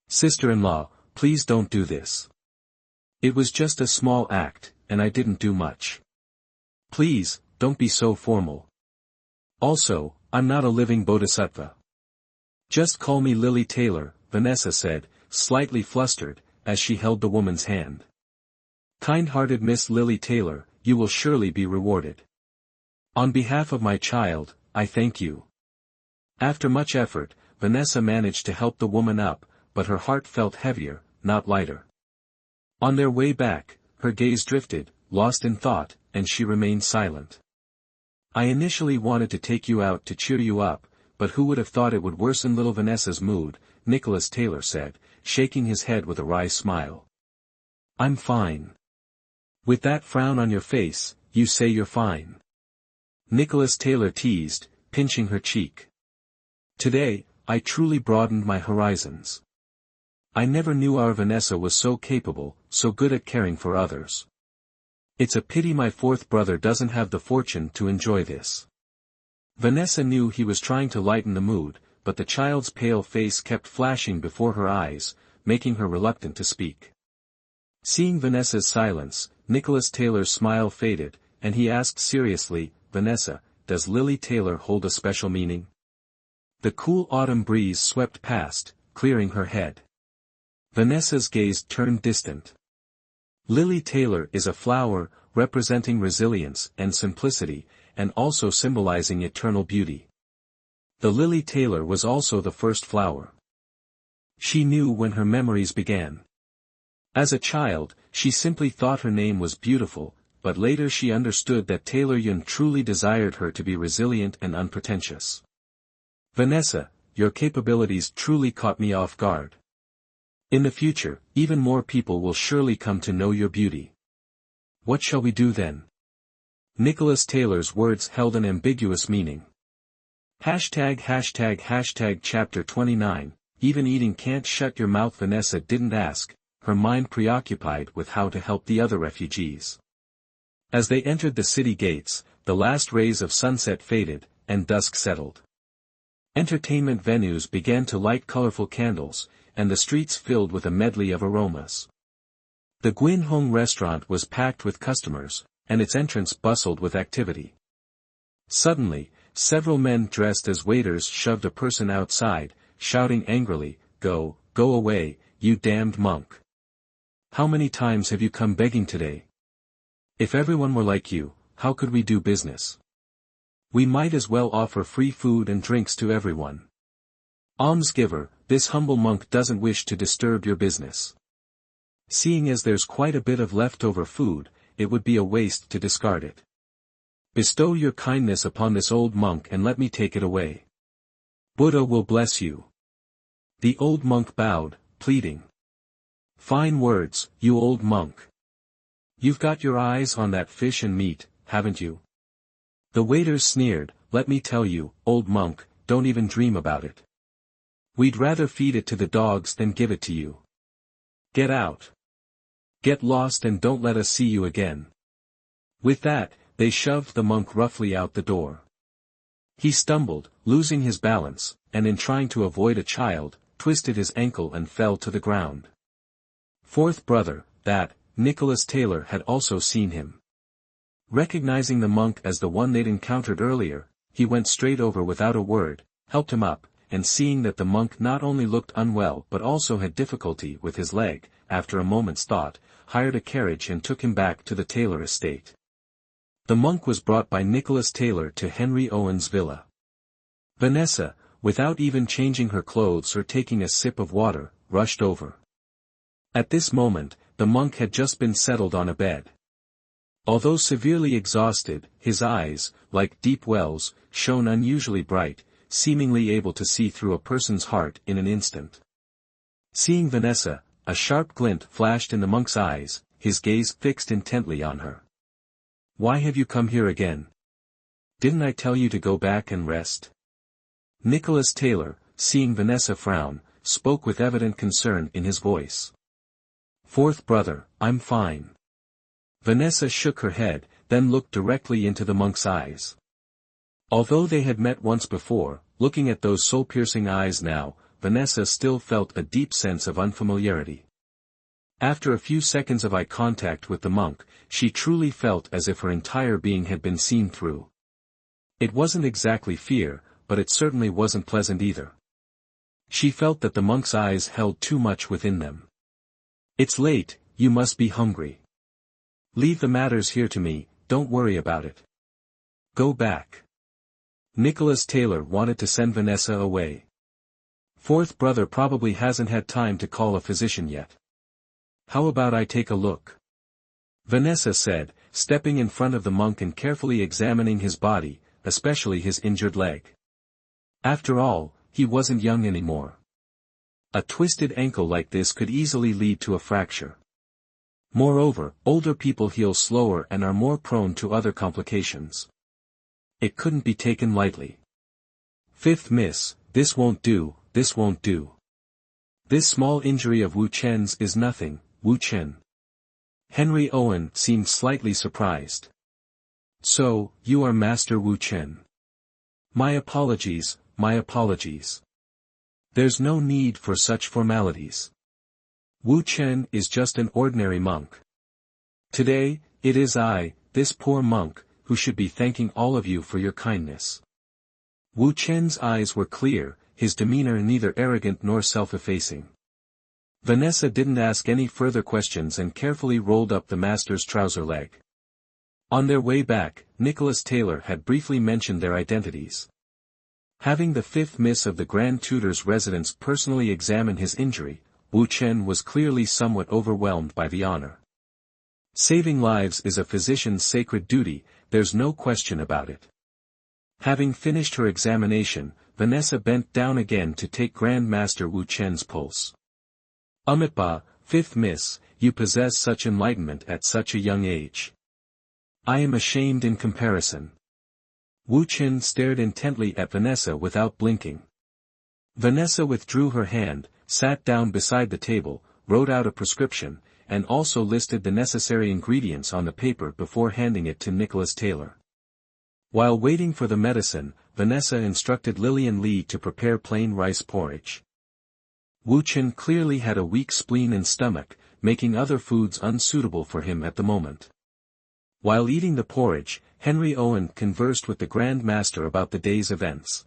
Sister-in-law, please don't do this. It was just a small act, and I didn't do much. Please, don't be so formal. Also, I'm not a living bodhisattva. Just call me Lily Taylor, Vanessa said, slightly flustered, as she held the woman's hand. Kind-hearted Miss Lily Taylor, you will surely be rewarded. On behalf of my child, I thank you. After much effort, Vanessa managed to help the woman up, but her heart felt heavier, not lighter. On their way back, her gaze drifted, lost in thought, and she remained silent. I initially wanted to take you out to cheer you up, but who would have thought it would worsen little Vanessa's mood, Nicholas Taylor said, shaking his head with a wry smile. I'm fine. With that frown on your face, you say you're fine. Nicholas Taylor teased, pinching her cheek. Today, I truly broadened my horizons. I never knew our Vanessa was so capable, so good at caring for others. It's a pity my fourth brother doesn't have the fortune to enjoy this. Vanessa knew he was trying to lighten the mood, but the child's pale face kept flashing before her eyes, making her reluctant to speak. Seeing Vanessa's silence, Nicholas Taylor's smile faded, and he asked seriously, Vanessa, does Lily Taylor hold a special meaning? The cool autumn breeze swept past, clearing her head. Vanessa's gaze turned distant. Lily Taylor is a flower, representing resilience and simplicity, and also symbolizing eternal beauty. The Lily Taylor was also the first flower. She knew when her memories began. As a child, she simply thought her name was beautiful, but later she understood that Taylor Yun truly desired her to be resilient and unpretentious. Vanessa, your capabilities truly caught me off guard. In the future, even more people will surely come to know your beauty. What shall we do then? Nicholas Taylor's words held an ambiguous meaning. #### Chapter 29, Even eating can't shut your mouth. Vanessa didn't ask, her mind preoccupied with how to help the other refugees. As they entered the city gates, the last rays of sunset faded, and dusk settled. Entertainment venues began to light colorful candles, and the streets filled with a medley of aromas. The Gwyn Hong restaurant was packed with customers, and its entrance bustled with activity. Suddenly, several men dressed as waiters shoved a person outside, shouting angrily, Go away, you damned monk. How many times have you come begging today? If everyone were like you, how could we do business? We might as well offer free food and drinks to everyone. Almsgiver, this humble monk doesn't wish to disturb your business. Seeing as there's quite a bit of leftover food, it would be a waste to discard it. Bestow your kindness upon this old monk and let me take it away. Buddha will bless you. The old monk bowed, pleading. Fine words, you old monk. You've got your eyes on that fish and meat, haven't you? The waiters sneered, let me tell you, old monk, don't even dream about it. We'd rather feed it to the dogs than give it to you. Get out. Get lost and don't let us see you again. With that, they shoved the monk roughly out the door. He stumbled, losing his balance, and in trying to avoid a child, twisted his ankle and fell to the ground. Fourth brother, that, Nicholas Taylor had also seen him. Recognizing the monk as the one they'd encountered earlier, he went straight over without a word, helped him up, and seeing that the monk not only looked unwell but also had difficulty with his leg, after a moment's thought, hired a carriage and took him back to the Taylor estate. The monk was brought by Nicholas Taylor to Henry Owen's villa. Vanessa, without even changing her clothes or taking a sip of water, rushed over. At this moment, the monk had just been settled on a bed. Although severely exhausted, his eyes, like deep wells, shone unusually bright, seemingly able to see through a person's heart in an instant. Seeing Vanessa, a sharp glint flashed in the monk's eyes, his gaze fixed intently on her. Why have you come here again? Didn't I tell you to go back and rest? Nicholas Taylor, seeing Vanessa frown, spoke with evident concern in his voice. Fourth brother, I'm fine. Vanessa shook her head, then looked directly into the monk's eyes. Although they had met once before, looking at those soul-piercing eyes now, Vanessa still felt a deep sense of unfamiliarity. After a few seconds of eye contact with the monk, she truly felt as if her entire being had been seen through. It wasn't exactly fear, but it certainly wasn't pleasant either. She felt that the monk's eyes held too much within them. "It's late, you must be hungry. Leave the matters here to me, don't worry about it. Go back." Nicholas Taylor wanted to send Vanessa away. "Fourth brother probably hasn't had time to call a physician yet. How about I take a look?" Vanessa said, stepping in front of the monk and carefully examining his body, especially his injured leg. After all, he wasn't young anymore. A twisted ankle like this could easily lead to a fracture. Moreover, older people heal slower and are more prone to other complications. It couldn't be taken lightly. "Fifth miss, this won't do, this won't do. This small injury of Wu Chen's is nothing, Wu Chen." Henry Owen seemed slightly surprised. "So, you are Master Wu Chen. My apologies, my apologies. There's no need for such formalities. Wu Chen is just an ordinary monk. Today, it is I, this poor monk, who should be thanking all of you for your kindness." Wu Chen's eyes were clear, his demeanor neither arrogant nor self-effacing. Vanessa didn't ask any further questions and carefully rolled up the master's trouser leg. On their way back, Nicholas Taylor had briefly mentioned their identities. Having the fifth miss of the Grand Tutor's residence personally examine his injury, Wu Chen was clearly somewhat overwhelmed by the honor. Saving lives is a physician's sacred duty, there's no question about it. Having finished her examination, Vanessa bent down again to take Grand Master Wu Chen's pulse. "Amitba, fifth miss, you possess such enlightenment at such a young age. I am ashamed in comparison." Wu Chen stared intently at Vanessa without blinking. Vanessa withdrew her hand, sat down beside the table, wrote out a prescription, and also listed the necessary ingredients on the paper before handing it to Nicholas Taylor. While waiting for the medicine, Vanessa instructed Lillian Li to prepare plain rice porridge. Wu Chen clearly had a weak spleen and stomach, making other foods unsuitable for him at the moment. While eating the porridge, Henry Owen conversed with the Grand Master about the day's events.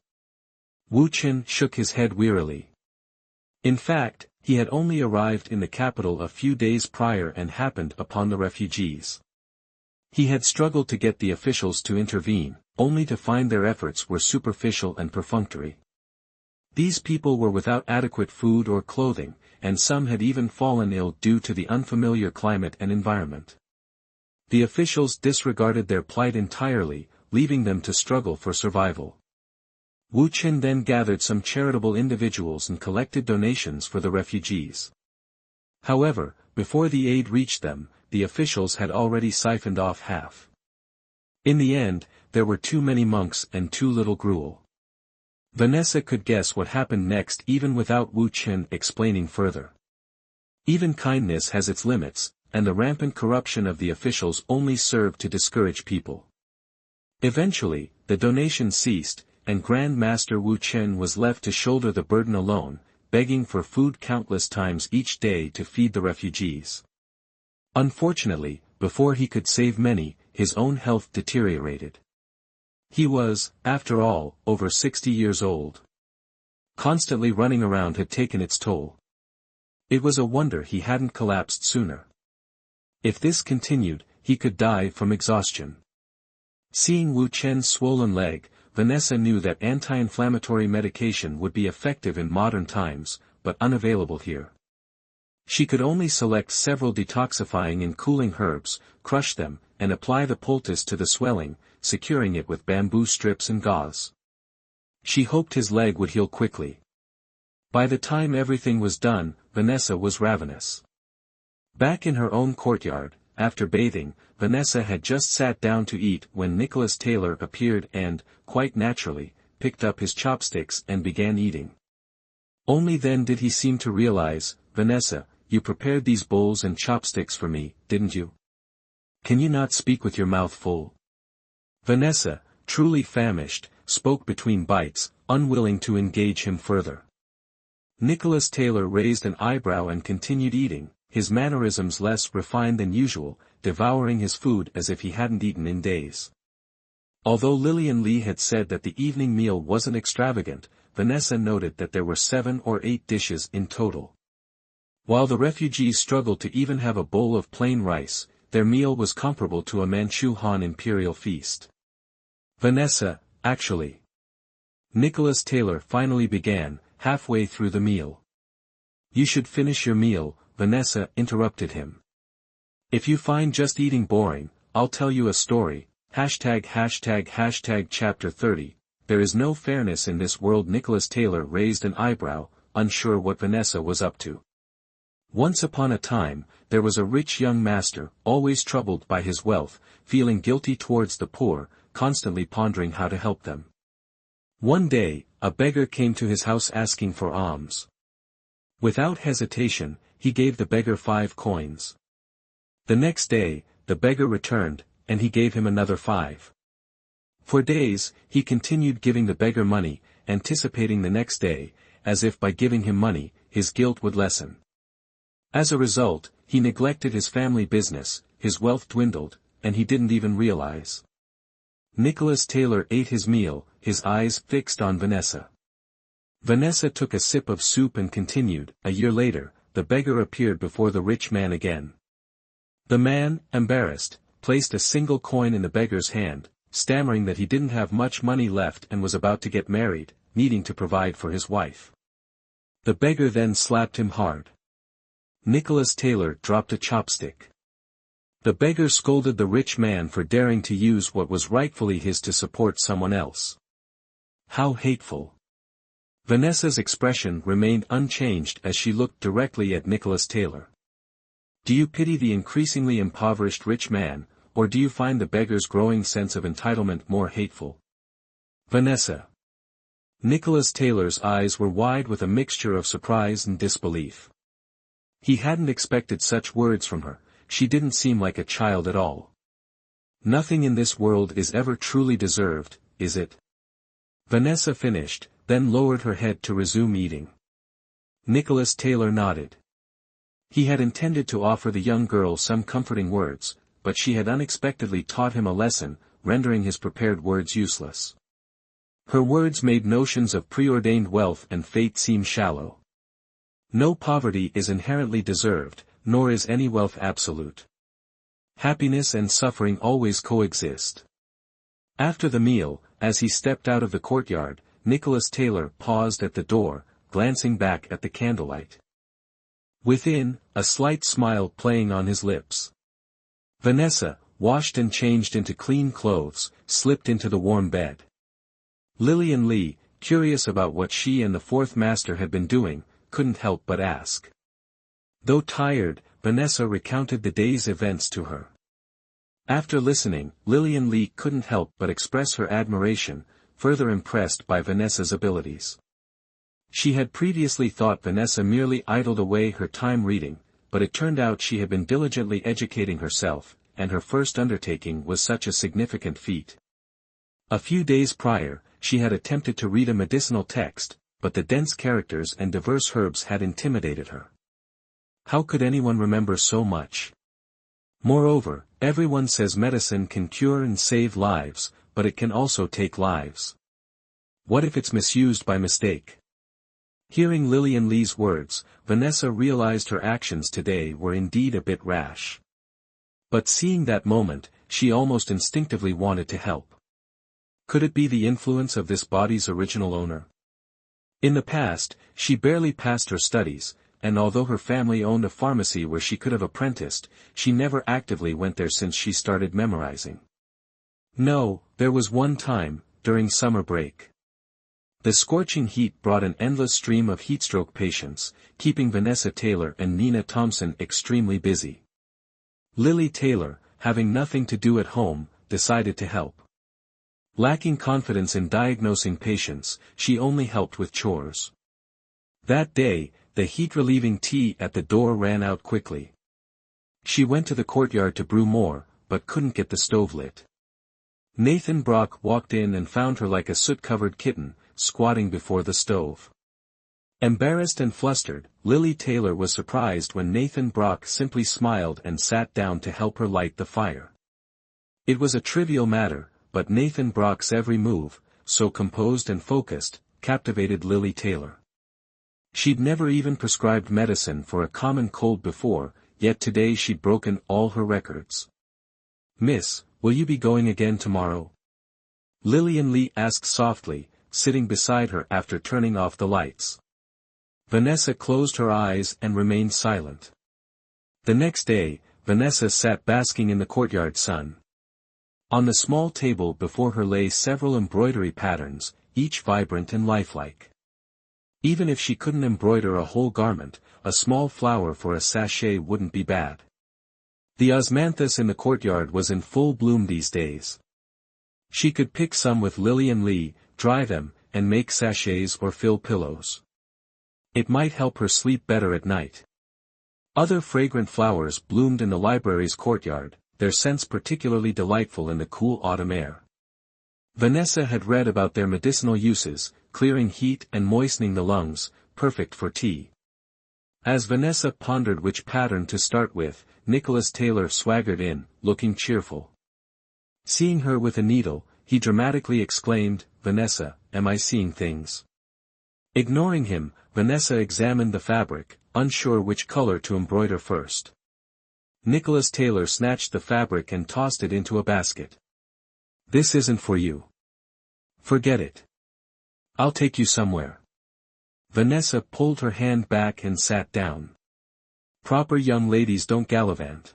Wu Chen shook his head wearily. In fact, he had only arrived in the capital a few days prior and happened upon the refugees. He had struggled to get the officials to intervene, only to find their efforts were superficial and perfunctory. These people were without adequate food or clothing, and some had even fallen ill due to the unfamiliar climate and environment. The officials disregarded their plight entirely, leaving them to struggle for survival. Wu Chen then gathered some charitable individuals and collected donations for the refugees. However, before the aid reached them, the officials had already siphoned off half. In the end, there were too many monks and too little gruel. Vanessa could guess what happened next even without Wu Chen explaining further. Even kindness has its limits, and the rampant corruption of the officials only served to discourage people. Eventually, the donations ceased, and Grand Master Wu Chen was left to shoulder the burden alone, begging for food countless times each day to feed the refugees. Unfortunately, before he could save many, his own health deteriorated. He was, after all, over 60 years old. Constantly running around had taken its toll. It was a wonder he hadn't collapsed sooner. If this continued, he could die from exhaustion. Seeing Wu Chen's swollen leg, Vanessa knew that anti-inflammatory medication would be effective in modern times, but unavailable here. She could only select several detoxifying and cooling herbs, crush them, and apply the poultice to the swelling, securing it with bamboo strips and gauze. She hoped his leg would heal quickly. By the time everything was done, Vanessa was ravenous. Back in her own courtyard, after bathing, Vanessa had just sat down to eat when Nicholas Taylor appeared and, quite naturally, picked up his chopsticks and began eating. Only then did he seem to realize, "Vanessa, you prepared these bowls and chopsticks for me, didn't you? Can you not speak with your mouth full?" Vanessa, truly famished, spoke between bites, unwilling to engage him further. Nicholas Taylor raised an eyebrow and continued eating, his mannerisms less refined than usual, devouring his food as if he hadn't eaten in days. Although Lillian Lee had said that the evening meal wasn't extravagant, Vanessa noted that there were 7 or 8 dishes in total. While the refugees struggled to even have a bowl of plain rice, their meal was comparable to a Manchu Han imperial feast. Vanessa, actually. Nicholas Taylor finally began, halfway through the meal. You should finish your meal, Vanessa interrupted him. If you find just eating boring, I'll tell you a story, ##### Chapter 30, There is no fairness in this world. Nicholas Taylor raised an eyebrow, unsure what Vanessa was up to. Once upon a time, there was a rich young master, always troubled by his wealth, feeling guilty towards the poor, constantly pondering how to help them. One day, a beggar came to his house asking for alms. Without hesitation, he gave the beggar 5 coins. The next day, the beggar returned, and he gave him another 5. For days, he continued giving the beggar money, anticipating the next day, as if by giving him money, his guilt would lessen. As a result, he neglected his family business, his wealth dwindled, and he didn't even realize. Nicholas Taylor ate his meal, his eyes fixed on Vanessa. Vanessa took a sip of soup and continued. A year later, the beggar appeared before the rich man again. The man, embarrassed, placed a single coin in the beggar's hand, stammering that he didn't have much money left and was about to get married, needing to provide for his wife. The beggar then slapped him hard. Nicholas Taylor dropped a chopstick. The beggar scolded the rich man for daring to use what was rightfully his to support someone else. How hateful. Vanessa's expression remained unchanged as she looked directly at Nicholas Taylor. Do you pity the increasingly impoverished rich man, or do you find the beggar's growing sense of entitlement more hateful? Vanessa. Nicholas Taylor's eyes were wide with a mixture of surprise and disbelief. He hadn't expected such words from her. She didn't seem like a child at all. Nothing in this world is ever truly deserved, is it? Vanessa finished, then lowered her head to resume eating. Nicholas Taylor nodded. He had intended to offer the young girl some comforting words, but she had unexpectedly taught him a lesson, rendering his prepared words useless. Her words made notions of preordained wealth and fate seem shallow. No poverty is inherently deserved, nor is any wealth absolute. Happiness and suffering always coexist. After the meal, as he stepped out of the courtyard, Nicholas Taylor paused at the door, glancing back at the candlelight. Within, a slight smile playing on his lips. Vanessa, washed and changed into clean clothes, slipped into the warm bed. Lillian Lee, curious about what she and the fourth master had been doing, couldn't help but ask. Though tired, Vanessa recounted the day's events to her. After listening, Lillian Lee couldn't help but express her admiration, further impressed by Vanessa's abilities. She had previously thought Vanessa merely idled away her time reading, but it turned out she had been diligently educating herself, and her first undertaking was such a significant feat. A few days prior, she had attempted to read a medicinal text, but the dense characters and diverse herbs had intimidated her. How could anyone remember so much? Moreover, everyone says medicine can cure and save lives, but it can also take lives. What if it's misused by mistake? Hearing Lillian Lee's words, Vanessa realized her actions today were indeed a bit rash. But seeing that moment, she almost instinctively wanted to help. Could it be the influence of this body's original owner? In the past, she barely passed her studies, and although her family owned a pharmacy where she could have apprenticed, she never actively went there since she started memorizing. No, there was one time, during summer break. The scorching heat brought an endless stream of heatstroke patients, keeping Vanessa Taylor and Nina Thompson extremely busy. Lily Taylor, having nothing to do at home, decided to help. Lacking confidence in diagnosing patients, she only helped with chores. That day, the heat-relieving tea at the door ran out quickly. She went to the courtyard to brew more, but couldn't get the stove lit. Nathan Brock walked in and found her like a soot-covered kitten, squatting before the stove. Embarrassed and flustered, Lily Taylor was surprised when Nathan Brock simply smiled and sat down to help her light the fire. It was a trivial matter, but Nathan Brock's every move, so composed and focused, captivated Lily Taylor. She'd never even prescribed medicine for a common cold before, yet today she'd broken all her records. "Miss, will you be going again tomorrow?" Lillian Lee asked softly, sitting beside her after turning off the lights. Vanessa closed her eyes and remained silent. The next day, Vanessa sat basking in the courtyard sun. On the small table before her lay several embroidery patterns, each vibrant and lifelike. Even if she couldn't embroider a whole garment, a small flower for a sachet wouldn't be bad. The osmanthus in the courtyard was in full bloom these days. She could pick some with Lillian Lee, dry them, and make sachets or fill pillows. It might help her sleep better at night. Other fragrant flowers bloomed in the library's courtyard, their scents particularly delightful in the cool autumn air. Vanessa had read about their medicinal uses, clearing heat and moistening the lungs, perfect for tea. As Vanessa pondered which pattern to start with, Nicholas Taylor swaggered in, looking cheerful. Seeing her with a needle, he dramatically exclaimed, "Vanessa, am I seeing things?" Ignoring him, Vanessa examined the fabric, unsure which color to embroider first. Nicholas Taylor snatched the fabric and tossed it into a basket. "This isn't for you. Forget it. I'll take you somewhere." Vanessa pulled her hand back and sat down. Proper young ladies don't gallivant.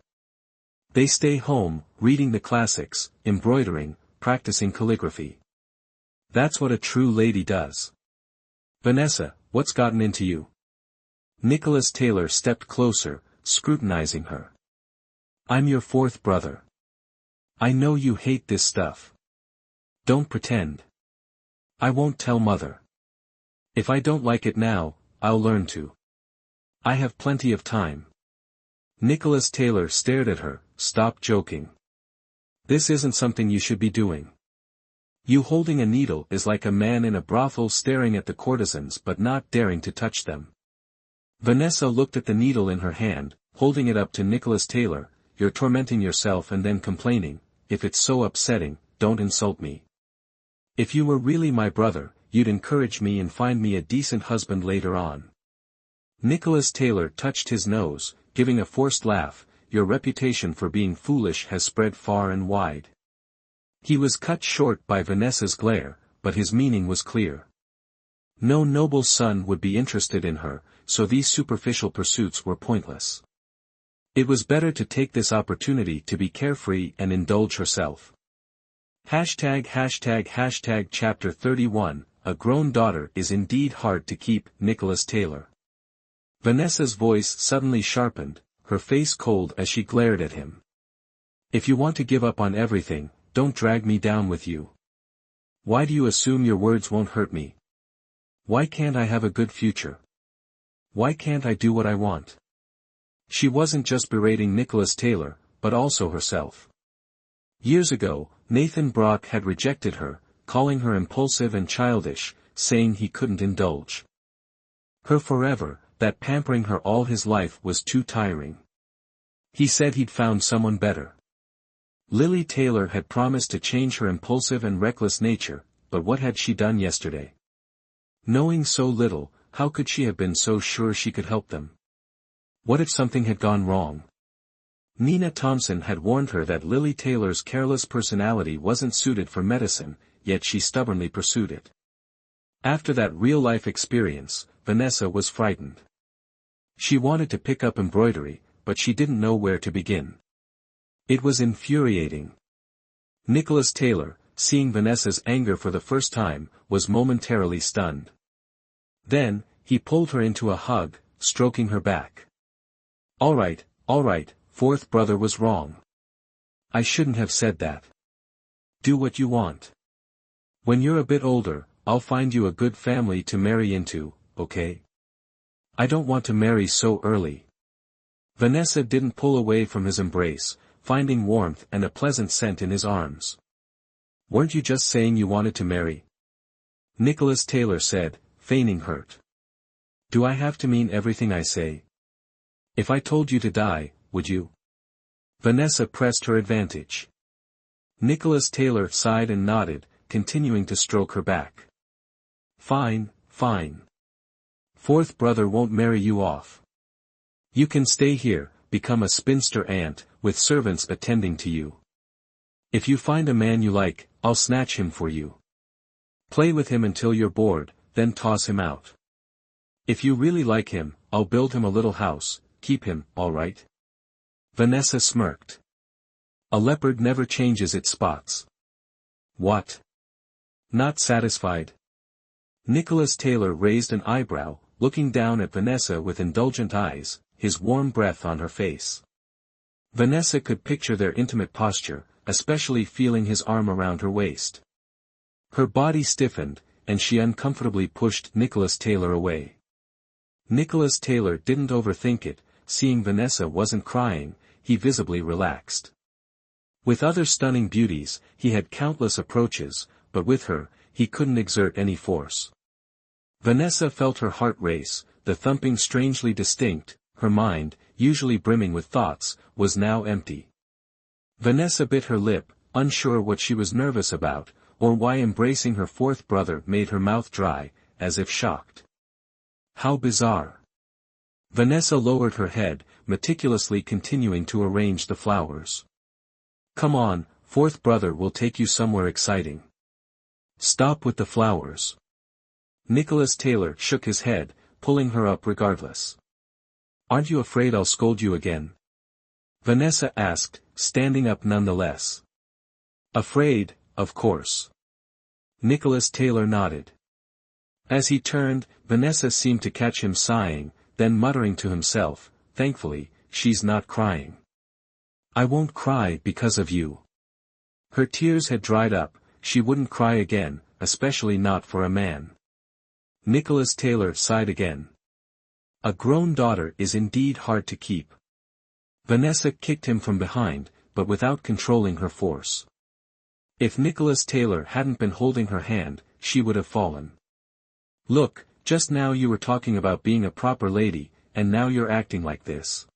They stay home, reading the classics, embroidering, practicing calligraphy. That's what a true lady does. "Vanessa, what's gotten into you?" Nicholas Taylor stepped closer, scrutinizing her. "I'm your fourth brother. I know you hate this stuff. Don't pretend. I won't tell Mother. If I don't like it now, I'll learn to. I have plenty of time." Nicholas Taylor stared at her. "Stop joking. This isn't something you should be doing. You holding a needle is like a man in a brothel staring at the courtesans but not daring to touch them." Vanessa looked at the needle in her hand, holding it up to Nicholas Taylor. "You're tormenting yourself and then complaining. If it's so upsetting, don't insult me. If you were really my brother, you'd encourage me and find me a decent husband later on." Nicholas Taylor touched his nose, giving a forced laugh. "Your reputation for being foolish has spread far and wide." He was cut short by Vanessa's glare, but his meaning was clear. No noble son would be interested in her, so these superficial pursuits were pointless. It was better to take this opportunity to be carefree and indulge herself. #### Chapter 31, A Grown Daughter is Indeed Hard to Keep. Nicholas Taylor. Vanessa's voice suddenly sharpened, her face cold as she glared at him. "If you want to give up on everything, don't drag me down with you. Why do you assume your words won't hurt me? Why can't I have a good future? Why can't I do what I want?" She wasn't just berating Nicholas Taylor, but also herself. Years ago, Nathan Brock had rejected her, calling her impulsive and childish, saying he couldn't indulge her forever, that pampering her all his life was too tiring. He said he'd found someone better. Lily Taylor had promised to change her impulsive and reckless nature, but what had she done yesterday? Knowing so little, how could she have been so sure she could help them? What if something had gone wrong? Nina Thompson had warned her that Lily Taylor's careless personality wasn't suited for medicine, yet she stubbornly pursued it. After that real-life experience, Vanessa was frightened. She wanted to pick up embroidery, but she didn't know where to begin. It was infuriating. Nicholas Taylor, seeing Vanessa's anger for the first time, was momentarily stunned. Then, he pulled her into a hug, stroking her back. All right, fourth brother was wrong. I shouldn't have said that. Do what you want. When you're a bit older, I'll find you a good family to marry into, okay? I don't want to marry so early." Vanessa didn't pull away from his embrace, finding warmth and a pleasant scent in his arms. "Weren't you just saying you wanted to marry?" Nicholas Taylor said, feigning hurt. Do I have to mean everything I say? If I told you to die, would you? Vanessa pressed her advantage. Nicholas Taylor sighed and nodded, continuing to stroke her back. Fine, fine. Fourth brother won't marry you off. You can stay here, become a spinster aunt, with servants attending to you. If you find a man you like, I'll snatch him for you. Play with him until you're bored, then toss him out. If you really like him, I'll build him a little house, keep him, all right? Vanessa smirked. A leopard never changes its spots. What? Not satisfied? Nicholas Taylor raised an eyebrow, looking down at Vanessa with indulgent eyes, his warm breath on her face. Vanessa could picture their intimate posture, especially feeling his arm around her waist. Her body stiffened, and she uncomfortably pushed Nicholas Taylor away. Nicholas Taylor didn't overthink it, seeing Vanessa wasn't crying, he visibly relaxed. With other stunning beauties, he had countless approaches, but with her, he couldn't exert any force. Vanessa felt her heart race, the thumping strangely distinct, her mind, usually brimming with thoughts, was now empty. Vanessa bit her lip, unsure what she was nervous about, or why embracing her fourth brother made her mouth dry, as if shocked. How bizarre. Vanessa lowered her head, meticulously continuing to arrange the flowers. Come on, fourth brother will take you somewhere exciting. Stop with the flowers. Nicholas Taylor shook his head, pulling her up regardless. Aren't you afraid I'll scold you again? Vanessa asked, standing up nonetheless. Afraid, of course. Nicholas Taylor nodded. As he turned, Vanessa seemed to catch him sighing, then muttering to himself, thankfully, she's not crying. I won't cry because of you. Her tears had dried up, she wouldn't cry again, especially not for a man. Nicholas Taylor sighed again. A grown daughter is indeed hard to keep. Vanessa kicked him from behind, but without controlling her force. If Nicholas Taylor hadn't been holding her hand, she would have fallen. Look, just now you were talking about being a proper lady, and now you're acting like this.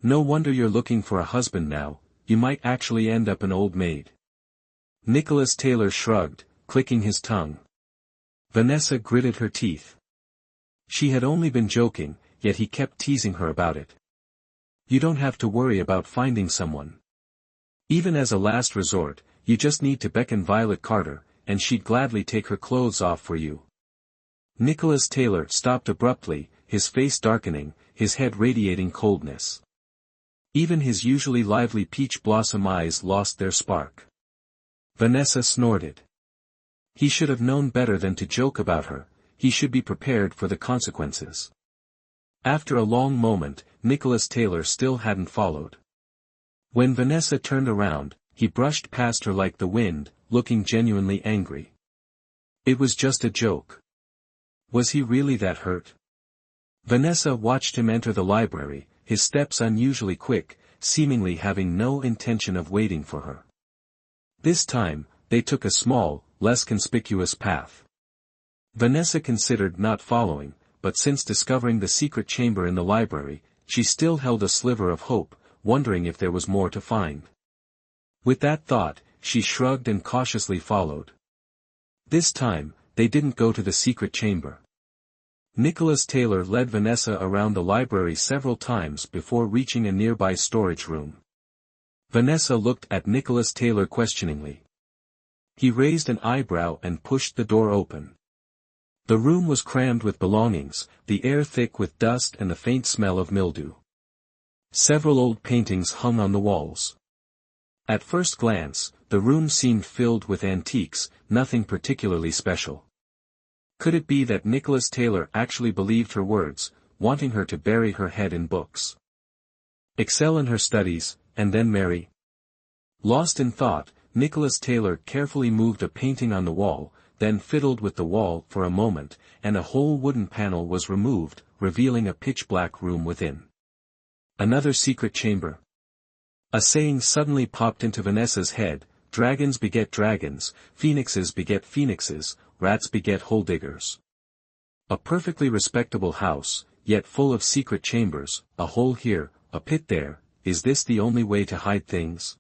No wonder you're looking for a husband now, you might actually end up an old maid. Nicholas Taylor shrugged, clicking his tongue. Vanessa gritted her teeth. She had only been joking, yet he kept teasing her about it. You don't have to worry about finding someone. Even as a last resort, you just need to beckon Violet Carter, and she'd gladly take her clothes off for you. Nicholas Taylor stopped abruptly, his face darkening, his head radiating coldness. Even his usually lively peach blossom eyes lost their spark. Vanessa snorted. He should have known better than to joke about her, he should be prepared for the consequences. After a long moment, Nicholas Taylor still hadn't followed. When Vanessa turned around, he brushed past her like the wind, looking genuinely angry. It was just a joke. Was he really that hurt? Vanessa watched him enter the library, his steps unusually quick, seemingly having no intention of waiting for her. This time, they took a small, less conspicuous path. Vanessa considered not following, but since discovering the secret chamber in the library, she still held a sliver of hope, wondering if there was more to find. With that thought, she shrugged and cautiously followed. This time, they didn't go to the secret chamber. Nicholas Taylor led Vanessa around the library several times before reaching a nearby storage room. Vanessa looked at Nicholas Taylor questioningly. He raised an eyebrow and pushed the door open. The room was crammed with belongings, the air thick with dust and the faint smell of mildew. Several old paintings hung on the walls. At first glance, the room seemed filled with antiques, nothing particularly special. Could it be that Nicholas Taylor actually believed her words, wanting her to bury her head in books? Excel in her studies, and then marry? Lost in thought, Nicholas Taylor carefully moved a painting on the wall, then fiddled with the wall for a moment, and a whole wooden panel was removed, revealing a pitch-black room within. Another secret chamber. A saying suddenly popped into Vanessa's head, dragons beget dragons, phoenixes beget phoenixes, rats beget hole diggers. A perfectly respectable house, yet full of secret chambers, a hole here, a pit there, is this the only way to hide things?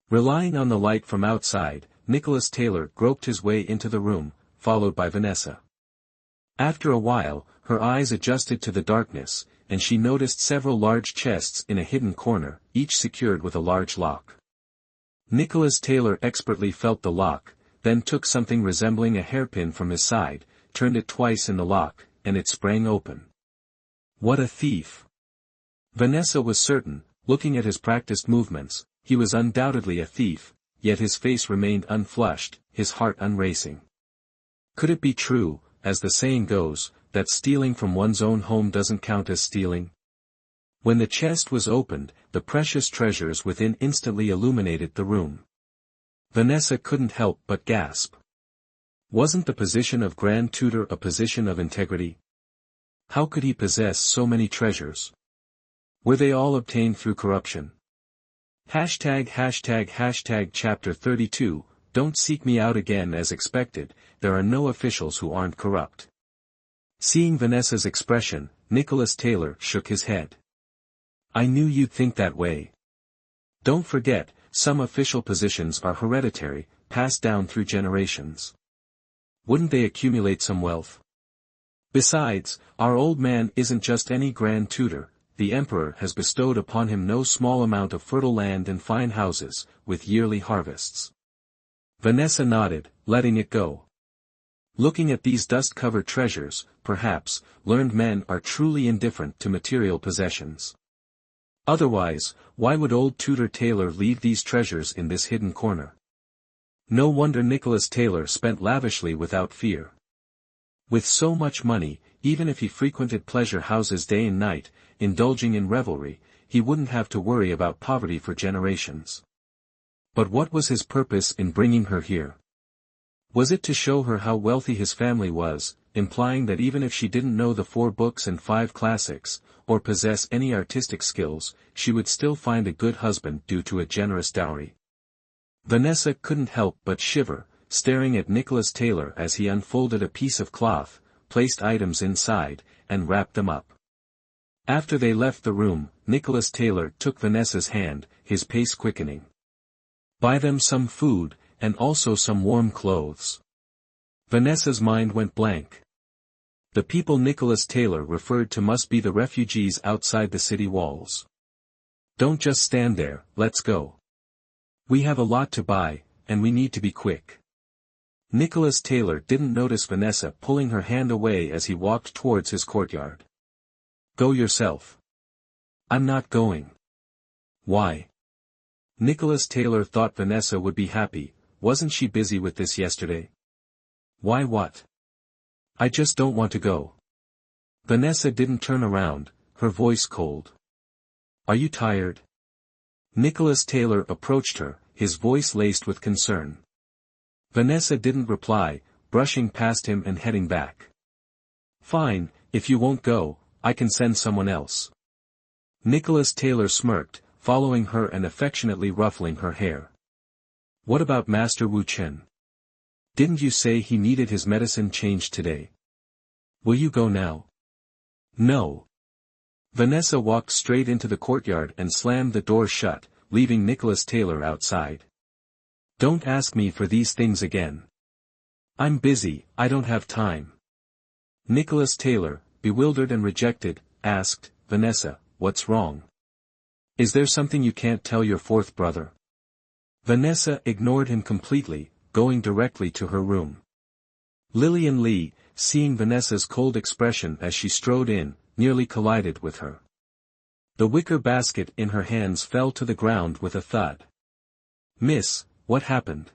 Relying on the light from outside, Nicholas Taylor groped his way into the room, followed by Vanessa. After a while, her eyes adjusted to the darkness, and she noticed several large chests in a hidden corner, each secured with a large lock. Nicholas Taylor expertly felt the lock, then took something resembling a hairpin from his side, turned it twice in the lock, and it sprang open. What a thief! Vanessa was certain, looking at his practiced movements, he was undoubtedly a thief, yet his face remained unflushed, his heart unracing. Could it be true, as the saying goes, that stealing from one's own home doesn't count as stealing? When the chest was opened, the precious treasures within instantly illuminated the room. Vanessa couldn't help but gasp. Wasn't the position of Grand Tutor a position of integrity? How could he possess so many treasures? Were they all obtained through corruption? Chapter 32, Don't seek me out again. As expected, there are no officials who aren't corrupt. Seeing Vanessa's expression, Nicholas Taylor shook his head. I knew you'd think that way. Don't forget, some official positions are hereditary, passed down through generations. Wouldn't they accumulate some wealth? Besides, our old man isn't just any Grand Tutor. The Emperor has bestowed upon him no small amount of fertile land and fine houses, with yearly harvests. Vanessa nodded, letting it go. Looking at these dust-covered treasures, perhaps, learned men are truly indifferent to material possessions. Otherwise, why would old Tutor Taylor leave these treasures in this hidden corner? No wonder Nicholas Taylor spent lavishly without fear. With so much money, even if he frequented pleasure houses day and night, indulging in revelry, he wouldn't have to worry about poverty for generations. But what was his purpose in bringing her here? Was it to show her how wealthy his family was, implying that even if she didn't know the 4 books and 5 classics, or possess any artistic skills, she would still find a good husband due to a generous dowry? Vanessa couldn't help but shiver, staring at Nicholas Taylor as he unfolded a piece of cloth, placed items inside, and wrapped them up. After they left the room, Nicholas Taylor took Vanessa's hand, his pace quickening. Buy them some food, and also some warm clothes. Vanessa's mind went blank. The people Nicholas Taylor referred to must be the refugees outside the city walls. Don't just stand there, let's go. We have a lot to buy, and we need to be quick. Nicholas Taylor didn't notice Vanessa pulling her hand away as he walked towards his courtyard. Go yourself. I'm not going. Why? Nicholas Taylor thought Vanessa would be happy. Wasn't she busy with this yesterday? Why what? I just don't want to go. Vanessa didn't turn around, her voice cold. Are you tired? Nicholas Taylor approached her, his voice laced with concern. Vanessa didn't reply, brushing past him and heading back. Fine, if you won't go, I can send someone else. Nicholas Taylor smirked, following her and affectionately ruffling her hair. What about Master Wu Chen? Didn't you say he needed his medicine changed today? Will you go now? No. Vanessa walked straight into the courtyard and slammed the door shut, leaving Nicholas Taylor outside. Don't ask me for these things again. I'm busy, I don't have time. Nicholas Taylor, bewildered and rejected, asked, Vanessa, what's wrong? Is there something you can't tell your 4th brother? Vanessa ignored him completely, going directly to her room. Lillian Lee, seeing Vanessa's cold expression as she strode in, nearly collided with her. The wicker basket in her hands fell to the ground with a thud. Miss, what happened?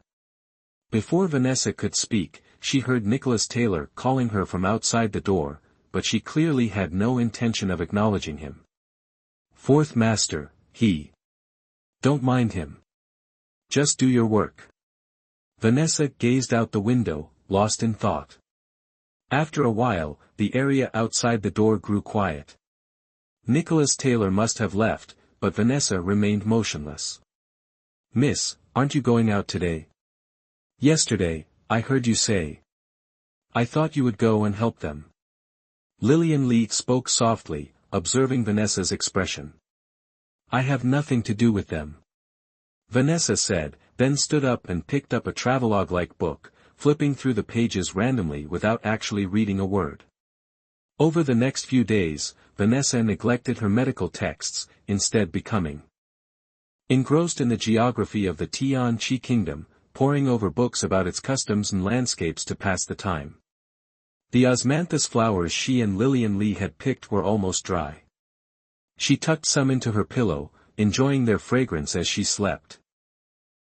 Before Vanessa could speak, she heard Nicholas Taylor calling her from outside the door, but she clearly had no intention of acknowledging him. 4th Master, he. Don't mind him. Just do your work. Vanessa gazed out the window, lost in thought. After a while, the area outside the door grew quiet. Nicholas Taylor must have left, but Vanessa remained motionless. Miss, aren't you going out today? Yesterday, I heard you say. I thought you would go and help them. Lillian Li spoke softly, observing Vanessa's expression. I have nothing to do with them. Vanessa said, then stood up and picked up a travelogue-like book, flipping through the pages randomly without actually reading a word. Over the next few days, Vanessa neglected her medical texts, instead becoming engrossed in the geography of the Tian-Chi kingdom, poring over books about its customs and landscapes to pass the time. The osmanthus flowers she and Lillian Li had picked were almost dry. She tucked some into her pillow, enjoying their fragrance as she slept.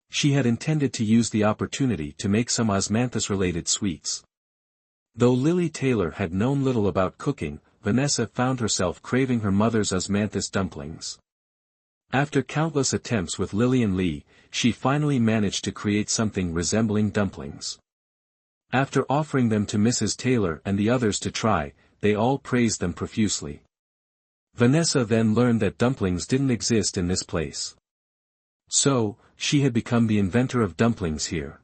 She had intended to use the opportunity to make some osmanthus-related sweets. Though Lily Taylor had known little about cooking, Vanessa found herself craving her mother's osmanthus dumplings. After countless attempts with Lillian Li, she finally managed to create something resembling dumplings. After offering them to Mrs. Taylor and the others to try, they all praised them profusely. Vanessa then learned that dumplings didn't exist in this place. So, she had become the inventor of dumplings here.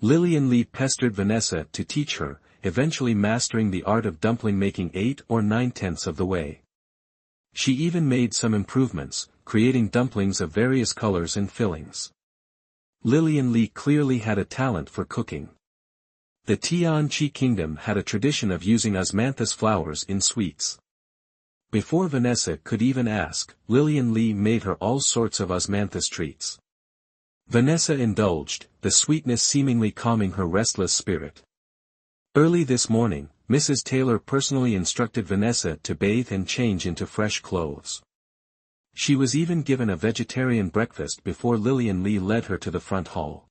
Lillian Li pestered Vanessa to teach her, eventually mastering the art of dumpling making 8 or 9/10 of the way. She even made some improvements, creating dumplings of various colors and fillings. Lillian Li clearly had a talent for cooking. The Tian-Chi kingdom had a tradition of using osmanthus flowers in sweets. Before Vanessa could even ask, Lillian Li made her all sorts of osmanthus treats. Vanessa indulged, the sweetness seemingly calming her restless spirit. Early this morning, Mrs. Taylor personally instructed Vanessa to bathe and change into fresh clothes. She was even given a vegetarian breakfast before Lillian Li led her to the front hall.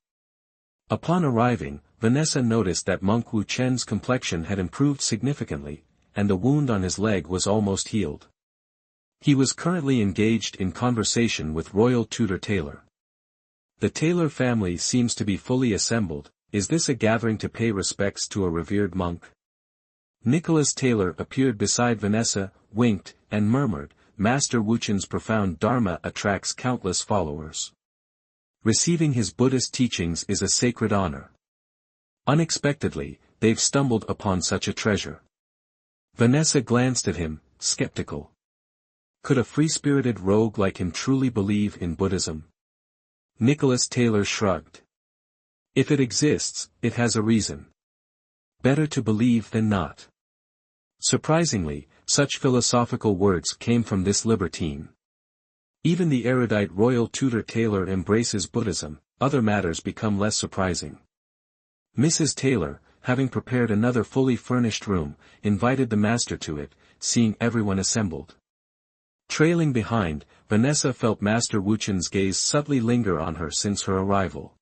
Upon arriving, Vanessa noticed that Monk Wu Chen's complexion had improved significantly, and the wound on his leg was almost healed. He was currently engaged in conversation with royal tutor Taylor. The Taylor family seems to be fully assembled. Is this a gathering to pay respects to a revered monk? Nicholas Taylor appeared beside Vanessa, winked, and murmured, Master Wu Chen's profound dharma attracts countless followers. Receiving his Buddhist teachings is a sacred honor. Unexpectedly, they've stumbled upon such a treasure. Vanessa glanced at him, skeptical. Could a free-spirited rogue like him truly believe in Buddhism? Nicholas Taylor shrugged. If it exists, it has a reason. Better to believe than not. Surprisingly, such philosophical words came from this libertine. Even the erudite royal tutor Taylor embraces Buddhism, other matters become less surprising. Mrs. Taylor, having prepared another fully furnished room, invited the master to it, seeing everyone assembled. Trailing behind, Vanessa felt Master Wu Chen's gaze subtly linger on her since her arrival.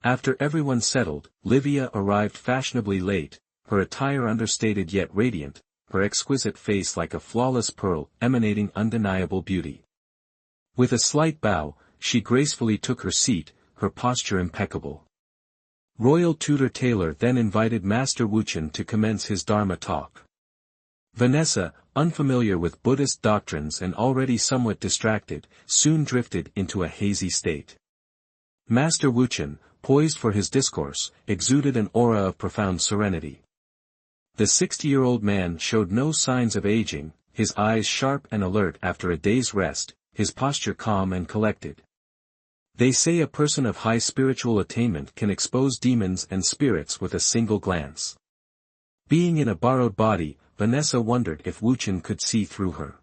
After everyone settled, Livia arrived fashionably late, her attire understated yet radiant, her exquisite face like a flawless pearl emanating undeniable beauty. With a slight bow, she gracefully took her seat, her posture impeccable. Royal tutor Taylor then invited Master Wu Chen to commence his Dharma talk. Vanessa, unfamiliar with Buddhist doctrines and already somewhat distracted, soon drifted into a hazy state. Master Wu Chen, poised for his discourse, exuded an aura of profound serenity. The 60-year-old man showed no signs of aging, his eyes sharp and alert after a day's rest, his posture calm and collected. They say a person of high spiritual attainment can expose demons and spirits with a single glance. Being in a borrowed body, Vanessa wondered if Wu Chen could see through her.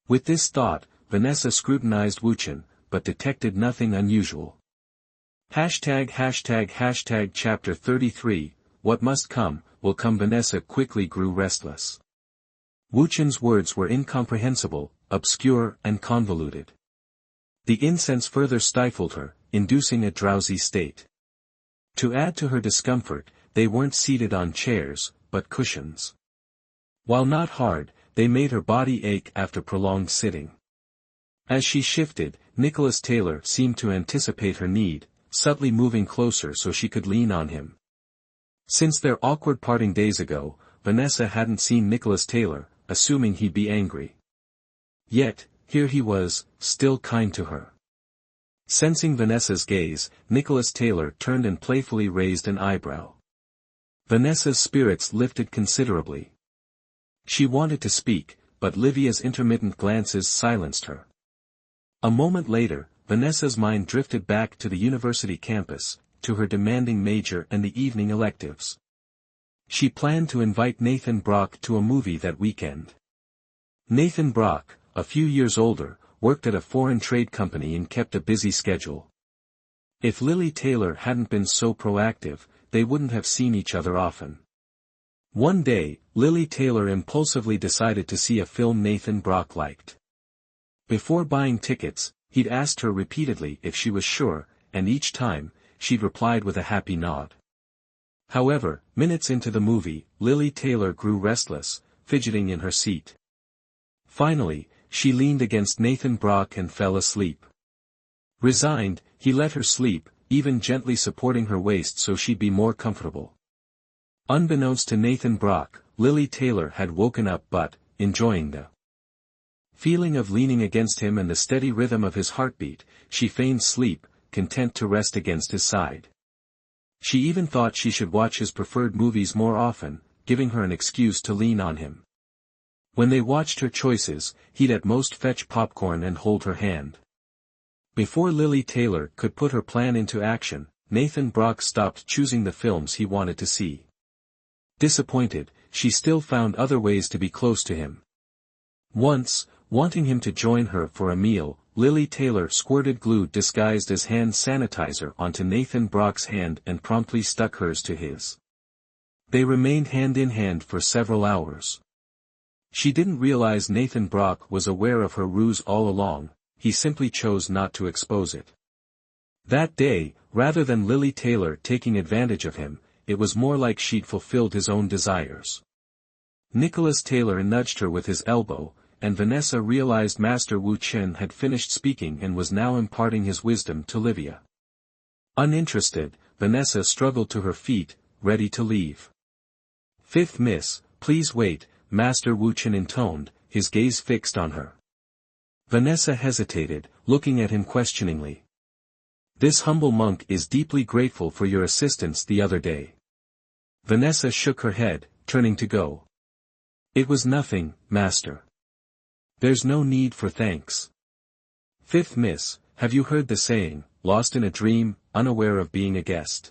With this thought, Vanessa scrutinized Wu Chen, but detected nothing unusual. ### Chapter 33, What Must Come, Will Come. Vanessa quickly grew restless. Wu Chen's words were incomprehensible, obscure and convoluted. The incense further stifled her, inducing a drowsy state. To add to her discomfort, they weren't seated on chairs, but cushions. While not hard, they made her body ache after prolonged sitting. As she shifted, Nicholas Taylor seemed to anticipate her need, subtly moving closer so she could lean on him. Since their awkward parting days ago, Vanessa hadn't seen Nicholas Taylor, assuming he'd be angry. Yet, here he was, still kind to her. Sensing Vanessa's gaze, Nicholas Taylor turned and playfully raised an eyebrow. Vanessa's spirits lifted considerably. She wanted to speak, but Livia's intermittent glances silenced her. A moment later, Vanessa's mind drifted back to the university campus, to her demanding major and the evening electives. She planned to invite Nathan Brock to a movie that weekend. Nathan Brock, a few years older, worked at a foreign trade company and kept a busy schedule. If Lily Taylor hadn't been so proactive, they wouldn't have seen each other often. One day, Lily Taylor impulsively decided to see a film Nathan Brock liked. Before buying tickets, he'd asked her repeatedly if she was sure, and each time, she'd replied with a happy nod. However, minutes into the movie, Lily Taylor grew restless, fidgeting in her seat. Finally, she leaned against Nathan Brock and fell asleep. Resigned, he let her sleep, even gently supporting her waist so she'd be more comfortable. Unbeknownst to Nathan Brock, Lily Taylor had woken up but, enjoying the feeling of leaning against him and the steady rhythm of his heartbeat, she feigned sleep, content to rest against his side. She even thought she should watch his preferred movies more often, giving her an excuse to lean on him. When they watched her choices, he'd at most fetch popcorn and hold her hand. Before Lily Taylor could put her plan into action, Nathan Brock stopped choosing the films he wanted to see. Disappointed, she still found other ways to be close to him. Once, wanting him to join her for a meal, Lily Taylor squirted glue disguised as hand sanitizer onto Nathan Brock's hand and promptly stuck hers to his. They remained hand in hand for several hours. She didn't realize Nathan Brock was aware of her ruse all along, he simply chose not to expose it. That day, rather than Lily Taylor taking advantage of him, it was more like she'd fulfilled his own desires. Nicholas Taylor nudged her with his elbow, and Vanessa realized Master Wu Qian had finished speaking and was now imparting his wisdom to Livia. Uninterested, Vanessa struggled to her feet, ready to leave. "Fifth Miss, please wait," Master Wu Qian intoned, his gaze fixed on her. Vanessa hesitated, looking at him questioningly. "This humble monk is deeply grateful for your assistance the other day." Vanessa shook her head, turning to go. "It was nothing, Master. There's no need for thanks. Fifth Miss, have you heard the saying, lost in a dream, unaware of being a guest?"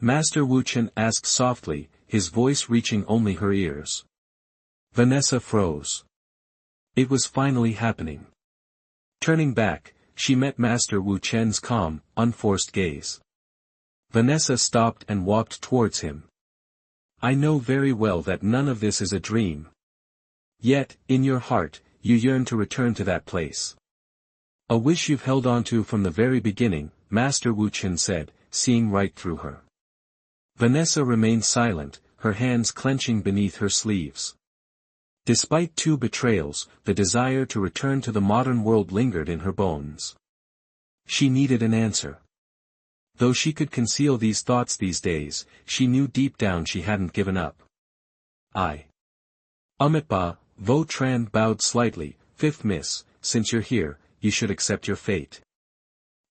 Master Wu Qian asked softly, his voice reaching only her ears. Vanessa froze. It was finally happening. Turning back, she met Master Wu Qian's calm, unforced gaze. Vanessa stopped and walked towards him. "I know very well that none of this is a dream. Yet, in your heart, you yearn to return to that place. A wish you've held on to from the very beginning," Master Wu Qian said, seeing right through her. Vanessa remained silent, her hands clenching beneath her sleeves. Despite 2 betrayals, the desire to return to the modern world lingered in her bones. She needed an answer. Though she could conceal these thoughts these days, she knew deep down she hadn't given up. Umitba, Vo Tran bowed slightly. "Fifth Miss, since you're here, you should accept your fate.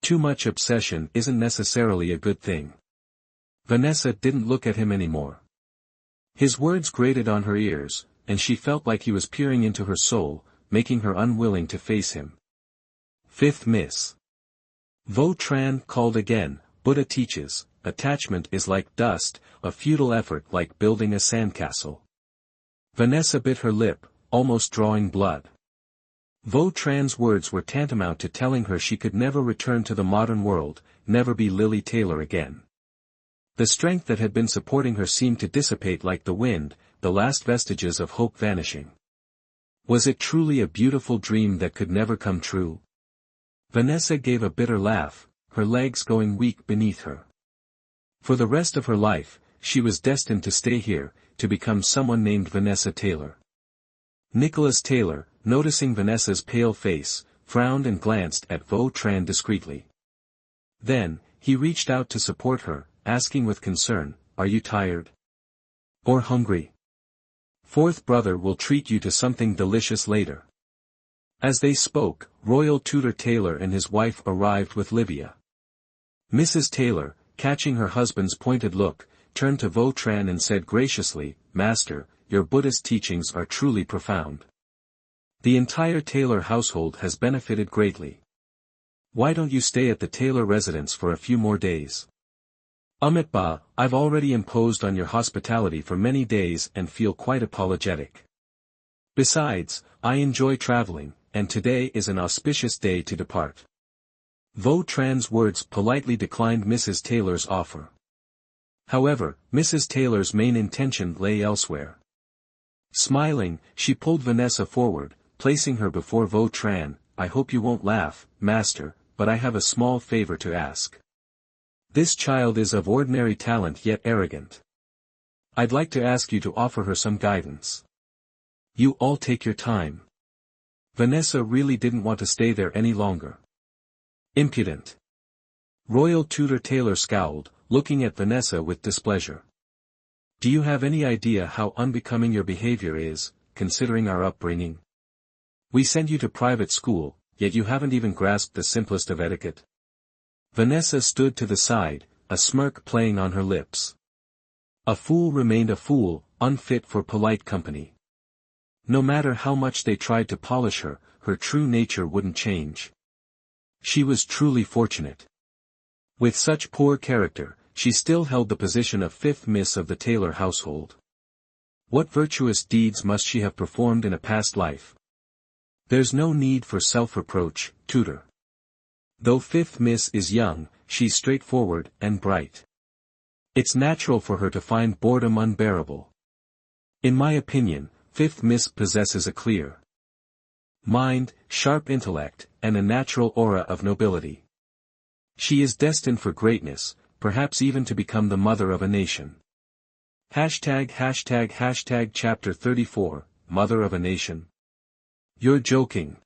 Too much obsession isn't necessarily a good thing." Vanessa didn't look at him anymore. His words grated on her ears, and she felt like he was peering into her soul, making her unwilling to face him. "Fifth Miss." Vo Tran called again. "Buddha teaches, attachment is like dust, a futile effort like building a sandcastle." Vanessa bit her lip, almost drawing blood. Vo Tran's words were tantamount to telling her she could never return to the modern world, never be Lily Taylor again. The strength that had been supporting her seemed to dissipate like the wind, the last vestiges of hope vanishing. Was it truly a beautiful dream that could never come true? Vanessa gave a bitter laugh, her legs going weak beneath her. For the rest of her life, she was destined to stay here, to become someone named Vanessa Taylor. Nicholas Taylor, noticing Vanessa's pale face, frowned and glanced at Vo Tran discreetly. Then, he reached out to support her, asking with concern, "Are you tired? Or hungry? Fourth brother will treat you to something delicious later." As they spoke, Royal Tutor Taylor and his wife arrived with Livia. Mrs. Taylor, catching her husband's pointed look, turned to Vo Tran and said graciously, "Master, your Buddhist teachings are truly profound. The entire Taylor household has benefited greatly. Why don't you stay at the Taylor residence for a few more days? Amitabha, I've already imposed on your hospitality for many days and feel quite apologetic. Besides, I enjoy traveling, and today is an auspicious day to depart. Vo Tran's words politely declined Mrs. Taylor's offer. However, Mrs. Taylor's main intention lay elsewhere. Smiling, she pulled Vanessa forward, placing her before Vo Tran. I hope you won't laugh, master, but I have a small favor to ask. This child is of ordinary talent yet arrogant. I'd like to ask you to offer her some guidance. You all take your time. Vanessa really didn't want to stay there any longer. Impudent. Royal Tutor Taylor scowled, looking at Vanessa with displeasure. Do you have any idea how unbecoming your behavior is, considering our upbringing? We send you to private school, yet you haven't even grasped the simplest of etiquette. Vanessa stood to the side, a smirk playing on her lips. A fool remained a fool, unfit for polite company. No matter how much they tried to polish her, her true nature wouldn't change. She was truly fortunate. With such poor character, she still held the position of fifth miss of the Taylor household. What virtuous deeds must she have performed in a past life? There's no need for self-reproach, tutor. Though fifth miss is young, she's straightforward and bright. It's natural for her to find boredom unbearable. In my opinion, fifth miss possesses a clear mind, sharp intellect, and a natural aura of nobility. She is destined for greatness, perhaps even to become the mother of a nation. Chapter 34, Mother of a Nation. You're joking.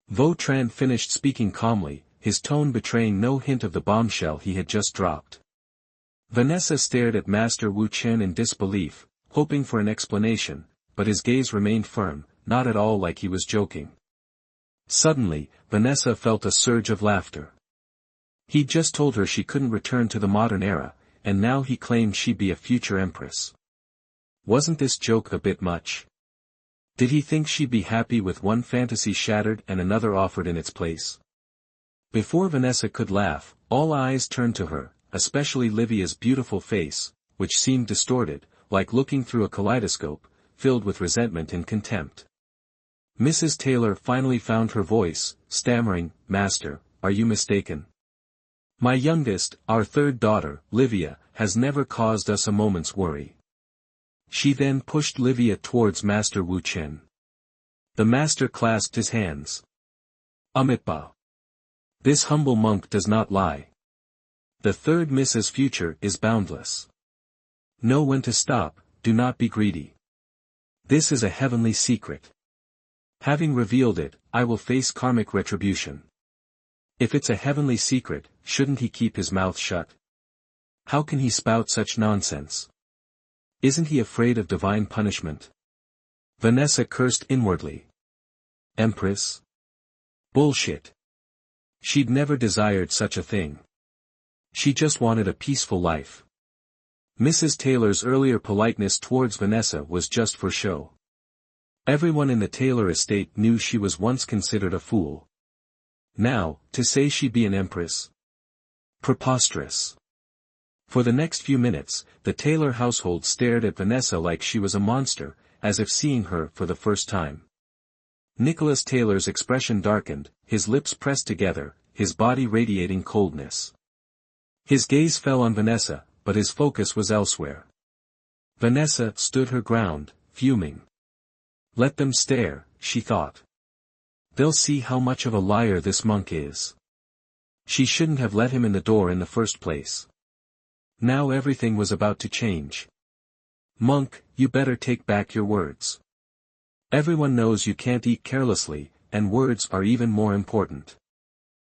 Vo Tran finished speaking calmly, his tone betraying no hint of the bombshell he had just dropped. Vanessa stared at Master Wu Qian in disbelief, hoping for an explanation, but his gaze remained firm, not at all like he was joking. Suddenly, Vanessa felt a surge of laughter. He'd just told her she couldn't return to the modern era, and now he claimed she'd be a future empress. Wasn't this joke a bit much? Did he think she'd be happy with one fantasy shattered and another offered in its place? Before Vanessa could laugh, all eyes turned to her, especially Livia's beautiful face, which seemed distorted, like looking through a kaleidoscope, filled with resentment and contempt. Mrs. Taylor finally found her voice, stammering, "Master, are you mistaken? My youngest, our third daughter, Livia, has never caused us a moment's worry." She then pushed Livia towards Master Wu Qian. The master clasped his hands. Amitabha. This humble monk does not lie. The third Miss's future is boundless. Know when to stop, do not be greedy. This is a heavenly secret. Having revealed it, I will face karmic retribution. If it's a heavenly secret, shouldn't he keep his mouth shut? How can he spout such nonsense? Isn't he afraid of divine punishment? Vanessa cursed inwardly. Empress? Bullshit. She'd never desired such a thing. She just wanted a peaceful life. Mrs. Taylor's earlier politeness towards Vanessa was just for show. Everyone in the Taylor estate knew she was once considered a fool. Now, to say she'd be an empress? Preposterous. For the next few minutes, the Taylor household stared at Vanessa like she was a monster, as if seeing her for the first time. Nicholas Taylor's expression darkened, his lips pressed together, his body radiating coldness. His gaze fell on Vanessa, but his focus was elsewhere. Vanessa stood her ground, fuming. Let them stare, she thought. They'll see how much of a liar this monk is. She shouldn't have let him in the door in the first place. Now everything was about to change. Monk, you better take back your words. Everyone knows you can't eat carelessly, and words are even more important.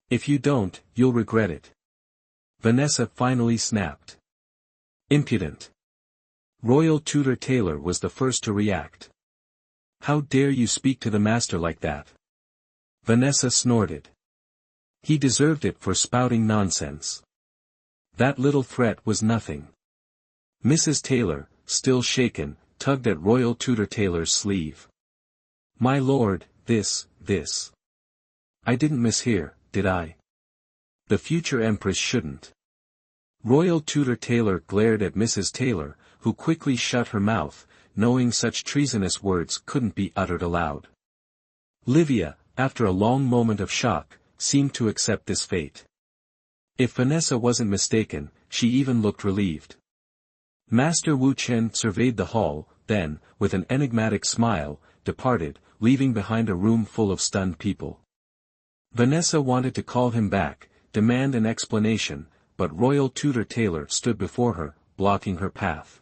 If you don't, you'll regret it. Vanessa finally snapped. Impudent. Royal Tutor Taylor was the first to react. How dare you speak to the master like that? Vanessa snorted. He deserved it for spouting nonsense. That little threat was nothing. Mrs. Taylor, still shaken, tugged at royal Tudor Taylor's sleeve. "My lord, this. I didn't mishear, did I? The future empress shouldn't." Royal Tudor Taylor glared at Mrs. Taylor, who quickly shut her mouth, knowing such treasonous words couldn't be uttered aloud. Livia, after a long moment of shock, seemed to accept this fate. If Vanessa wasn't mistaken, she even looked relieved. Master Wu Qian surveyed the hall, then, with an enigmatic smile, departed, leaving behind a room full of stunned people. Vanessa wanted to call him back, demand an explanation, but Royal Tudor Taylor stood before her, blocking her path.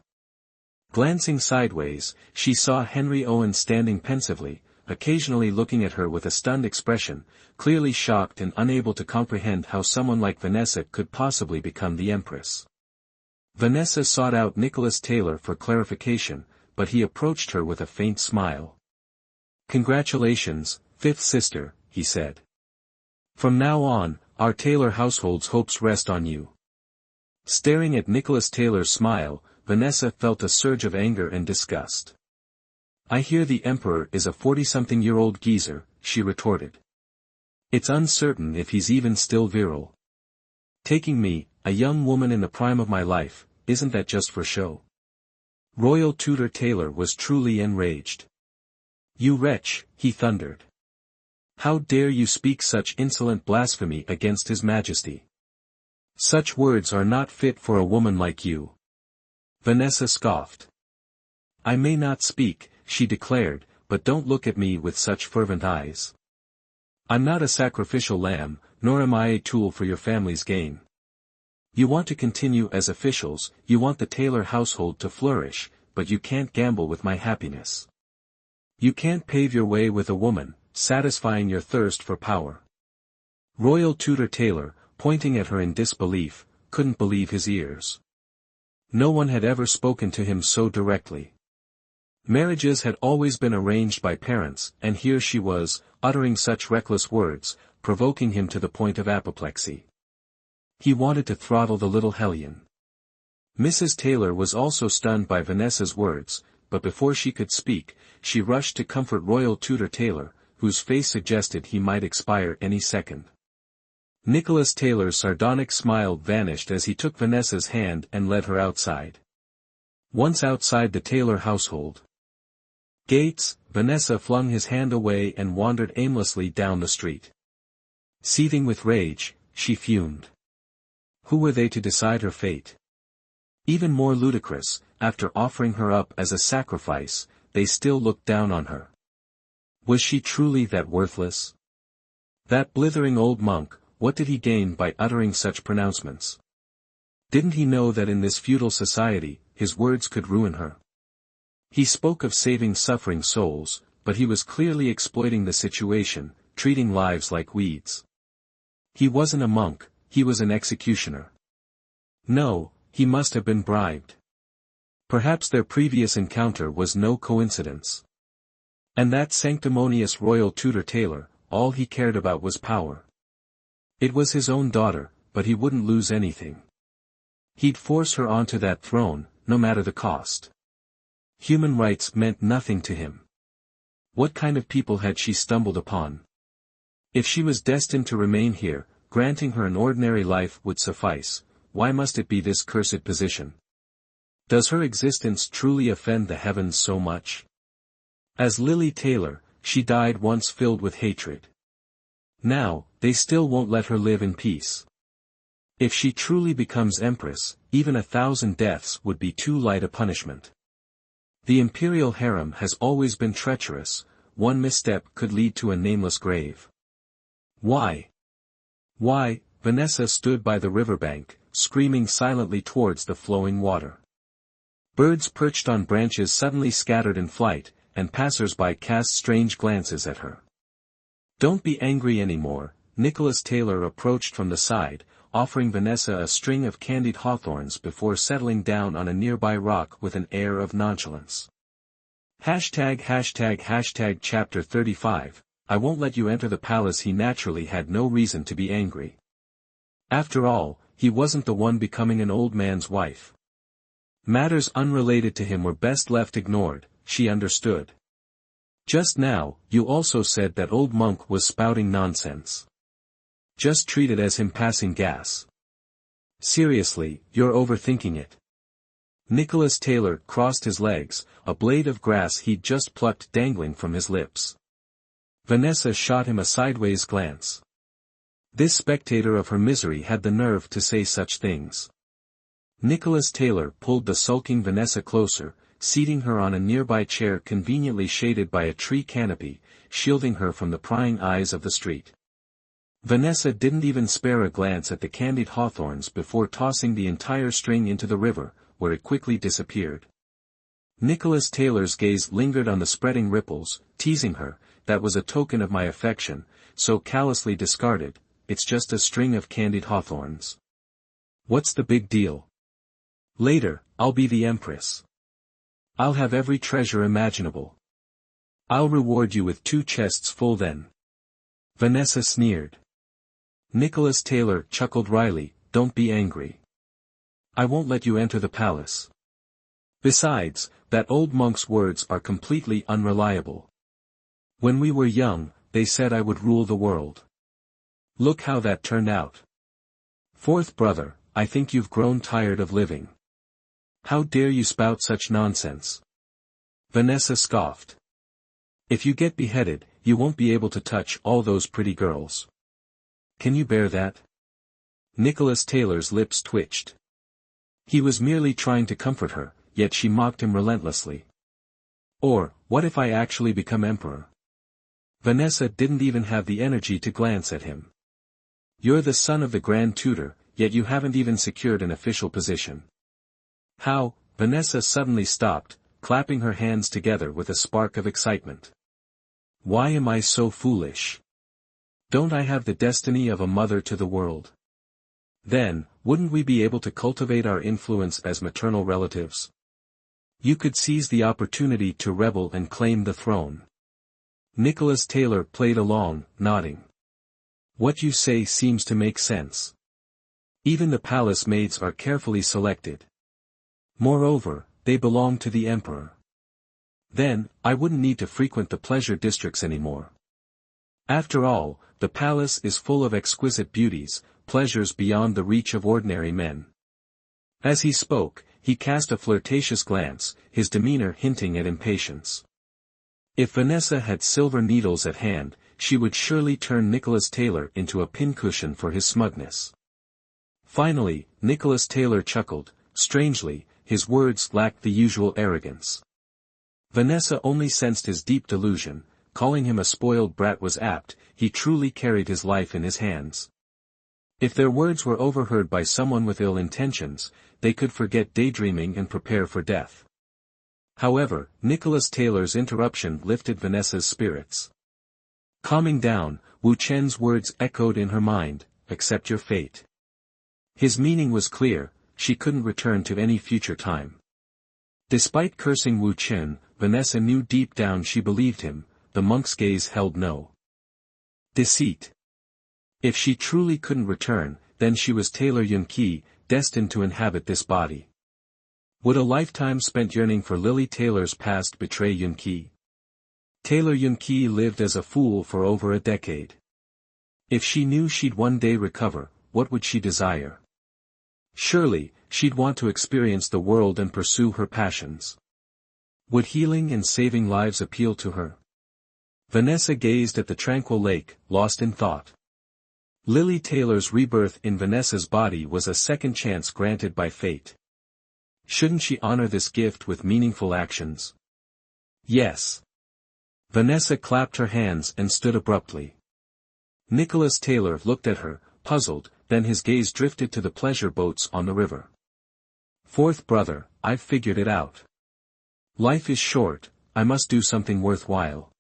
Glancing sideways, she saw Henry Owen standing pensively, occasionally looking at her with a stunned expression, clearly shocked and unable to comprehend how someone like Vanessa could possibly become the Empress. Vanessa sought out Nicholas Taylor for clarification, but he approached her with a faint smile. "Congratulations, fifth sister," he said. "From now on, our Taylor household's hopes rest on you." Staring at Nicholas Taylor's smile, Vanessa felt a surge of anger and disgust. "I hear the Emperor is a 40-something-year-old geezer," she retorted. "It's uncertain if he's even still virile. Taking me, a young woman in the prime of my life, isn't that just for show?" Royal Tudor Taylor was truly enraged. "You wretch," he thundered. "How dare you speak such insolent blasphemy against His Majesty? Such words are not fit for a woman like you." Vanessa scoffed. "I may not speak," she declared, "but don't look at me with such fervent eyes. I'm not a sacrificial lamb, nor am I a tool for your family's gain. You want to continue as officials, you want the Taylor household to flourish, but you can't gamble with my happiness. You can't pave your way with a woman, satisfying your thirst for power." Royal Tudor Taylor, pointing at her in disbelief, couldn't believe his ears. No one had ever spoken to him so directly. Marriages had always been arranged by parents, and here she was, uttering such reckless words, provoking him to the point of apoplexy. He wanted to throttle the little hellion. Mrs. Taylor was also stunned by Vanessa's words, but before she could speak, she rushed to comfort Royal Tudor Taylor, whose face suggested he might expire any second. Nicholas Taylor's sardonic smile vanished as he took Vanessa's hand and led her outside. Once outside the Taylor household gates, Vanessa flung his hand away and wandered aimlessly down the street. Seething with rage, she fumed. Who were they to decide her fate? Even more ludicrous, after offering her up as a sacrifice, they still looked down on her. Was she truly that worthless? That blithering old monk, what did he gain by uttering such pronouncements? Didn't he know that in this feudal society, his words could ruin her? He spoke of saving suffering souls, but he was clearly exploiting the situation, treating lives like weeds. He wasn't a monk, he was an executioner. No, he must have been bribed. Perhaps their previous encounter was no coincidence. And that sanctimonious Royal Tudor Taylor, all he cared about was power. It was his own daughter, but he wouldn't lose anything. He'd force her onto that throne, no matter the cost. Human rights meant nothing to him. What kind of people had she stumbled upon? If she was destined to remain here, granting her an ordinary life would suffice, why must it be this cursed position? Does her existence truly offend the heavens so much? As Lily Taylor, she died once filled with hatred. Now, they still won't let her live in peace. If she truly becomes empress, even 1,000 deaths would be too light a punishment. The imperial harem has always been treacherous, one misstep could lead to a nameless grave. Why? Vanessa stood by the riverbank, screaming silently towards the flowing water. Birds perched on branches suddenly scattered in flight, and passers-by cast strange glances at her. Don't be angry anymore, Nicholas Taylor approached from the side, offering Vanessa a string of candied hawthorns before settling down on a nearby rock with an air of nonchalance. ### Chapter 35, I won't let you enter the palace. He naturally had no reason to be angry. After all, he wasn't the one becoming an old man's wife. Matters unrelated to him were best left ignored, she understood. Just now, you also said that old monk was spouting nonsense. Just treat it as him passing gas. Seriously, you're overthinking it. Nicholas Taylor crossed his legs, a blade of grass he'd just plucked dangling from his lips. Vanessa shot him a sideways glance. This spectator of her misery had the nerve to say such things. Nicholas Taylor pulled the sulking Vanessa closer, seating her on a nearby chair conveniently shaded by a tree canopy, shielding her from the prying eyes of the street. Vanessa didn't even spare a glance at the candied hawthorns before tossing the entire string into the river, where it quickly disappeared. Nicholas Taylor's gaze lingered on the spreading ripples, teasing her, that was a token of my affection, so callously discarded, it's just a string of candied hawthorns. What's the big deal? Later, I'll be the empress. I'll have every treasure imaginable. I'll reward you with 2 chests full then. Vanessa sneered. Nicholas Taylor chuckled wryly, don't be angry. I won't let you enter the palace. Besides, that old monk's words are completely unreliable. When we were young, they said I would rule the world. Look how that turned out. 4th brother, I think you've grown tired of living. How dare you spout such nonsense? Vanessa scoffed. If you get beheaded, you won't be able to touch all those pretty girls. Can you bear that? Nicholas Taylor's lips twitched. He was merely trying to comfort her, yet she mocked him relentlessly. Or, what if I actually become emperor? Vanessa didn't even have the energy to glance at him. You're the son of the Grand Tutor, yet you haven't even secured an official position. How? Vanessa suddenly stopped, clapping her hands together with a spark of excitement. Why am I so foolish? Don't I have the destiny of a mother to the world? Then, wouldn't we be able to cultivate our influence as maternal relatives? You could seize the opportunity to rebel and claim the throne. Nicholas Taylor played along, nodding. What you say seems to make sense. Even the palace maids are carefully selected. Moreover, they belong to the emperor. Then, I wouldn't need to frequent the pleasure districts anymore. After all, the palace is full of exquisite beauties, pleasures beyond the reach of ordinary men. As he spoke, he cast a flirtatious glance, his demeanor hinting at impatience. If Vanessa had silver needles at hand, she would surely turn Nicholas Taylor into a pincushion for his smugness. Finally, Nicholas Taylor chuckled, strangely, his words lacked the usual arrogance. Vanessa only sensed his deep delusion, calling him a spoiled brat was apt, he truly carried his life in his hands. If their words were overheard by someone with ill intentions, they could forget daydreaming and prepare for death. However, Nicholas Taylor's interruption lifted Vanessa's spirits. Calming down, Wu Chen's words echoed in her mind, accept your fate. His meaning was clear, she couldn't return to any future time. Despite cursing Wu Chen, Vanessa knew deep down she believed him, the monk's gaze held no deceit. If she truly couldn't return, then she was Taylor Yunqi, destined to inhabit this body. Would a lifetime spent yearning for Lily Taylor's past betray Yunqi? Taylor Yunqi lived as a fool for over a decade. If she knew she'd one day recover, what would she desire? Surely, she'd want to experience the world and pursue her passions. Would healing and saving lives appeal to her? Vanessa gazed at the tranquil lake, lost in thought. Lily Taylor's rebirth in Vanessa's body was a second chance granted by fate. Shouldn't she honor this gift with meaningful actions? Yes. Vanessa clapped her hands and stood abruptly. Nicholas Taylor looked at her, puzzled, then his gaze drifted to the pleasure boats on the river. 4th brother, I've figured it out. Life is short, I must do something worthwhile.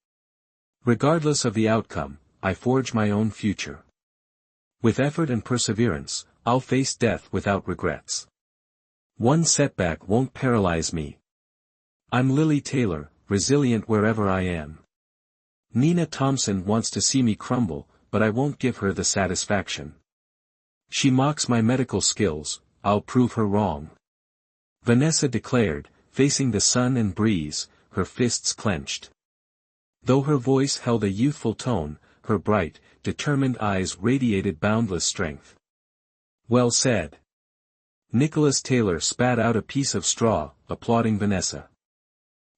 Regardless of the outcome, I forge my own future. With effort and perseverance, I'll face death without regrets. One setback won't paralyze me. I'm Lily Taylor, resilient wherever I am. Nina Thompson wants to see me crumble, but I won't give her the satisfaction. She mocks my medical skills, I'll prove her wrong. Vanessa declared, facing the sun and breeze, her fists clenched. Though her voice held a youthful tone, her bright, determined eyes radiated boundless strength. Well said. Nicholas Taylor spat out a piece of straw, applauding Vanessa.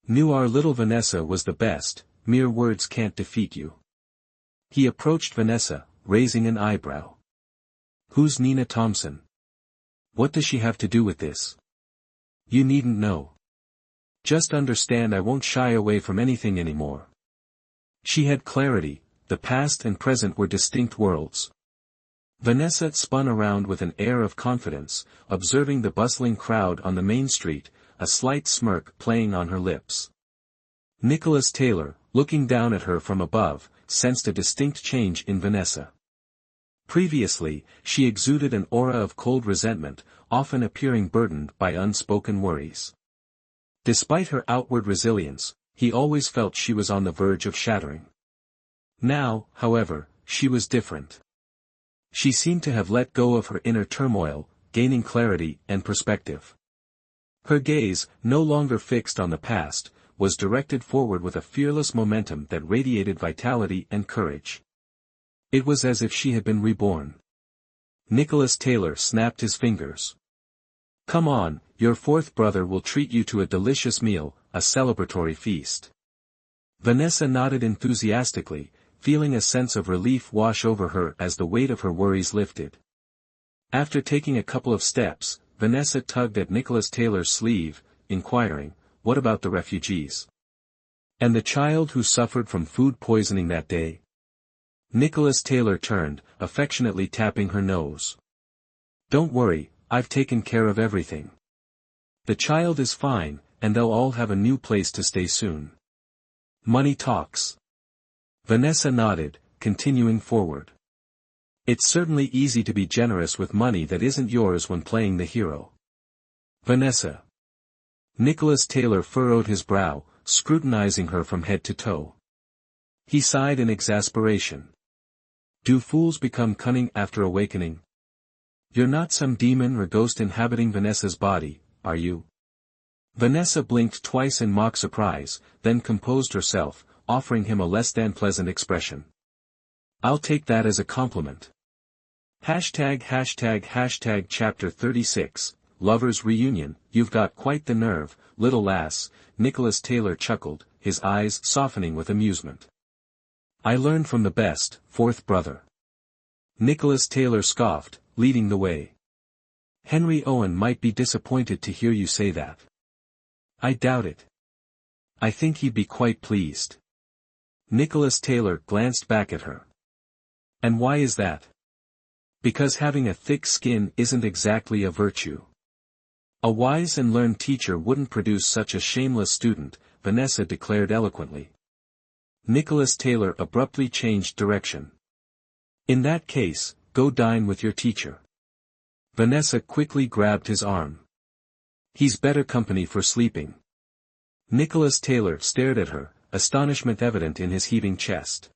Knew our little Vanessa was the best, mere words can't defeat you. He approached Vanessa, raising an eyebrow. Who's Nina Thompson? What does she have to do with this? You needn't know. Just understand I won't shy away from anything anymore. She had clarity, the past and present were distinct worlds. Vanessa spun around with an air of confidence, observing the bustling crowd on the main street, a slight smirk playing on her lips. Nicholas Taylor, looking down at her from above, sensed a distinct change in Vanessa. Previously, she exuded an aura of cold resentment, often appearing burdened by unspoken worries. Despite her outward resilience, he always felt she was on the verge of shattering. Now, however, she was different. She seemed to have let go of her inner turmoil, gaining clarity and perspective. Her gaze, no longer fixed on the past, was directed forward with a fearless momentum that radiated vitality and courage. It was as if she had been reborn. Nicholas Taylor snapped his fingers. Come on, your fourth brother will treat you to a delicious meal, a celebratory feast. Vanessa nodded enthusiastically, feeling a sense of relief wash over her as the weight of her worries lifted. After taking a couple of steps, Vanessa tugged at Nicholas Taylor's sleeve, inquiring, what about the refugees? And the child who suffered from food poisoning that day? Nicholas Taylor turned, affectionately tapping her nose. Don't worry, I've taken care of everything. The child is fine, and they'll all have a new place to stay soon. Money talks. Vanessa nodded, continuing forward. It's certainly easy to be generous with money that isn't yours when playing the hero. Vanessa. Nicholas Taylor furrowed his brow, scrutinizing her from head to toe. He sighed in exasperation. Do fools become cunning after awakening? You're not some demon or ghost inhabiting Vanessa's body, are you? Vanessa blinked twice in mock surprise, then composed herself, offering him a less-than-pleasant expression. I'll take that as a compliment. Chapter 36, Lovers Reunion. You've got quite the nerve, little lass, Nicholas Taylor chuckled, his eyes softening with amusement. I learned from the best, fourth brother. Nicholas Taylor scoffed, leading the way. Henry Owen might be disappointed to hear you say that. I doubt it. I think he'd be quite pleased. Nicholas Taylor glanced back at her. And why is that? Because having a thick skin isn't exactly a virtue. A wise and learned teacher wouldn't produce such a shameless student, Vanessa declared eloquently. Nicholas Taylor abruptly changed direction. In that case, go dine with your teacher. Vanessa quickly grabbed his arm. He's better company for sleeping. Nicholas Taylor stared at her, astonishment evident in his heaving chest.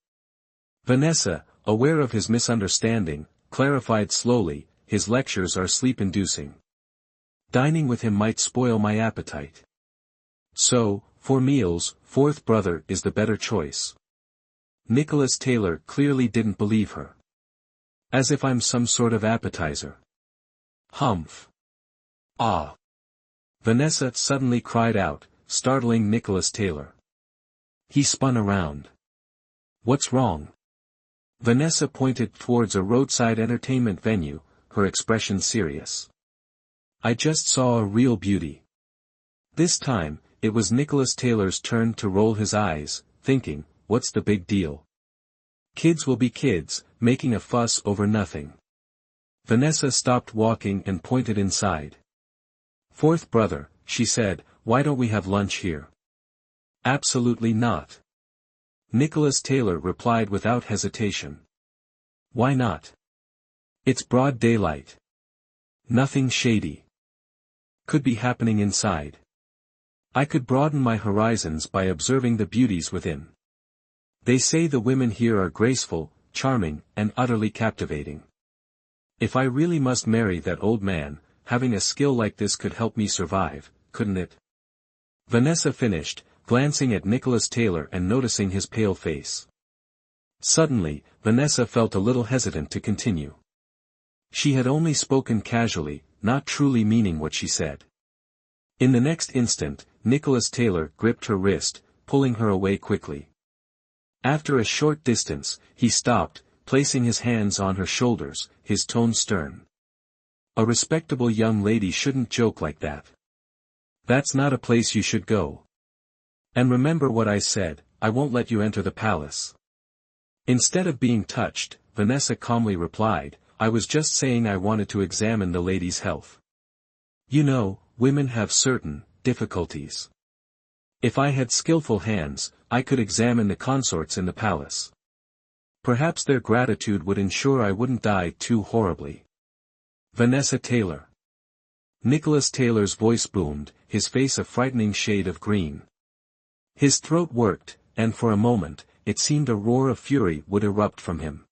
Vanessa, aware of his misunderstanding, clarified slowly, his lectures are sleep-inducing. Dining with him might spoil my appetite. So, for meals, fourth brother is the better choice. Nicholas Taylor clearly didn't believe her. As if I'm some sort of appetizer. Humph. Ah. Vanessa suddenly cried out, startling Nicholas Taylor. He spun around. What's wrong? Vanessa pointed towards a roadside entertainment venue, her expression serious. I just saw a real beauty. This time, it was Nicholas Taylor's turn to roll his eyes, thinking, what's the big deal? Kids will be kids, making a fuss over nothing. Vanessa stopped walking and pointed inside. Fourth brother, she said, why don't we have lunch here? Absolutely not. Nicholas Taylor replied without hesitation. Why not? It's broad daylight. Nothing shady could be happening inside. I could broaden my horizons by observing the beauties within. They say the women here are graceful, charming, and utterly captivating. If I really must marry that old man, having a skill like this could help me survive, couldn't it? Vanessa finished, glancing at Nicholas Taylor and noticing his pale face. Suddenly, Vanessa felt a little hesitant to continue. She had only spoken casually, not truly meaning what she said. In the next instant, Nicholas Taylor gripped her wrist, pulling her away quickly. After a short distance, he stopped, placing his hands on her shoulders, his tone stern. A respectable young lady shouldn't joke like that. That's not a place you should go. And remember what I said, I won't let you enter the palace. Instead of being touched, Vanessa calmly replied, I was just saying I wanted to examine the lady's health. You know, women have certain difficulties. If I had skillful hands, I could examine the consorts in the palace. Perhaps their gratitude would ensure I wouldn't die too horribly. Vanessa Taylor. Nicholas Taylor's voice boomed, his face a frightening shade of green. His throat worked, and for a moment, it seemed a roar of fury would erupt from him.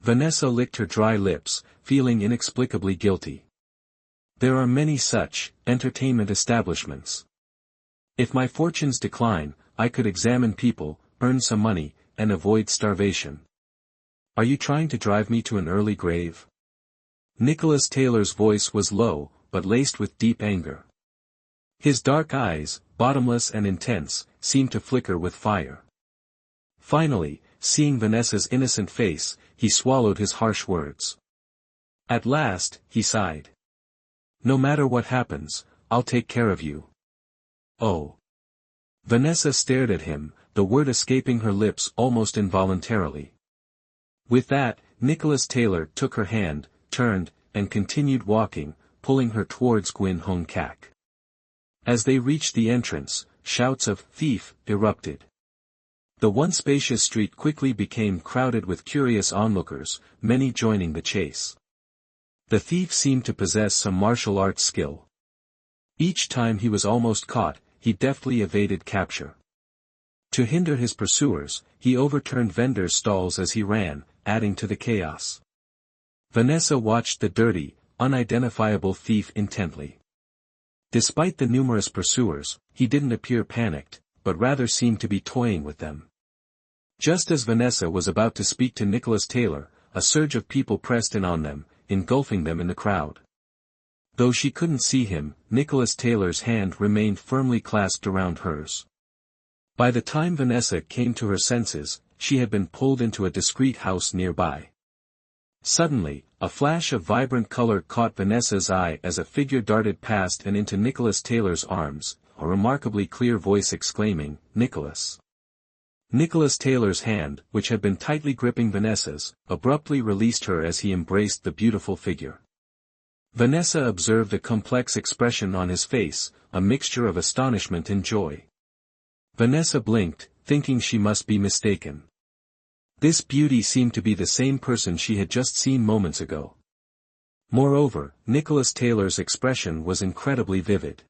Vanessa licked her dry lips, feeling inexplicably guilty. There are many such entertainment establishments. If my fortunes decline, I could examine people, earn some money, and avoid starvation. Are you trying to drive me to an early grave? Nicholas Taylor's voice was low, but laced with deep anger. His dark eyes, bottomless and intense, seemed to flicker with fire. Finally, seeing Vanessa's innocent face, he swallowed his harsh words. At last, he sighed. No matter what happens, I'll take care of you. Oh. Vanessa stared at him, the word escaping her lips almost involuntarily. With that, Nicholas Taylor took her hand, turned, and continued walking, pulling her towards Gwyn Hong Kak. As they reached the entrance, shouts of "thief" erupted. The once spacious street quickly became crowded with curious onlookers, many joining the chase. The thief seemed to possess some martial arts skill. Each time he was almost caught, he deftly evaded capture. To hinder his pursuers, he overturned vendors' stalls as he ran, adding to the chaos. Vanessa watched the dirty, unidentifiable thief intently. Despite the numerous pursuers, he didn't appear panicked, but rather seemed to be toying with them. Just as Vanessa was about to speak to Nicholas Taylor, a surge of people pressed in on them, engulfing them in the crowd. Though she couldn't see him, Nicholas Taylor's hand remained firmly clasped around hers. By the time Vanessa came to her senses, she had been pulled into a discreet house nearby. Suddenly, a flash of vibrant color caught Vanessa's eye as a figure darted past and into Nicholas Taylor's arms, a remarkably clear voice exclaiming, "Nicholas." Nicholas Taylor's hand, which had been tightly gripping Vanessa's, abruptly released her as he embraced the beautiful figure. Vanessa observed a complex expression on his face, a mixture of astonishment and joy. Vanessa blinked, thinking she must be mistaken. This beauty seemed to be the same person she had just seen moments ago. Moreover, Nicholas Taylor's expression was incredibly vivid.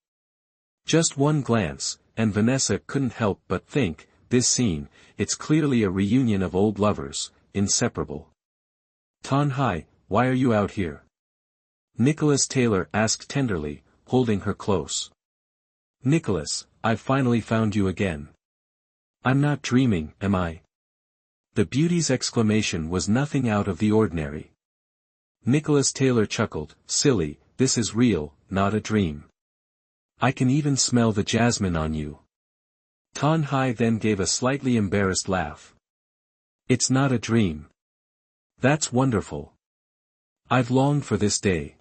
Just one glance, and Vanessa couldn't help but think, this scene, it's clearly a reunion of old lovers, inseparable. "Tan Hai, why are you out here?" Nicholas Taylor asked tenderly, holding her close. "Nicholas, I've finally found you again. I'm not dreaming, am I?" The beauty's exclamation was nothing out of the ordinary. Nicholas Taylor chuckled, "Silly, this is real, not a dream. I can even smell the jasmine on you." Tan Hai then gave a slightly embarrassed laugh. "It's not a dream. That's wonderful. I've longed for this day.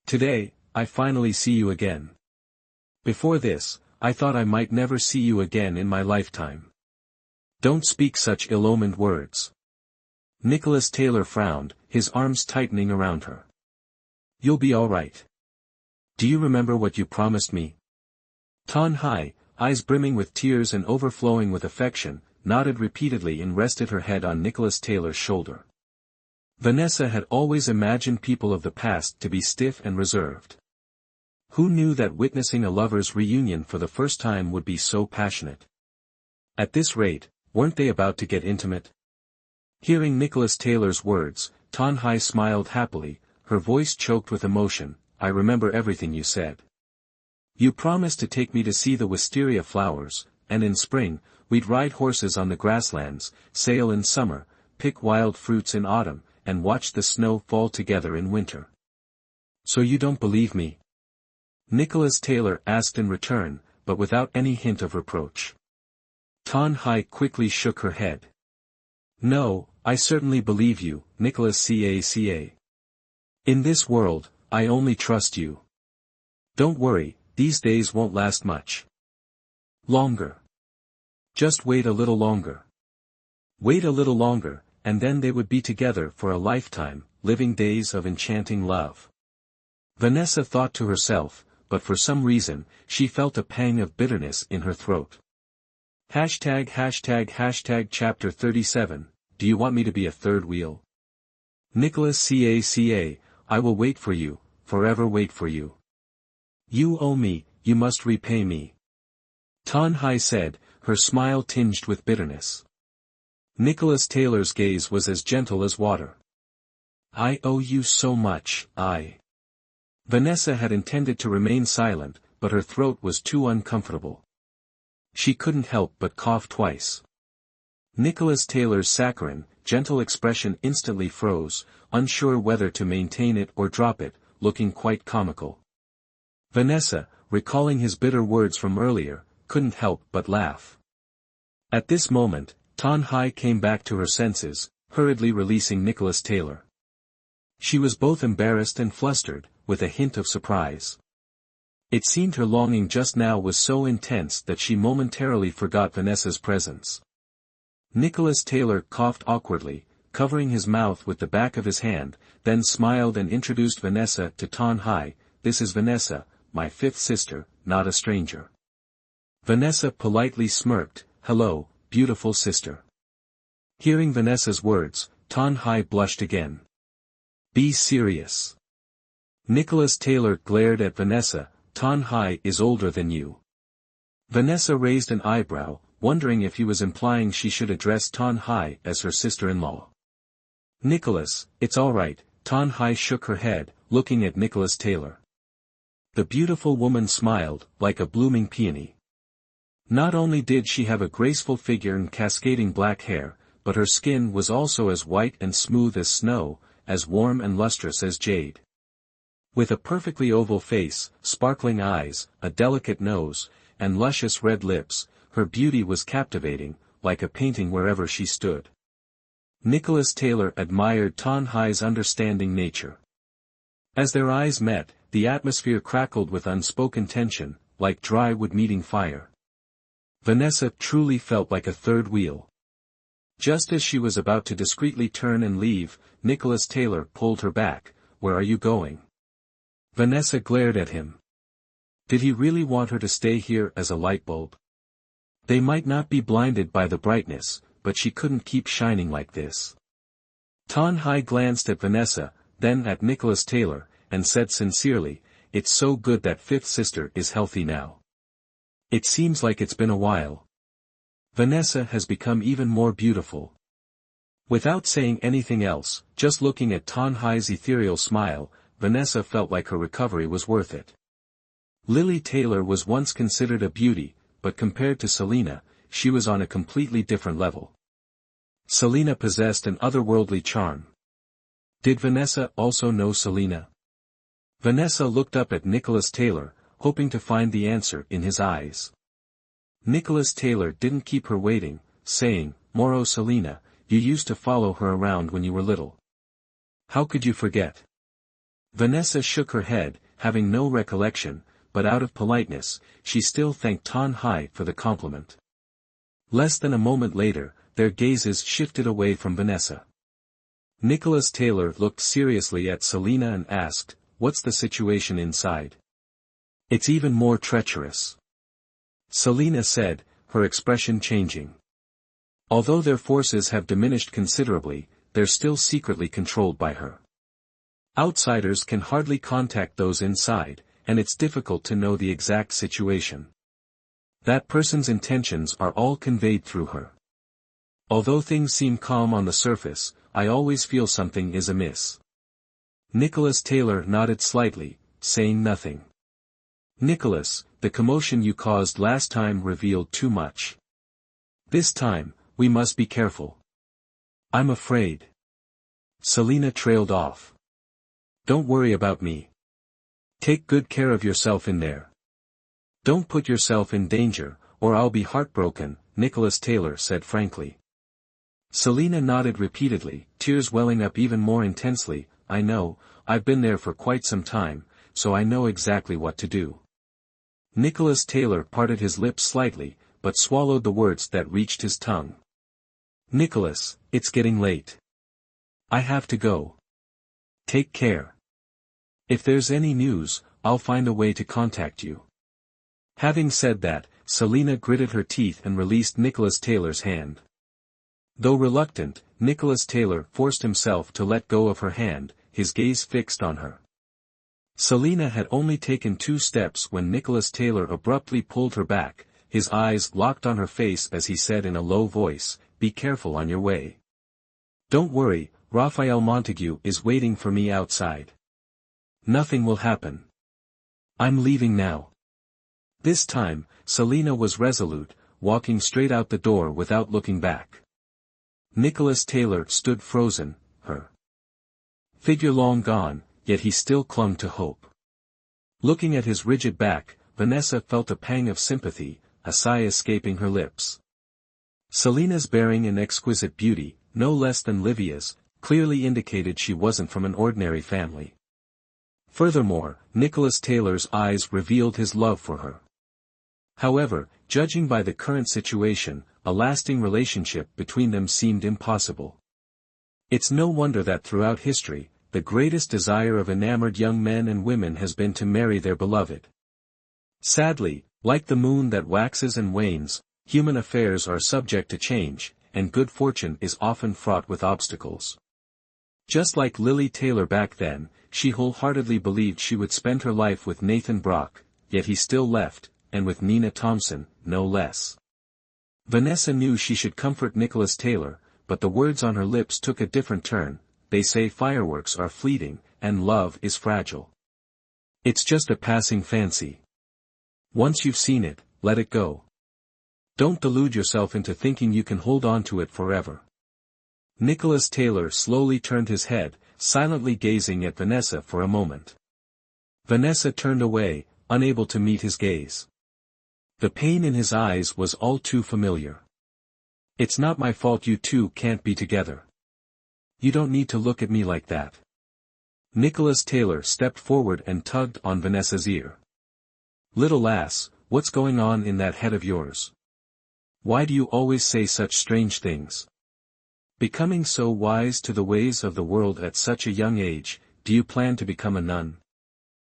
Today, I finally see you again. Before this, I thought I might never see you again in my lifetime." "Don't speak such ill-omened words." Nicholas Taylor frowned, his arms tightening around her. "You'll be all right. Do you remember what you promised me?" Tan Hai, eyes brimming with tears and overflowing with affection, nodded repeatedly and rested her head on Nicholas Taylor's shoulder. Vanessa had always imagined people of the past to be stiff and reserved. Who knew that witnessing a lover's reunion for the first time would be so passionate? At this rate, weren't they about to get intimate? Hearing Nicholas Taylor's words, Tan Hai smiled happily, her voice choked with emotion, I remember everything you said. You promised to take me to see the wisteria flowers, and in spring, we'd ride horses on the grasslands, sail in summer, pick wild fruits in autumn, and watch the snow fall together in winter. So you don't believe me? Nicholas Taylor asked in return, but without any hint of reproach. Tan Hai quickly shook her head. No, I certainly believe you, Nicholas Caca. In this world, I only trust you. Don't worry, these days won't last much longer. Just wait a little longer. Wait a little longer, and then they would be together for a lifetime, living days of enchanting love. Vanessa thought to herself, but for some reason, she felt a pang of bitterness in her throat. Chapter 37, Do you want me to be a third wheel? Nicholas Caca, I will wait for you, forever wait for you. You owe me, you must repay me. Tan Hai said, her smile tinged with bitterness. Nicholas Taylor's gaze was as gentle as water. I owe you so much, Vanessa had intended to remain silent, but her throat was too uncomfortable. She couldn't help but cough twice. Nicholas Taylor's saccharine, gentle expression instantly froze, unsure whether to maintain it or drop it, looking quite comical. Vanessa, recalling his bitter words from earlier, couldn't help but laugh. At this moment, Tan Hai came back to her senses, hurriedly releasing Nicholas Taylor. She was both embarrassed and flustered, with a hint of surprise. It seemed her longing just now was so intense that she momentarily forgot Vanessa's presence. Nicholas Taylor coughed awkwardly, covering his mouth with the back of his hand, then smiled and introduced Vanessa to Tan Hai. This is Vanessa, my fifth sister, not a stranger. Vanessa politely smirked, hello, beautiful sister. Hearing Vanessa's words, Tan Hai blushed again. Be serious. Nicholas Taylor glared at Vanessa. Tan Hai is older than you. Vanessa raised an eyebrow, wondering if he was implying she should address Tan Hai as her sister-in-law. Nicholas, it's all right, Tan Hai shook her head, looking at Nicholas Taylor. The beautiful woman smiled, like a blooming peony. Not only did she have a graceful figure and cascading black hair, but her skin was also as white and smooth as snow, as warm and lustrous as jade. With a perfectly oval face, sparkling eyes, a delicate nose, and luscious red lips, her beauty was captivating, like a painting wherever she stood. Nicholas Taylor admired Tan Hai's understanding nature. As their eyes met, the atmosphere crackled with unspoken tension, like dry wood meeting fire. Vanessa truly felt like a third wheel. Just as she was about to discreetly turn and leave, Nicholas Taylor pulled her back. Where are you going? Vanessa glared at him. Did he really want her to stay here as a light bulb? They might not be blinded by the brightness, but she couldn't keep shining like this. Tan Hai glanced at Vanessa, then at Nicholas Taylor, and said sincerely, it's so good that fifth sister is healthy now. It seems like it's been a while. Vanessa has become even more beautiful. Without saying anything else, just looking at Tan Hai's ethereal smile, Vanessa felt like her recovery was worth it. Lily Taylor was once considered a beauty, but compared to Selena, she was on a completely different level. Selena possessed an otherworldly charm. Did Vanessa also know Selena? Vanessa looked up at Nicholas Taylor, hoping to find the answer in his eyes. Nicholas Taylor didn't keep her waiting, saying, Moro Selena, you used to follow her around when you were little. How could you forget? Vanessa shook her head, having no recollection, but out of politeness, she still thanked Tan Hai for the compliment. Less than a moment later, their gazes shifted away from Vanessa. Nicholas Taylor looked seriously at Selena and asked, what's the situation inside? It's even more treacherous. Selena said, her expression changing. Although their forces have diminished considerably, they're still secretly controlled by her. Outsiders can hardly contact those inside, and it's difficult to know the exact situation. That person's intentions are all conveyed through her. Although things seem calm on the surface, I always feel something is amiss. Nicholas Taylor nodded slightly, saying nothing. "Nicholas, the commotion you caused last time revealed too much. This time, we must be careful." "I'm afraid." Selina trailed off. "Don't worry about me. Take good care of yourself in there. Don't put yourself in danger, or I'll be heartbroken," Nicholas Taylor said frankly. Selina nodded repeatedly, tears welling up even more intensely. "I know, I've been there for quite some time, so I know exactly what to do." Nicholas Taylor parted his lips slightly, but swallowed the words that reached his tongue. "Nicholas, it's getting late. I have to go. Take care. If there's any news, I'll find a way to contact you." Having said that, Selina gritted her teeth and released Nicholas Taylor's hand. Though reluctant, Nicholas Taylor forced himself to let go of her hand, his gaze fixed on her. Selina had only taken 2 steps when Nicholas Taylor abruptly pulled her back, his eyes locked on her face as he said in a low voice, "Be careful on your way. Don't worry, Raphael Montague is waiting for me outside. Nothing will happen. I'm leaving now." This time, Selina was resolute, walking straight out the door without looking back. Nicholas Taylor stood frozen, her figure long gone, yet he still clung to hope. Looking at his rigid back, Vanessa felt a pang of sympathy, a sigh escaping her lips. Selina's bearing and exquisite beauty, no less than Livia's, clearly indicated she wasn't from an ordinary family. Furthermore, Nicholas Taylor's eyes revealed his love for her. However, judging by the current situation, a lasting relationship between them seemed impossible. It's no wonder that throughout history, the greatest desire of enamored young men and women has been to marry their beloved. Sadly, like the moon that waxes and wanes, human affairs are subject to change, and good fortune is often fraught with obstacles. Just like Lily Taylor back then, she wholeheartedly believed she would spend her life with Nathan Brock, yet he still left, and with Nina Thompson, no less. Vanessa knew she should comfort Nicholas Taylor, but the words on her lips took a different turn. "They say fireworks are fleeting, and love is fragile. It's just a passing fancy. Once you've seen it, let it go. Don't delude yourself into thinking you can hold on to it forever." Nicholas Taylor slowly turned his head, silently gazing at Vanessa for a moment. Vanessa turned away, unable to meet his gaze. The pain in his eyes was all too familiar. "It's not my fault you two can't be together. You don't need to look at me like that." Nicholas Taylor stepped forward and tugged on Vanessa's ear. "Little lass, what's going on in that head of yours? Why do you always say such strange things? Becoming so wise to the ways of the world at such a young age, do you plan to become a nun?"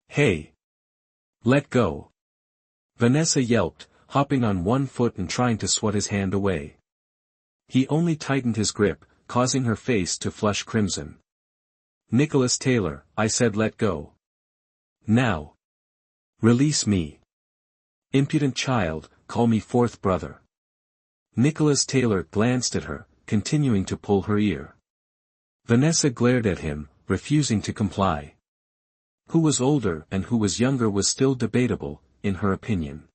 "Hey! Let go!" Vanessa yelped, hopping on one foot and trying to swat his hand away. He only tightened his grip, causing her face to flush crimson. "Nicholas Taylor, I said let go. Now. Release me. Impudent child, call me fourth brother." Nicholas Taylor glanced at her, continuing to pull her ear. Vanessa glared at him, refusing to comply. Who was older and who was younger was still debatable, in her opinion.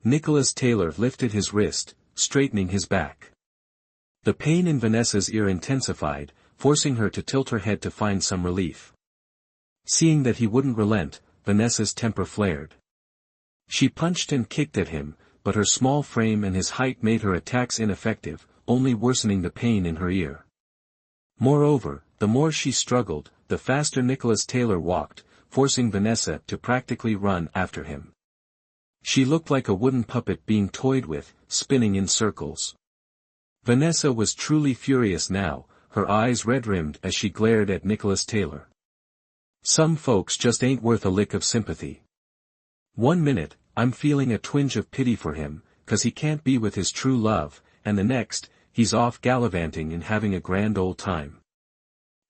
Nicholas Taylor lifted his wrist, straightening his back. The pain in Vanessa's ear intensified, forcing her to tilt her head to find some relief. Seeing that he wouldn't relent, Vanessa's temper flared. She punched and kicked at him, but her small frame and his height made her attacks ineffective, only worsening the pain in her ear. Moreover, the more she struggled, the faster Nicholas Taylor walked, forcing Vanessa to practically run after him. She looked like a wooden puppet being toyed with, spinning in circles. Vanessa was truly furious now, her eyes red-rimmed as she glared at Nicholas Taylor. Some folks just ain't worth a lick of sympathy. One minute, I'm feeling a twinge of pity for him, 'cause he can't be with his true love, and the next, he's off gallivanting and having a grand old time.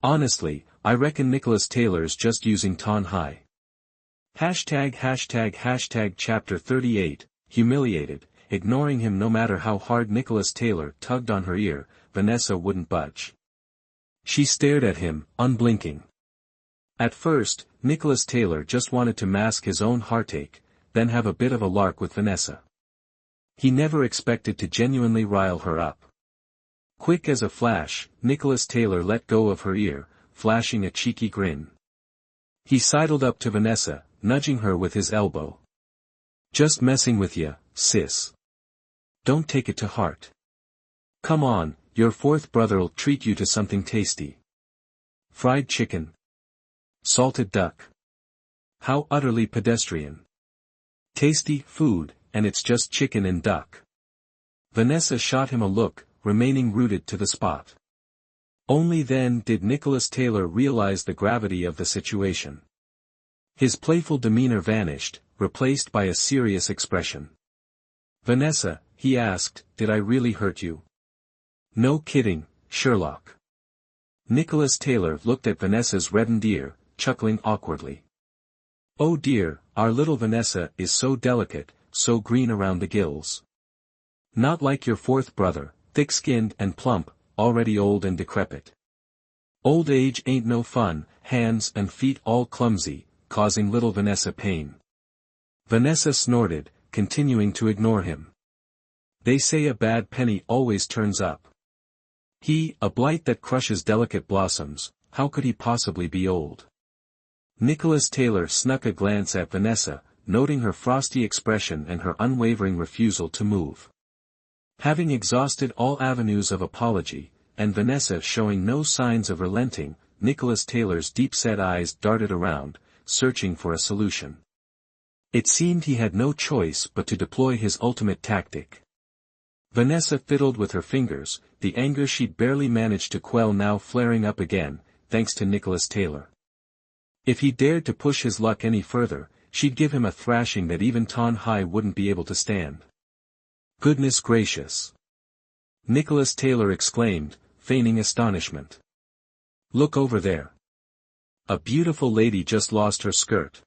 Honestly, I reckon Nicholas Taylor's just using Ton Hai. #### Chapter 38, Humiliated. Ignoring him no matter how hard Nicholas Taylor tugged on her ear, Vanessa wouldn't budge. She stared at him, unblinking. At first, Nicholas Taylor just wanted to mask his own heartache, then have a bit of a lark with Vanessa. He never expected to genuinely rile her up. Quick as a flash, Nicholas Taylor let go of her ear, flashing a cheeky grin. He sidled up to Vanessa, nudging her with his elbow. "Just messing with ya, sis. Don't take it to heart. Come on, your fourth brother'll treat you to something tasty. Fried chicken. Salted duck. How utterly pedestrian. Tasty food, and it's just chicken and duck." Vanessa shot him a look, remaining rooted to the spot. Only then did Nicholas Taylor realize the gravity of the situation. His playful demeanor vanished, replaced by a serious expression. "Vanessa," he asked, "did I really hurt you?" "No kidding, Sherlock." Nicholas Taylor looked at Vanessa's reddened ear, chuckling awkwardly. "Oh dear, our little Vanessa is so delicate, so green around the gills. Not like your fourth brother, thick-skinned and plump, already old and decrepit. Old age ain't no fun, hands and feet all clumsy, causing little Vanessa pain." Vanessa snorted, continuing to ignore him. "They say a bad penny always turns up. A blight that crushes delicate blossoms, how could he possibly be old?" Nicholas Taylor snuck a glance at Vanessa, noting her frosty expression and her unwavering refusal to move. Having exhausted all avenues of apology, and Vanessa showing no signs of relenting, Nicholas Taylor's deep-set eyes darted around, searching for a solution. It seemed he had no choice but to deploy his ultimate tactic. Vanessa fiddled with her fingers, the anger she'd barely managed to quell now flaring up again, thanks to Nicholas Taylor. If he dared to push his luck any further, she'd give him a thrashing that even Ton Hai wouldn't be able to stand. "Goodness gracious!" Nicholas Taylor exclaimed, feigning astonishment. "Look over there. A beautiful lady just lost her skirt."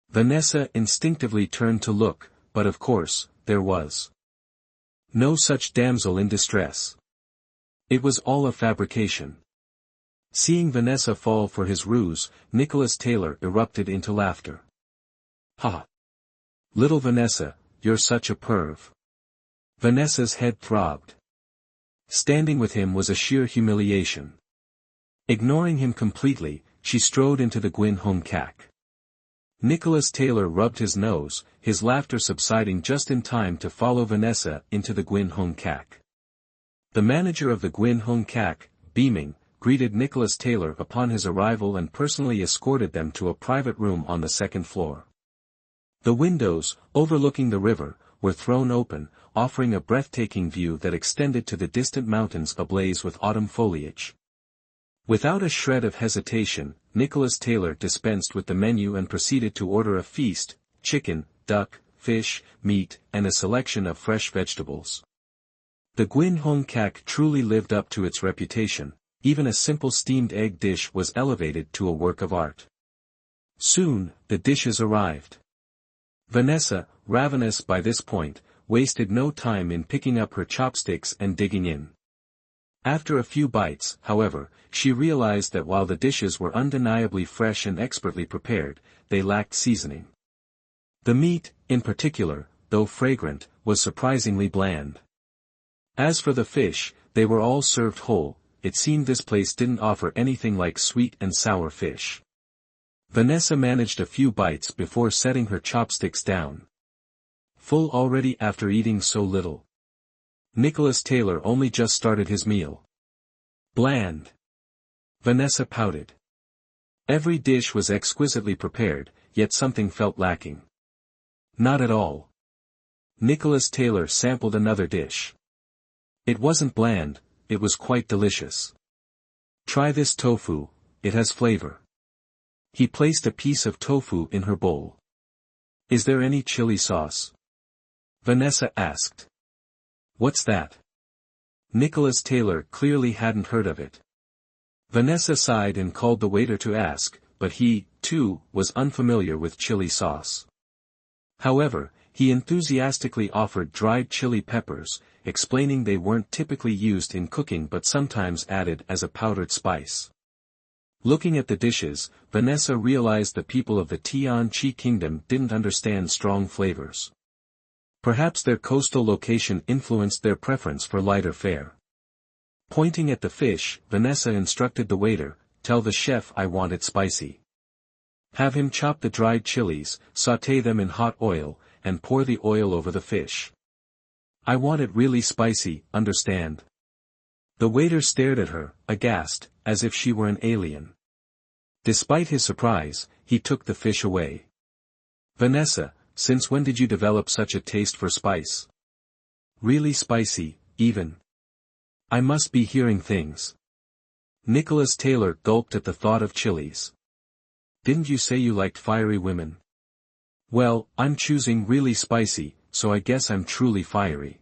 Vanessa instinctively turned to look, but of course, there was no such damsel in distress. It was all a fabrication. Seeing Vanessa fall for his ruse, Nicholas Taylor erupted into laughter. "Ha! Little Vanessa, you're such a perv." Vanessa's head throbbed. Standing with him was a sheer humiliation. Ignoring him completely, she strode into the Gwyn Hong Kak. Nicholas Taylor rubbed his nose, his laughter subsiding just in time to follow Vanessa into the Gwyn Hong Kak. The manager of the Gwyn Hong Kak, beaming, greeted Nicholas Taylor upon his arrival and personally escorted them to a private room on the second floor. The windows, overlooking the river, were thrown open, offering a breathtaking view that extended to the distant mountains ablaze with autumn foliage. Without a shred of hesitation, Nicholas Taylor dispensed with the menu and proceeded to order a feast: chicken, duck, fish, meat, and a selection of fresh vegetables. The Gwyn Hong Kak truly lived up to its reputation. Even a simple steamed egg dish was elevated to a work of art. Soon, the dishes arrived. Vanessa, ravenous by this point, wasted no time in picking up her chopsticks and digging in. After a few bites, however, she realized that while the dishes were undeniably fresh and expertly prepared, they lacked seasoning. The meat, in particular, though fragrant, was surprisingly bland. As for the fish, they were all served whole. It seemed this place didn't offer anything like sweet and sour fish. Vanessa managed a few bites before setting her chopsticks down. Full already after eating so little. Nicholas Taylor only just started his meal. Bland. Vanessa pouted. Every dish was exquisitely prepared, yet something felt lacking. Not at all. Nicholas Taylor sampled another dish. It wasn't bland, it was quite delicious. Try this tofu, it has flavor. He placed a piece of tofu in her bowl. Is there any chili sauce? Vanessa asked. What's that? Nicholas Taylor clearly hadn't heard of it. Vanessa sighed and called the waiter to ask, but he, too, was unfamiliar with chili sauce. However, he enthusiastically offered dried chili peppers, explaining they weren't typically used in cooking but sometimes added as a powdered spice. Looking at the dishes, Vanessa realized the people of the Tian-Chi kingdom didn't understand strong flavors. Perhaps their coastal location influenced their preference for lighter fare. Pointing at the fish, Vanessa instructed the waiter, "Tell the chef I want it spicy. Have him chop the dried chilies, sauté them in hot oil, and pour the oil over the fish. I want it really spicy, understand?" The waiter stared at her, aghast, as if she were an alien. Despite his surprise, he took the fish away. "Vanessa, since when did you develop such a taste for spice? Really spicy, even? I must be hearing things." Nicholas Taylor gulped at the thought of chilies. "Didn't you say you liked fiery women?" "Well, I'm choosing really spicy, so I guess I'm truly fiery."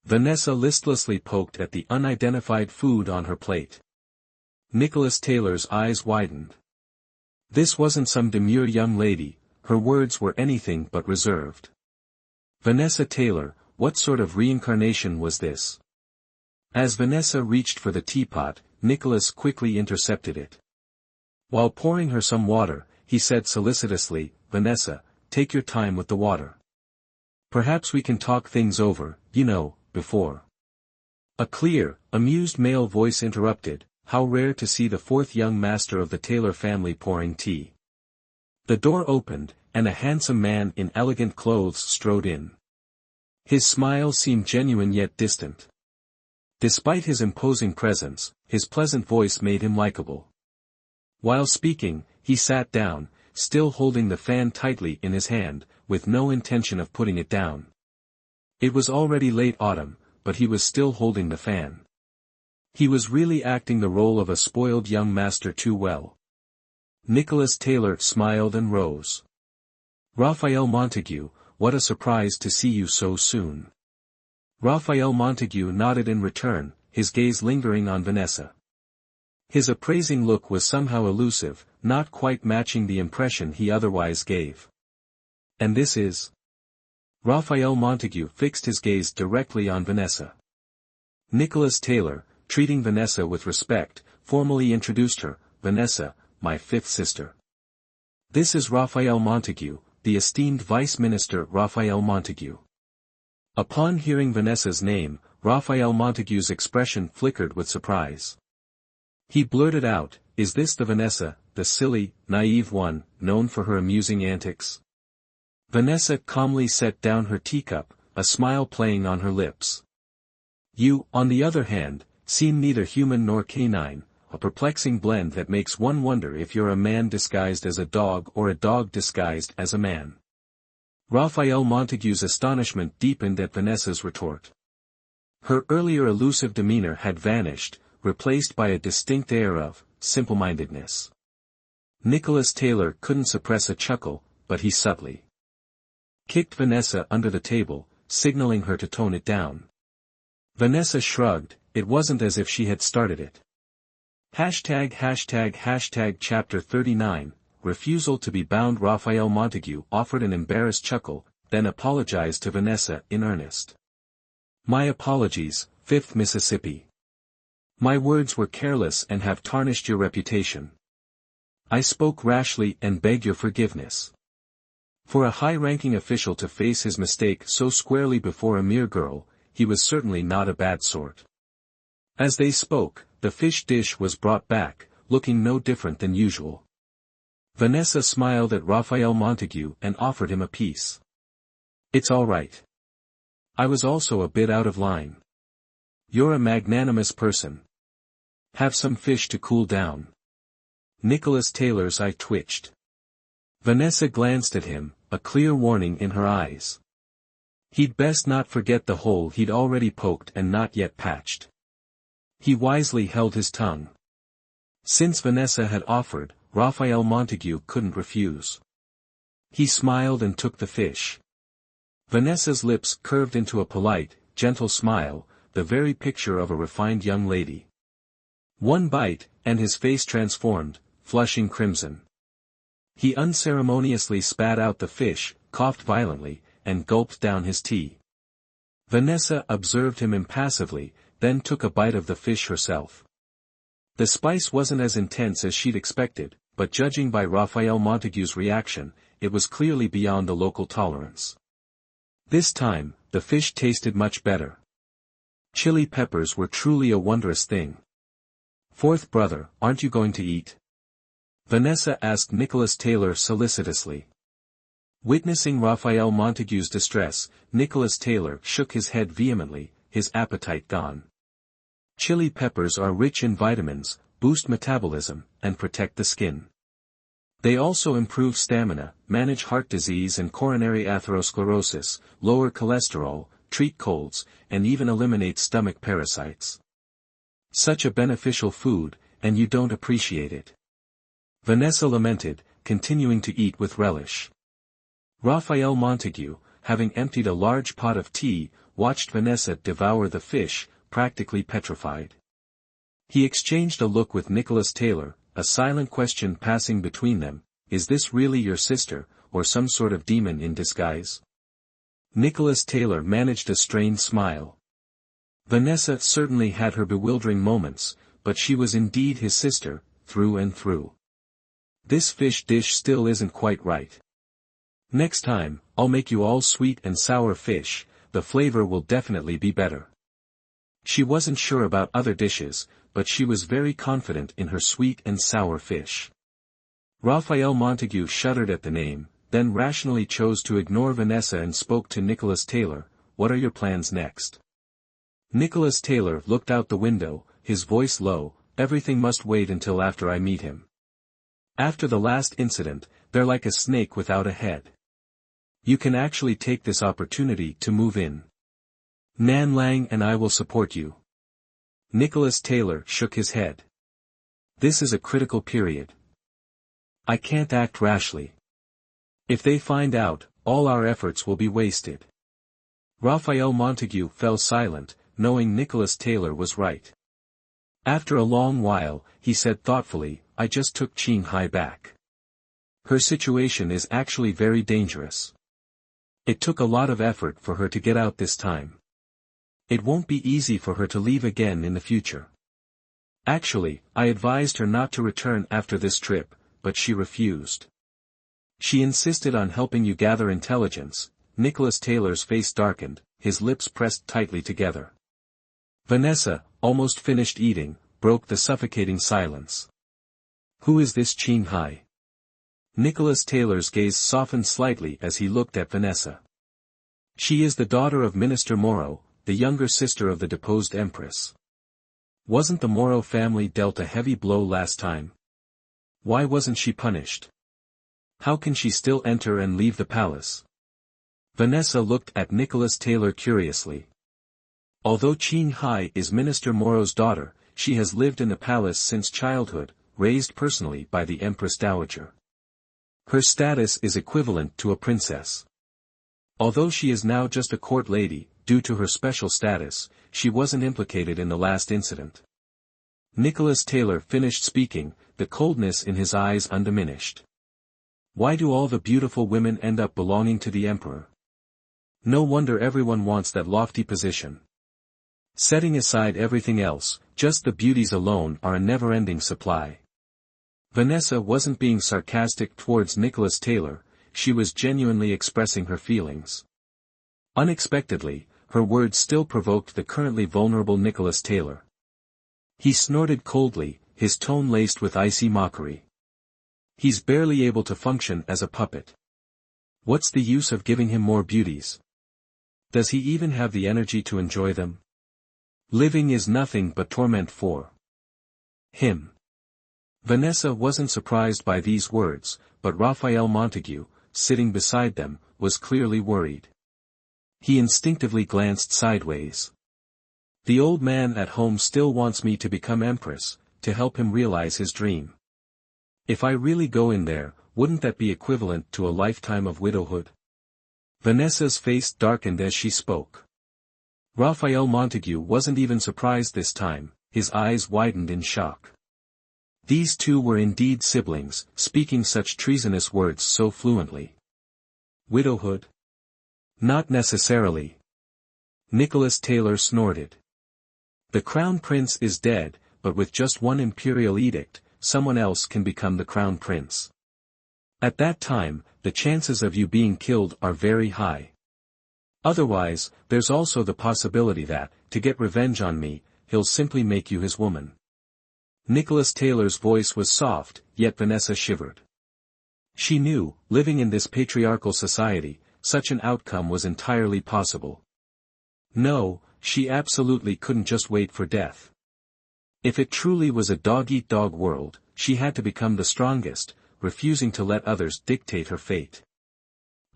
Vanessa listlessly poked at the unidentified food on her plate. Nicholas Taylor's eyes widened. This wasn't some demure young lady, her words were anything but reserved. Vanessa Taylor, what sort of reincarnation was this? As Vanessa reached for the teapot, Nicholas quickly intercepted it. While pouring her some water, he said solicitously, "Vanessa, take your time with the water. Perhaps we can talk things over, before." A clear, amused male voice interrupted, "How rare to see the fourth young master of the Taylor family pouring tea." The door opened, and a handsome man in elegant clothes strode in. His smile seemed genuine yet distant. Despite his imposing presence, his pleasant voice made him likable. While speaking, he sat down, still holding the fan tightly in his hand, with no intention of putting it down. It was already late autumn, but he was still holding the fan. He was really acting the role of a spoiled young master too well. Nicholas Taylor smiled and rose. "Raphael Montague, what a surprise to see you so soon." Raphael Montague nodded in return, his gaze lingering on Vanessa. His appraising look was somehow elusive, not quite matching the impression he otherwise gave. "And this is?" Raphael Montague fixed his gaze directly on Vanessa. Nicholas Taylor, treating Vanessa with respect, formally introduced her, "Vanessa, my fifth sister. This is Raphael Montague, the esteemed Vice Minister Raphael Montague." Upon hearing Vanessa's name, Raphael Montague's expression flickered with surprise. He blurted out, "Is this the Vanessa, the silly, naive one, known for her amusing antics?" Vanessa calmly set down her teacup, a smile playing on her lips. "You, on the other hand, seem neither human nor canine, a perplexing blend that makes one wonder if you're a man disguised as a dog or a dog disguised as a man." Raphael Montague's astonishment deepened at Vanessa's retort. Her earlier elusive demeanor had vanished, replaced by a distinct air of simple-mindedness. Nicholas Taylor couldn't suppress a chuckle, but he subtly kicked Vanessa under the table, signaling her to tone it down. Vanessa shrugged, it wasn't as if she had started it. Chapter 39, Refusal to be bound. Raphael Montague offered an embarrassed chuckle, then apologized to Vanessa in earnest. "My apologies, 5th Mississippi. My words were careless and have tarnished your reputation. I spoke rashly and beg your forgiveness." For a high-ranking official to face his mistake so squarely before a mere girl, he was certainly not a bad sort. As they spoke, the fish dish was brought back, looking no different than usual. Vanessa smiled at Raphael Montague and offered him a piece. "It's all right. I was also a bit out of line. You're a magnanimous person. Have some fish to cool down." Nicholas Taylor's eye twitched. Vanessa glanced at him, a clear warning in her eyes. He'd best not forget the hole he'd already poked and not yet patched. He wisely held his tongue. Since Vanessa had offered, Raphael Montague couldn't refuse. He smiled and took the fish. Vanessa's lips curved into a polite, gentle smile, the very picture of a refined young lady. One bite, and his face transformed, flushing crimson. He unceremoniously spat out the fish, coughed violently, and gulped down his tea. Vanessa observed him impassively, then took a bite of the fish herself. The spice wasn't as intense as she'd expected, but judging by Raphael Montague's reaction, it was clearly beyond the local tolerance. This time, the fish tasted much better. Chili peppers were truly a wondrous thing. "Fourth brother, aren't you going to eat?" Vanessa asked Nicholas Taylor solicitously. Witnessing Raphael Montague's distress, Nicholas Taylor shook his head vehemently, his appetite gone. Chili peppers are rich in vitamins, boost metabolism, and protect the skin. They also improve stamina, manage heart disease and coronary atherosclerosis, lower cholesterol, treat colds, and even eliminate stomach parasites. Such a beneficial food, and you don't appreciate it. Vanessa lamented, continuing to eat with relish. Raphael Montague, having emptied a large pot of tea, watched Vanessa devour the fish, practically petrified. He exchanged a look with Nicholas Taylor, a silent question passing between them: "Is this really your sister, or some sort of demon in disguise?" Nicholas Taylor managed a strained smile. Vanessa certainly had her bewildering moments, but she was indeed his sister, through and through. "This fish dish still isn't quite right. Next time, I'll make you all sweet and sour fish, the flavor will definitely be better." She wasn't sure about other dishes, but she was very confident in her sweet and sour fish. Raphael Montague shuddered at the name, then rationally chose to ignore Vanessa and spoke to Nicholas Taylor. "What are your plans next?" Nicholas Taylor looked out the window, his voice low. "Everything must wait until after I meet him. After the last incident, they're like a snake without a head. You can actually take this opportunity to move in. Nan Lang and I will support you." Nicholas Taylor shook his head. "This is a critical period. I can't act rashly. If they find out, all our efforts will be wasted." Raphael Montague fell silent, knowing Nicholas Taylor was right. After a long while, he said thoughtfully, "I just took Qing Hai back. Her situation is actually very dangerous. It took a lot of effort for her to get out this time. It won't be easy for her to leave again in the future. Actually, I advised her not to return after this trip, but she refused. She insisted on helping you gather intelligence." Nicholas Taylor's face darkened, his lips pressed tightly together. Vanessa, almost finished eating, broke the suffocating silence. "Who is this Qing Hai?" Nicholas Taylor's gaze softened slightly as he looked at Vanessa. "She is the daughter of Minister Moro, the younger sister of the deposed empress. Wasn't the Moro family dealt a heavy blow last time? Why wasn't she punished? How can she still enter and leave the palace?" Vanessa looked at Nicholas Taylor curiously. "Although Qing Hai is Minister Moro's daughter, she has lived in the palace since childhood, raised personally by the Empress Dowager. Her status is equivalent to a princess. Although she is now just a court lady, due to her special status, she wasn't implicated in the last incident." Nicholas Taylor finished speaking, the coldness in his eyes undiminished. "Why do all the beautiful women end up belonging to the emperor? No wonder everyone wants that lofty position. Setting aside everything else, just the beauties alone are a never-ending supply." Vanessa wasn't being sarcastic towards Nicholas Taylor, she was genuinely expressing her feelings. Unexpectedly, her words still provoked the currently vulnerable Nicholas Taylor. He snorted coldly, his tone laced with icy mockery. "He's barely able to function as a puppet. What's the use of giving him more beauties? Does he even have the energy to enjoy them? Living is nothing but torment for him." Vanessa wasn't surprised by these words, but Raphael Montague, sitting beside them, was clearly worried. He instinctively glanced sideways. "The old man at home still wants me to become empress, to help him realize his dream. If I really go in there, wouldn't that be equivalent to a lifetime of widowhood?" Vanessa's face darkened as she spoke. Raphael Montague wasn't even surprised this time, his eyes widened in shock. These two were indeed siblings, speaking such treasonous words so fluently. Widowhood? Not necessarily. Nicholas Taylor snorted. The Crown Prince is dead, but with just one imperial edict, someone else can become the crown prince. At that time, the chances of you being killed are very high. Otherwise, there's also the possibility that, to get revenge on me, he'll simply make you his woman. Nicholas Taylor's voice was soft, yet Vanessa shivered. She knew, living in this patriarchal society, such an outcome was entirely possible. No, she absolutely couldn't just wait for death. If it truly was a dog-eat-dog world, she had to become the strongest, refusing to let others dictate her fate.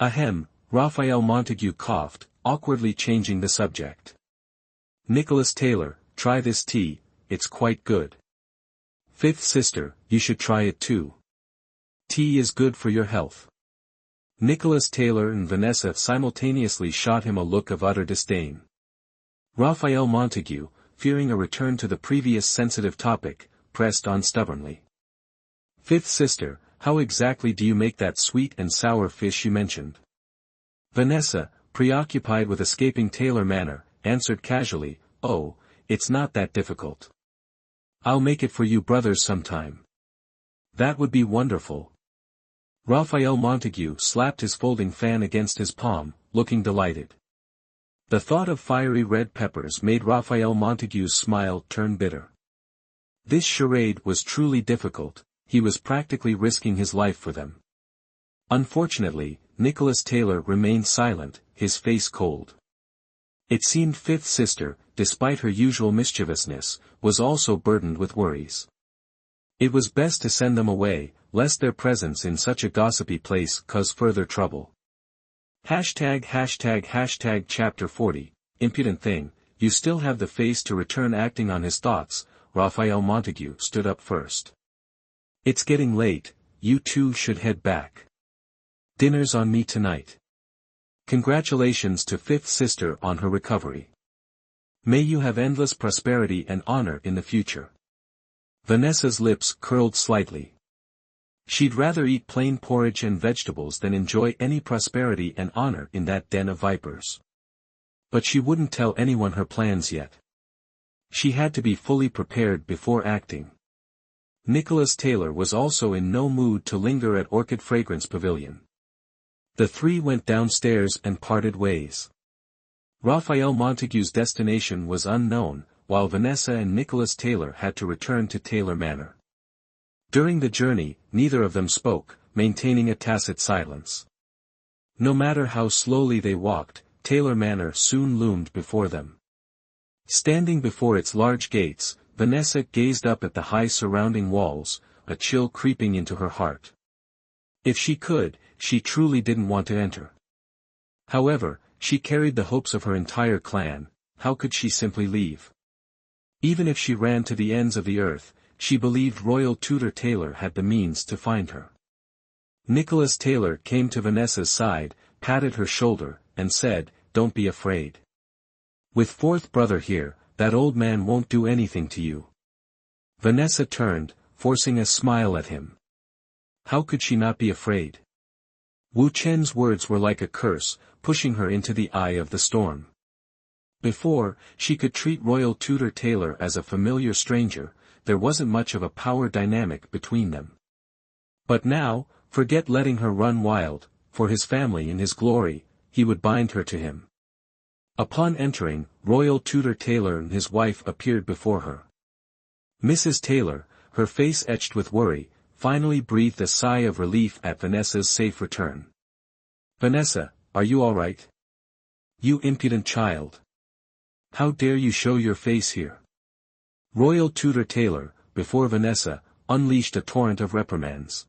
Ahem, Raphael Montague coughed, awkwardly changing the subject. Nicholas Taylor, try this tea, it's quite good. Fifth sister, you should try it too. Tea is good for your health. Nicholas Taylor and Vanessa simultaneously shot him a look of utter disdain. Raphael Montague, fearing a return to the previous sensitive topic, pressed on stubbornly. Fifth sister, how exactly do you make that sweet and sour fish you mentioned? Vanessa, preoccupied with escaping Taylor Manor, answered casually, oh, it's not that difficult. I'll make it for you brothers sometime. That would be wonderful. Raphael Montague slapped his folding fan against his palm, looking delighted. The thought of fiery red peppers made Raphael Montague's smile turn bitter. This charade was truly difficult, he was practically risking his life for them. Unfortunately, Nicholas Taylor remained silent, his face cold. It seemed fifth sister, despite her usual mischievousness, was also burdened with worries. It was best to send them away, lest their presence in such a gossipy place cause further trouble. Hashtag chapter 40, impudent thing, you still have the face to return acting on his thoughts. Raphael Montague stood up first. It's getting late, you two should head back. Dinner's on me tonight. Congratulations to fifth sister on her recovery. May you have endless prosperity and honor in the future. Vanessa's lips curled slightly. She'd rather eat plain porridge and vegetables than enjoy any prosperity and honor in that den of vipers. But she wouldn't tell anyone her plans yet. She had to be fully prepared before acting. Nicholas Taylor was also in no mood to linger at Orchid Fragrance Pavilion. The three went downstairs and parted ways. Raphael Montague's destination was unknown, while Vanessa and Nicholas Taylor had to return to Taylor Manor. During the journey, neither of them spoke, maintaining a tacit silence. No matter how slowly they walked, Taylor Manor soon loomed before them. Standing before its large gates, Vanessa gazed up at the high surrounding walls, a chill creeping into her heart. If she could, she truly didn't want to enter. However, she carried the hopes of her entire clan, how could she simply leave? Even if she ran to the ends of the earth, she believed Royal Tutor Taylor had the means to find her. Nicholas Taylor came to Vanessa's side, patted her shoulder, and said, "Don't be afraid. With fourth brother here, that old man won't do anything to you." Vanessa turned, forcing a smile at him. How could she not be afraid? Wu Chen's words were like a curse, pushing her into the eye of the storm. Before, she could treat Royal Tutor Taylor as a familiar stranger, there wasn't much of a power dynamic between them. But now, forget letting her run wild, for his family and his glory, he would bind her to him. Upon entering, Royal Tutor Taylor and his wife appeared before her. Mrs. Taylor, her face etched with worry, finally breathed a sigh of relief at Vanessa's safe return. "Vanessa, are you all right? You impudent child. How dare you show your face here?" Royal Tutor Taylor, before Vanessa, unleashed a torrent of reprimands.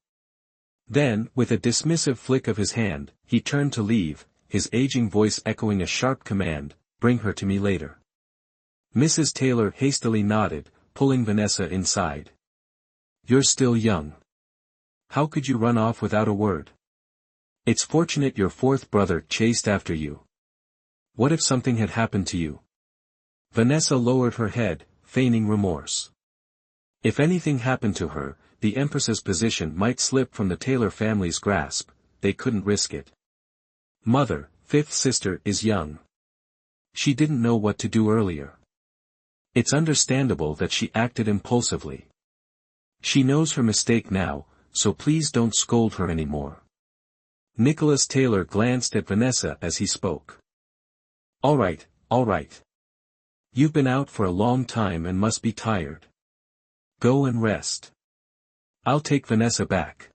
Then, with a dismissive flick of his hand, he turned to leave, his aging voice echoing a sharp command, "Bring her to me later." Mrs. Taylor hastily nodded, pulling Vanessa inside. "You're still young. How could you run off without a word? It's fortunate your fourth brother chased after you. What if something had happened to you?" Vanessa lowered her head, feigning remorse. If anything happened to her, the Empress's position might slip from the Taylor family's grasp, they couldn't risk it. "Mother, fifth sister is young. She didn't know what to do earlier. It's understandable that she acted impulsively. She knows her mistake now, so please don't scold her anymore. Nicholas Taylor glanced at Vanessa as he spoke. All right. You've been out for a long time and must be tired. Go and rest. I'll take Vanessa back.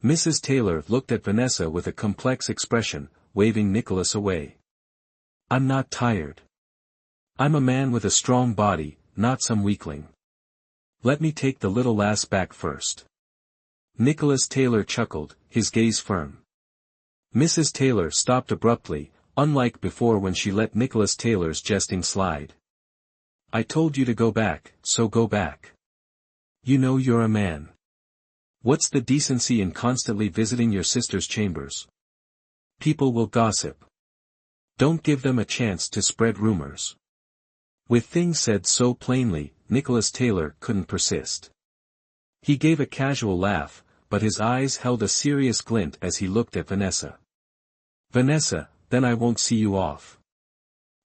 Mrs. Taylor looked at Vanessa with a complex expression, waving Nicholas away. I'm not tired. I'm a man with a strong body, not some weakling. Let me take the little lass back first. Nicholas Taylor chuckled, his gaze firm. Mrs. Taylor stopped abruptly, unlike before when she let Nicholas Taylor's jesting slide. I told you to go back, so go back. You know you're a man. What's the decency in constantly visiting your sister's chambers? People will gossip. Don't give them a chance to spread rumors. With things said so plainly, Nicholas Taylor couldn't persist. He gave a casual laugh, but his eyes held a serious glint as he looked at Vanessa. Vanessa, then I won't see you off.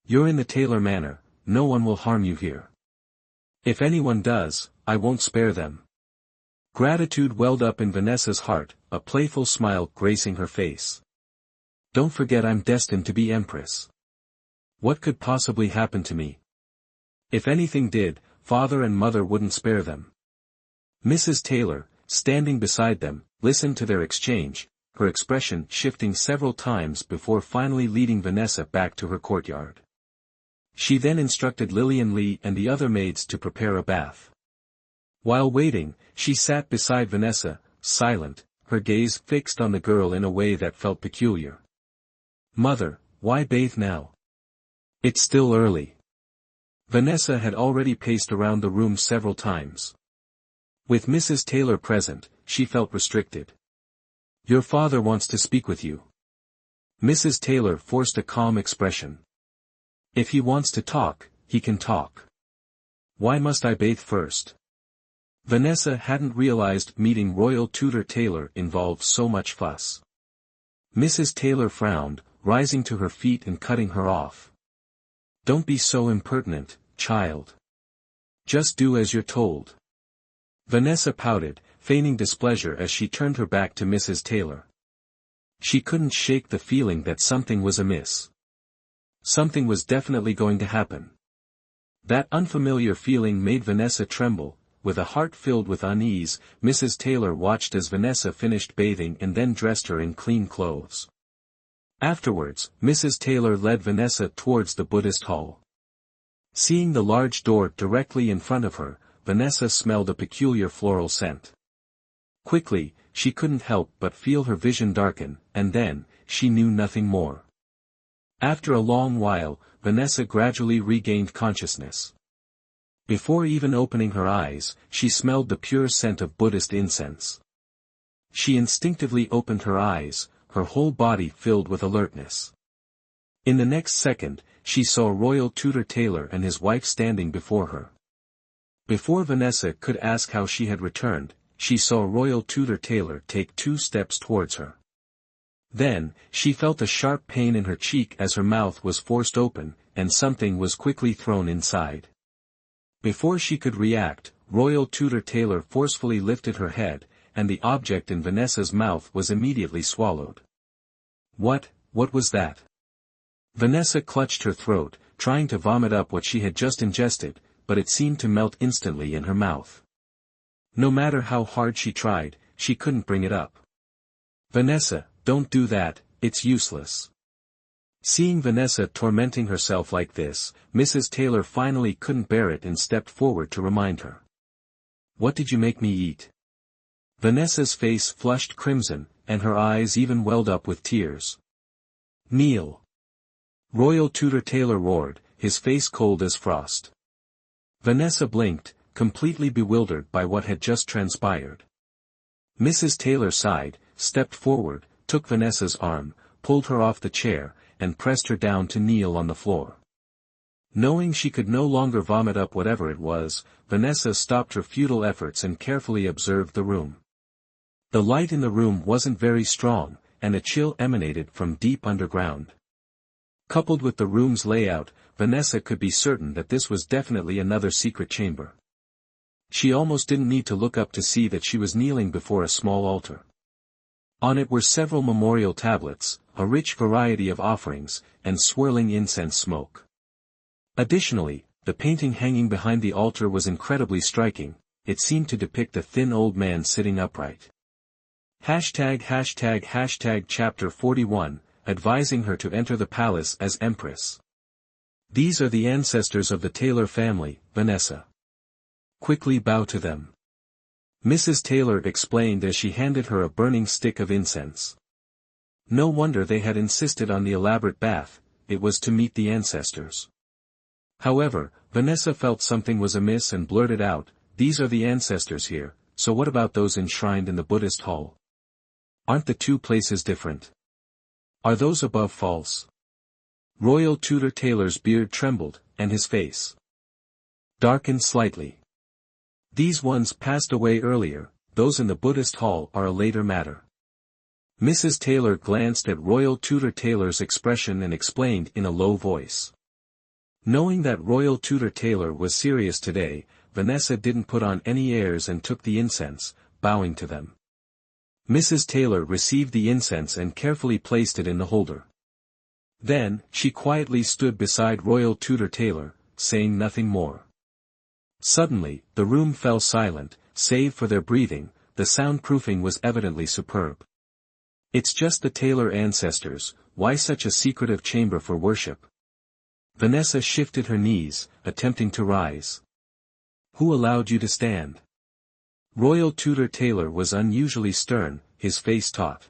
You're in the Taylor manor, no one will harm you here. If anyone does, I won't spare them. Gratitude welled up in Vanessa's heart, a playful smile gracing her face. Don't forget I'm destined to be empress. What could possibly happen to me? If anything did, father and mother wouldn't spare them. Mrs. Taylor, standing beside them, listened to their exchange, her expression shifting several times before finally leading Vanessa back to her courtyard. She then instructed Lillian Lee and the other maids to prepare a bath. While waiting, she sat beside Vanessa, silent, her gaze fixed on the girl in a way that felt peculiar. Mother, why bathe now? It's still early. Vanessa had already paced around the room several times. With Mrs. Taylor present, she felt restricted. Your father wants to speak with you. Mrs. Taylor forced a calm expression. If he wants to talk, he can talk. Why must I bathe first? Vanessa hadn't realized meeting Royal Tutor Taylor involved so much fuss. Mrs. Taylor frowned, rising to her feet and cutting her off. Don't be so impertinent, child. Just do as you're told. Vanessa pouted, feigning displeasure as she turned her back to Mrs. Taylor. She couldn't shake the feeling that something was amiss. Something was definitely going to happen. That unfamiliar feeling made Vanessa tremble. With a heart filled with unease, Mrs. Taylor watched as Vanessa finished bathing and then dressed her in clean clothes. Afterwards, Mrs. Taylor led Vanessa towards the Buddhist hall. Seeing the large door directly in front of her, Vanessa smelled a peculiar floral scent. Quickly, she couldn't help but feel her vision darken, and then, she knew nothing more. After a long while, Vanessa gradually regained consciousness. Before even opening her eyes, she smelled the pure scent of Buddhist incense. She instinctively opened her eyes, her whole body filled with alertness. In the next second, she saw Royal Tutor Taylor and his wife standing before her. Before Vanessa could ask how she had returned, she saw Royal Tutor Taylor take 2 steps towards her. Then, she felt a sharp pain in her cheek as her mouth was forced open, and something was quickly thrown inside. Before she could react, Royal Tutor Taylor forcefully lifted her head, and the object in Vanessa's mouth was immediately swallowed. What was that? Vanessa clutched her throat, trying to vomit up what she had just ingested, but it seemed to melt instantly in her mouth. No matter how hard she tried, she couldn't bring it up. Vanessa, don't do that, it's useless. Seeing Vanessa tormenting herself like this, Mrs. Taylor finally couldn't bear it and stepped forward to remind her. What did you make me eat? Vanessa's face flushed crimson, and her eyes even welled up with tears. Kneel. Royal Tutor Taylor roared, his face cold as frost. Vanessa blinked, completely bewildered by what had just transpired. Mrs. Taylor sighed, stepped forward, took Vanessa's arm, pulled her off the chair, and pressed her down to kneel on the floor. Knowing she could no longer vomit up whatever it was, Vanessa stopped her futile efforts and carefully observed the room. The light in the room wasn't very strong, and a chill emanated from deep underground. Coupled with the room's layout, Vanessa could be certain that this was definitely another secret chamber. She almost didn't need to look up to see that she was kneeling before a small altar. On it were several memorial tablets, a rich variety of offerings, and swirling incense smoke. Additionally, the painting hanging behind the altar was incredibly striking. It seemed to depict a thin old man sitting upright. Chapter 41, advising her to enter the palace as Empress. These are the ancestors of the Taylor family, Vanessa. Quickly bow to them. Mrs. Taylor explained as she handed her a burning stick of incense. No wonder they had insisted on the elaborate bath, it was to meet the ancestors. However, Vanessa felt something was amiss and blurted out, "These are the ancestors here, so what about those enshrined in the Buddhist hall? Aren't the two places different? Are those above false?" Royal Tudor Taylor's beard trembled, and his face darkened slightly. "These ones passed away earlier, those in the Buddhist hall are a later matter." Mrs. Taylor glanced at Royal Tudor Taylor's expression and explained in a low voice. Knowing that Royal Tudor Taylor was serious today, Vanessa didn't put on any airs and took the incense, bowing to them. Mrs. Taylor received the incense and carefully placed it in the holder. Then, she quietly stood beside Royal Tudor Taylor, saying nothing more. Suddenly, the room fell silent, save for their breathing. The soundproofing was evidently superb. "It's just the Taylor ancestors, why such a secretive chamber for worship?" Vanessa shifted her knees, attempting to rise. "Who allowed you to stand?" Royal Tudor Taylor was unusually stern, his face taut.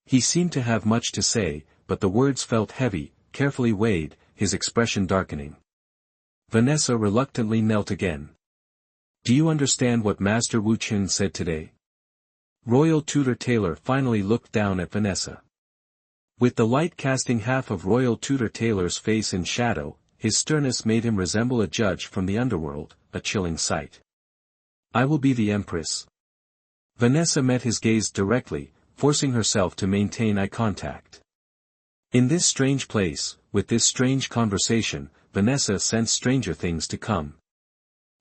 He seemed to have much to say, but the words felt heavy, carefully weighed, his expression darkening. Vanessa reluctantly knelt again. "Do you understand what Master Wu Qian said today?" Royal Tudor Taylor finally looked down at Vanessa. With the light casting half of Royal Tudor Taylor's face in shadow, his sternness made him resemble a judge from the underworld, a chilling sight. "I will be the Empress." Vanessa met his gaze directly, forcing herself to maintain eye contact. In this strange place, with this strange conversation, Vanessa sensed stranger things to come.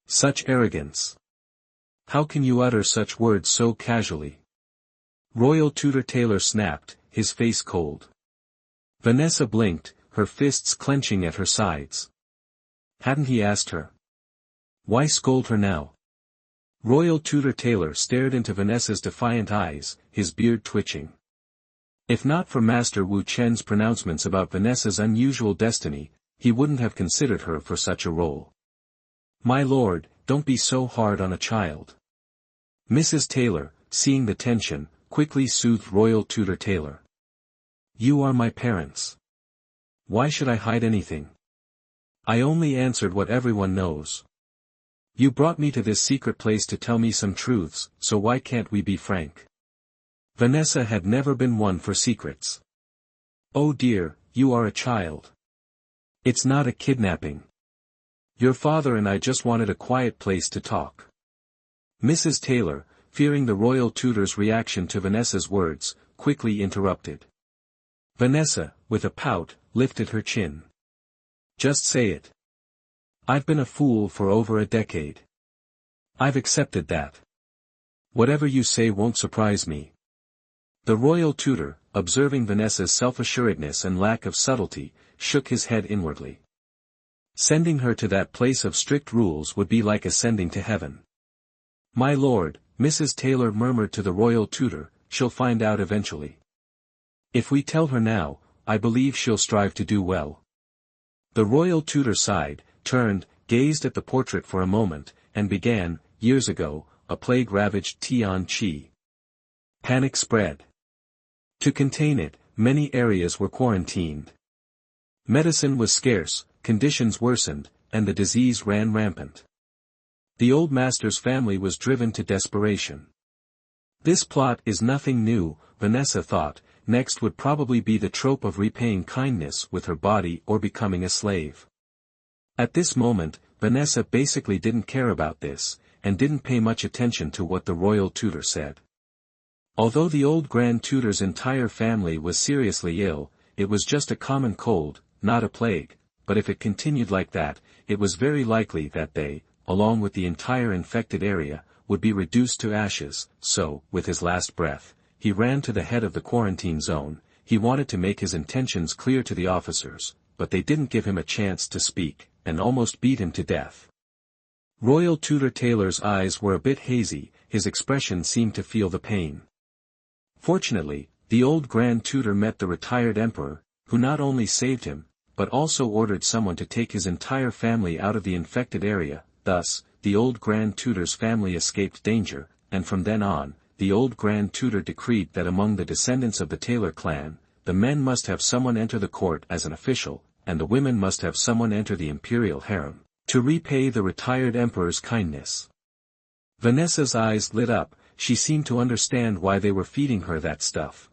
Such arrogance. How can you utter such words so casually? Royal Tudor Taylor snapped, his face cold. Vanessa blinked, her fists clenching at her sides. Hadn't he asked her? Why scold her now? Royal Tudor Taylor stared into Vanessa's defiant eyes, his beard twitching. If not for Master Wu Qian's pronouncements about Vanessa's unusual destiny, he wouldn't have considered her for such a role. "My lord, don't be so hard on a child." Mrs. Taylor, seeing the tension, quickly soothed Royal Tudor Taylor. "You are my parents. Why should I hide anything? I only answered what everyone knows. You brought me to this secret place to tell me some truths, so why can't we be frank?" Vanessa had never been one for secrets. "Oh dear, you are a child. It's not a kidnapping. Your father and I just wanted a quiet place to talk." Mrs. Taylor, fearing the Royal Tudor's reaction to Vanessa's words, quickly interrupted. Vanessa, with a pout, lifted her chin. "Just say it. I've been a fool for over a decade. I've accepted that. Whatever you say won't surprise me." The Royal Tudor, observing Vanessa's self-assuredness and lack of subtlety, shook his head inwardly. Sending her to that place of strict rules would be like ascending to heaven. "My lord," Mrs. Taylor murmured to the Royal Tudor, "she'll find out eventually. If we tell her now, I believe she'll strive to do well." The Royal Tudor sighed, turned, gazed at the portrait for a moment, and began, "Years ago, a plague ravaged Tianqi. Panic spread. To contain it, many areas were quarantined. Medicine was scarce, conditions worsened, and the disease ran rampant. The old master's family was driven to desperation. This plot is nothing new," Vanessa thought. Next would probably be the trope of repaying kindness with her body or becoming a slave. At this moment, Vanessa basically didn't care about this, and didn't pay much attention to what the Royal Tudor said. Although the old Grand Tudor's entire family was seriously ill, it was just a common cold, not a plague, but if it continued like that, it was very likely that they, along with the entire infected area, would be reduced to ashes. So, with his last breath, he ran to the head of the quarantine zone. He wanted to make his intentions clear to the officers, but they didn't give him a chance to speak, and almost beat him to death. Royal Tutor Taylor's eyes were a bit hazy, his expression seemed to feel the pain. Fortunately, the old Grand Tutor met the retired emperor, who not only saved him, but also ordered someone to take his entire family out of the infected area. Thus, the old Grand Tutor's family escaped danger, and from then on, the old Grand Tutor decreed that among the descendants of the Taylor clan, the men must have someone enter the court as an official, and the women must have someone enter the imperial harem, to repay the retired emperor's kindness. Vanessa's eyes lit up, she seemed to understand why they were feeding her that stuff.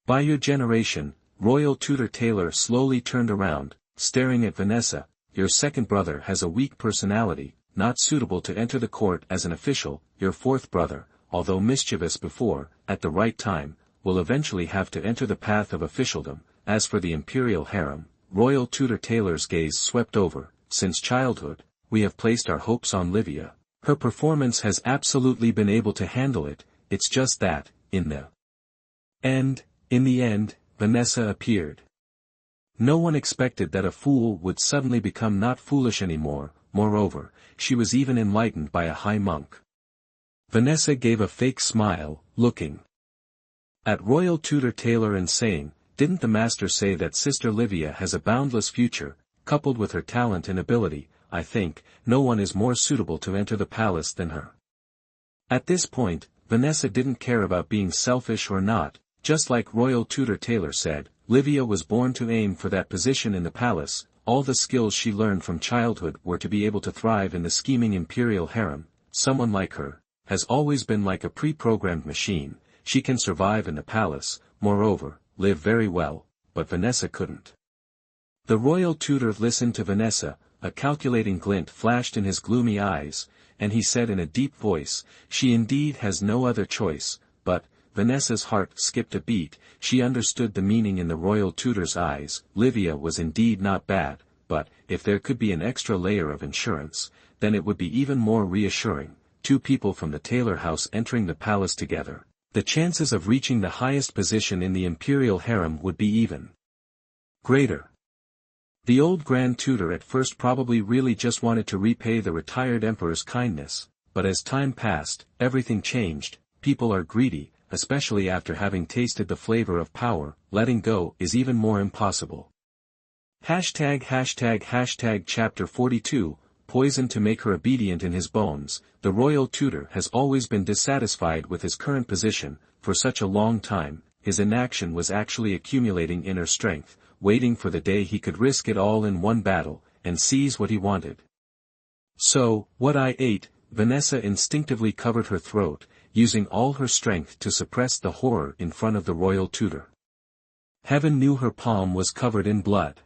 By your generation, Royal Tutor Taylor slowly turned around, staring at Vanessa. Your second brother has a weak personality, not suitable to enter the court as an official. Your fourth brother, although mischievous before, at the right time, will eventually have to enter the path of officialdom. As for the imperial harem, Royal Tutor Taylor's gaze swept over. Since childhood, we have placed our hopes on Livia. Her performance has absolutely been able to handle it. It's just that, in the end, Vanessa appeared. No one expected that a fool would suddenly become not foolish anymore. Moreover, she was even enlightened by a high monk. Vanessa gave a fake smile, looking at Royal Tutor Taylor and saying, "Didn't the master say that Sister Livia has a boundless future, coupled with her talent and ability? I think, no one is more suitable to enter the palace than her." At this point, Vanessa didn't care about being selfish or not. Just like Royal Tutor Taylor said, Livia was born to aim for that position in the palace. All the skills she learned from childhood were to be able to thrive in the scheming imperial harem. Someone like her has always been like a pre-programmed machine. She can survive in the palace, moreover, live very well, but Vanessa couldn't. The Royal Tutor listened to Vanessa, a calculating glint flashed in his gloomy eyes, and he said in a deep voice, "She indeed has no other choice." But Vanessa's heart skipped a beat. She understood the meaning in the Royal Tutor's eyes. Livia was indeed not bad, but, if there could be an extra layer of insurance, then it would be even more reassuring. Two people from the Taylor house entering the palace together. The chances of reaching the highest position in the imperial harem would be even greater. The old Grand Tutor at first probably really just wanted to repay the retired emperor's kindness, but as time passed, everything changed. People are greedy, especially after having tasted the flavor of power. Letting go is even more impossible. #### Chapter 42, Poison to make her obedient in his bones. The Royal Tutor has always been dissatisfied with his current position. For such a long time, his inaction was actually accumulating inner strength, waiting for the day he could risk it all in one battle, and seize what he wanted. "So, what I ate," Vanessa instinctively covered her throat, using all her strength to suppress the horror in front of the Royal Tutor. Heaven knew her palm was covered in blood.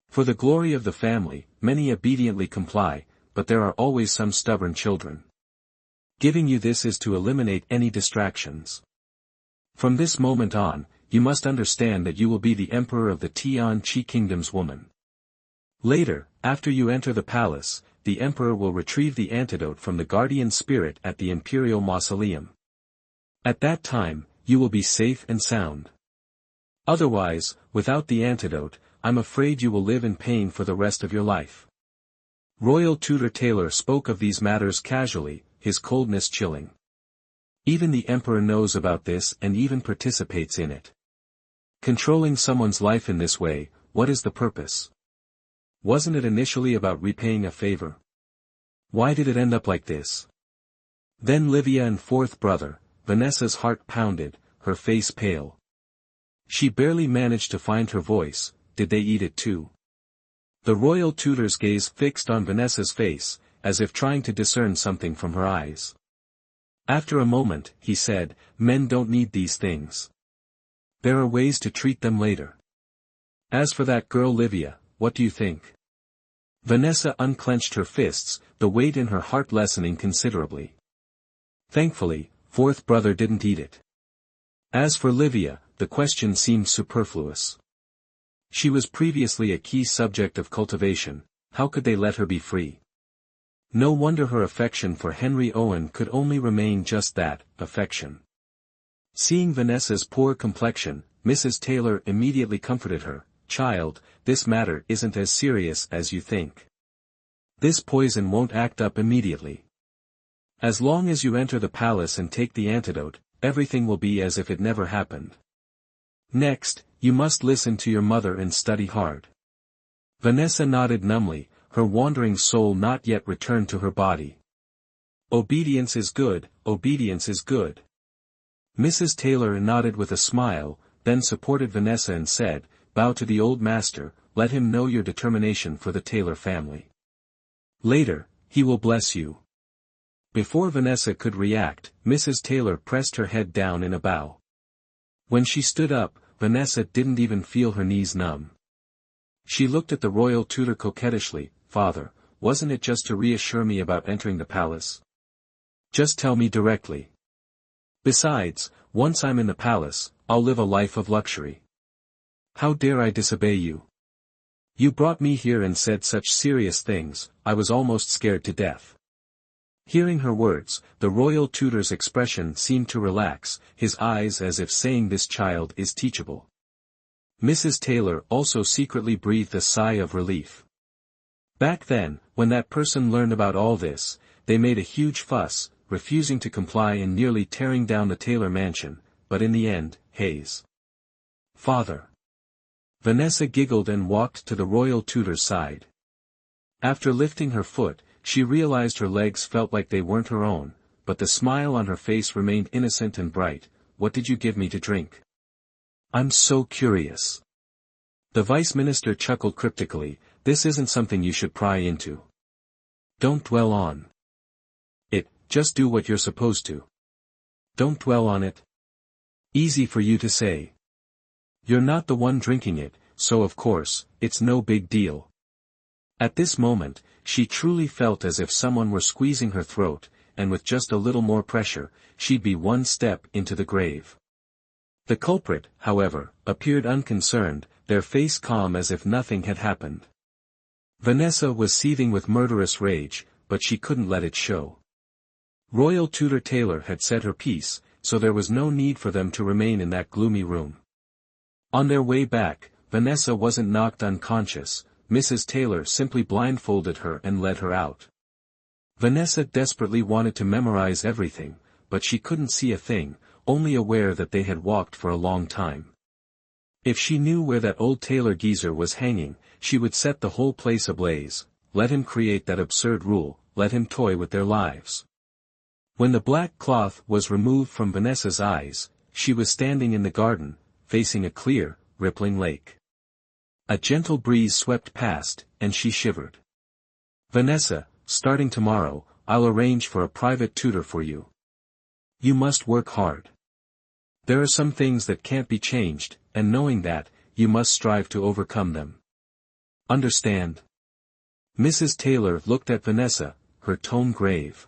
For the glory of the family, many obediently comply, but there are always some stubborn children. Giving you this is to eliminate any distractions. From this moment on, you must understand that you will be the emperor of the Tian-Chi Kingdom's woman. Later, after you enter the palace, the emperor will retrieve the antidote from the guardian spirit at the imperial mausoleum. At that time, you will be safe and sound. Otherwise, without the antidote, I'm afraid you will live in pain for the rest of your life. Royal Tutor Taylor spoke of these matters casually, his coldness chilling. Even the emperor knows about this and even participates in it. Controlling someone's life in this way, what is the purpose? Wasn't it initially about repaying a favor? Why did it end up like this? Then Livia and fourth brother. Vanessa's heart pounded, her face pale. She barely managed to find her voice. Did they eat it too? The Royal Tutor's gaze fixed on Vanessa's face, as if trying to discern something from her eyes. After a moment, he said, "Men don't need these things. There are ways to treat them later. As for that girl Livia, what do you think?" Vanessa unclenched her fists, the weight in her heart lessening considerably. Thankfully, fourth brother didn't eat it. As for Livia, the question seemed superfluous. She was previously a key subject of cultivation, how could they let her be free? No wonder her affection for Henry Owen could only remain just that, affection. Seeing Vanessa's poor complexion, Mrs. Taylor immediately comforted her, "Child, this matter isn't as serious as you think. This poison won't act up immediately. As long as you enter the palace and take the antidote, everything will be as if it never happened. Next, you must listen to your mother and study hard." Vanessa nodded numbly, her wandering soul not yet returned to her body. "Obedience is good, obedience is good." Mrs. Taylor nodded with a smile, then supported Vanessa and said, "Bow to the old master, let him know your determination for the Taylor family. Later, he will bless you." Before Vanessa could react, Mrs. Taylor pressed her head down in a bow. When she stood up, Vanessa didn't even feel her knees numb. She looked at the royal tutor coquettishly, "Father, wasn't it just to reassure me about entering the palace? Just tell me directly. Besides, once I'm in the palace, I'll live a life of luxury. How dare I disobey you? You brought me here and said such serious things, I was almost scared to death." Hearing her words, the royal tutor's expression seemed to relax, his eyes as if saying this child is teachable. Mrs. Taylor also secretly breathed a sigh of relief. Back then, when that person learned about all this, they made a huge fuss, refusing to comply and nearly tearing down the Taylor mansion, but in the end, Hayes. "Father." Vanessa giggled and walked to the royal tutor's side. After lifting her foot, she realized her legs felt like they weren't her own, but the smile on her face remained innocent and bright. "What did you give me to drink? I'm so curious." The vice minister chuckled cryptically, "This isn't something you should pry into. Don't dwell on it, just do what you're supposed to. Don't dwell on it. Easy for you to say. You're not the one drinking it, so of course, it's no big deal." At this moment, she truly felt as if someone were squeezing her throat, and with just a little more pressure, she'd be one step into the grave. The culprit, however, appeared unconcerned, their face calm as if nothing had happened. Vanessa was seething with murderous rage, but she couldn't let it show. Royal Tutor Taylor had said her piece, so there was no need for them to remain in that gloomy room. On their way back, Vanessa wasn't knocked unconscious, Mrs. Taylor simply blindfolded her and led her out. Vanessa desperately wanted to memorize everything, but she couldn't see a thing, only aware that they had walked for a long time. If she knew where that old Taylor geezer was hanging, she would set the whole place ablaze. Let him create that absurd rule, let him toy with their lives. When the black cloth was removed from Vanessa's eyes, she was standing in the garden, facing a clear, rippling lake. A gentle breeze swept past, and she shivered. "Vanessa, starting tomorrow, I'll arrange for a private tutor for you. You must work hard. There are some things that can't be changed, and knowing that, you must strive to overcome them. Understand?" Mrs. Taylor looked at Vanessa, her tone grave.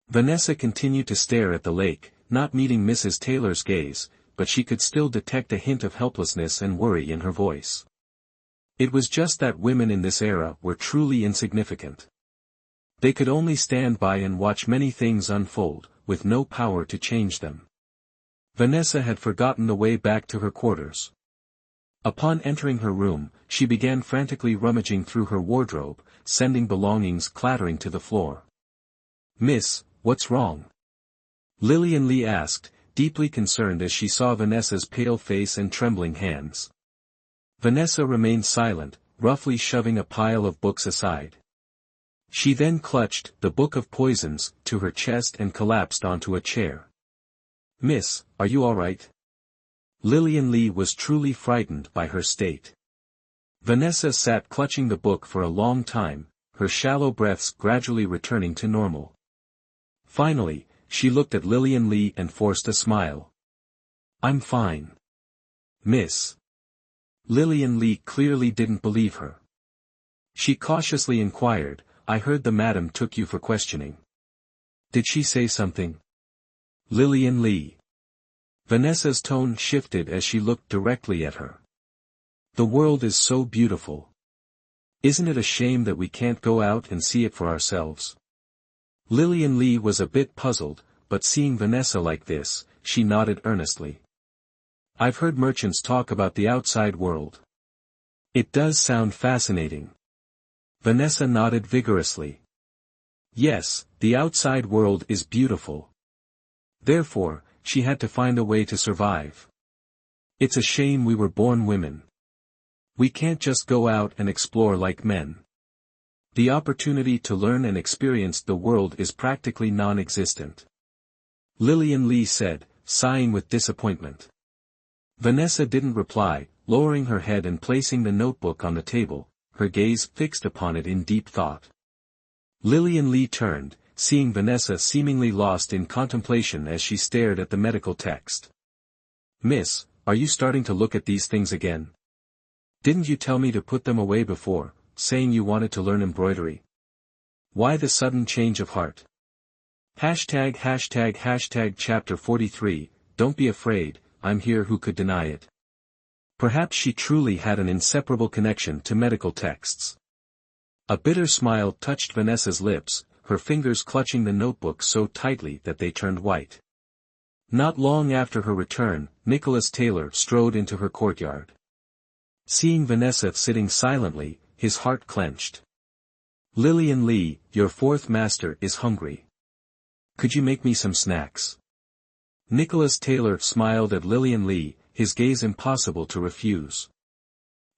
Vanessa continued to stare at the lake, not meeting Mrs. Taylor's gaze, but she could still detect a hint of helplessness and worry in her voice. It was just that women in this era were truly insignificant. They could only stand by and watch many things unfold, with no power to change them. Vanessa had forgotten the way back to her quarters. Upon entering her room, she began frantically rummaging through her wardrobe, sending belongings clattering to the floor. "Miss, what's wrong?" Lillian Lee asked, deeply concerned as she saw Vanessa's pale face and trembling hands. Vanessa remained silent, roughly shoving a pile of books aside. She then clutched the Book of Poisons to her chest and collapsed onto a chair. "Miss, are you all right?" Lillian Lee was truly frightened by her state. Vanessa sat clutching the book for a long time, her shallow breaths gradually returning to normal. Finally, she looked at Lillian Lee and forced a smile. "I'm fine. Miss." Lillian Lee clearly didn't believe her. She cautiously inquired, "I heard the madam took you for questioning. Did she say something?" Lillian Lee. Vanessa's tone shifted as she looked directly at her. The world is so beautiful. Isn't it a shame that we can't go out and see it for ourselves? Lillian Lee was a bit puzzled, but seeing Vanessa like this, she nodded earnestly. I've heard merchants talk about the outside world. It does sound fascinating. Vanessa nodded vigorously. Yes, the outside world is beautiful. Therefore, she had to find a way to survive. It's a shame we were born women. We can't just go out and explore like men. The opportunity to learn and experience the world is practically non-existent. Lillian Lee said, sighing with disappointment. Vanessa didn't reply, lowering her head and placing the notebook on the table, her gaze fixed upon it in deep thought. Lillian Lee turned, seeing Vanessa seemingly lost in contemplation as she stared at the medical text. Miss, are you starting to look at these things again? Didn't you tell me to put them away before, saying you wanted to learn embroidery? Why the sudden change of heart? Chapter 43, Don't be afraid, I'm here. Who could deny it? Perhaps she truly had an inseparable connection to medical texts. A bitter smile touched Vanessa's lips, her fingers clutching the notebook so tightly that they turned white. Not long after her return, Nicholas Taylor strode into her courtyard. Seeing Vanessa sitting silently, his heart clenched. Lillian Lee, your fourth master is hungry. Could you make me some snacks? Nicholas Taylor smiled at Lillian Lee, his gaze impossible to refuse.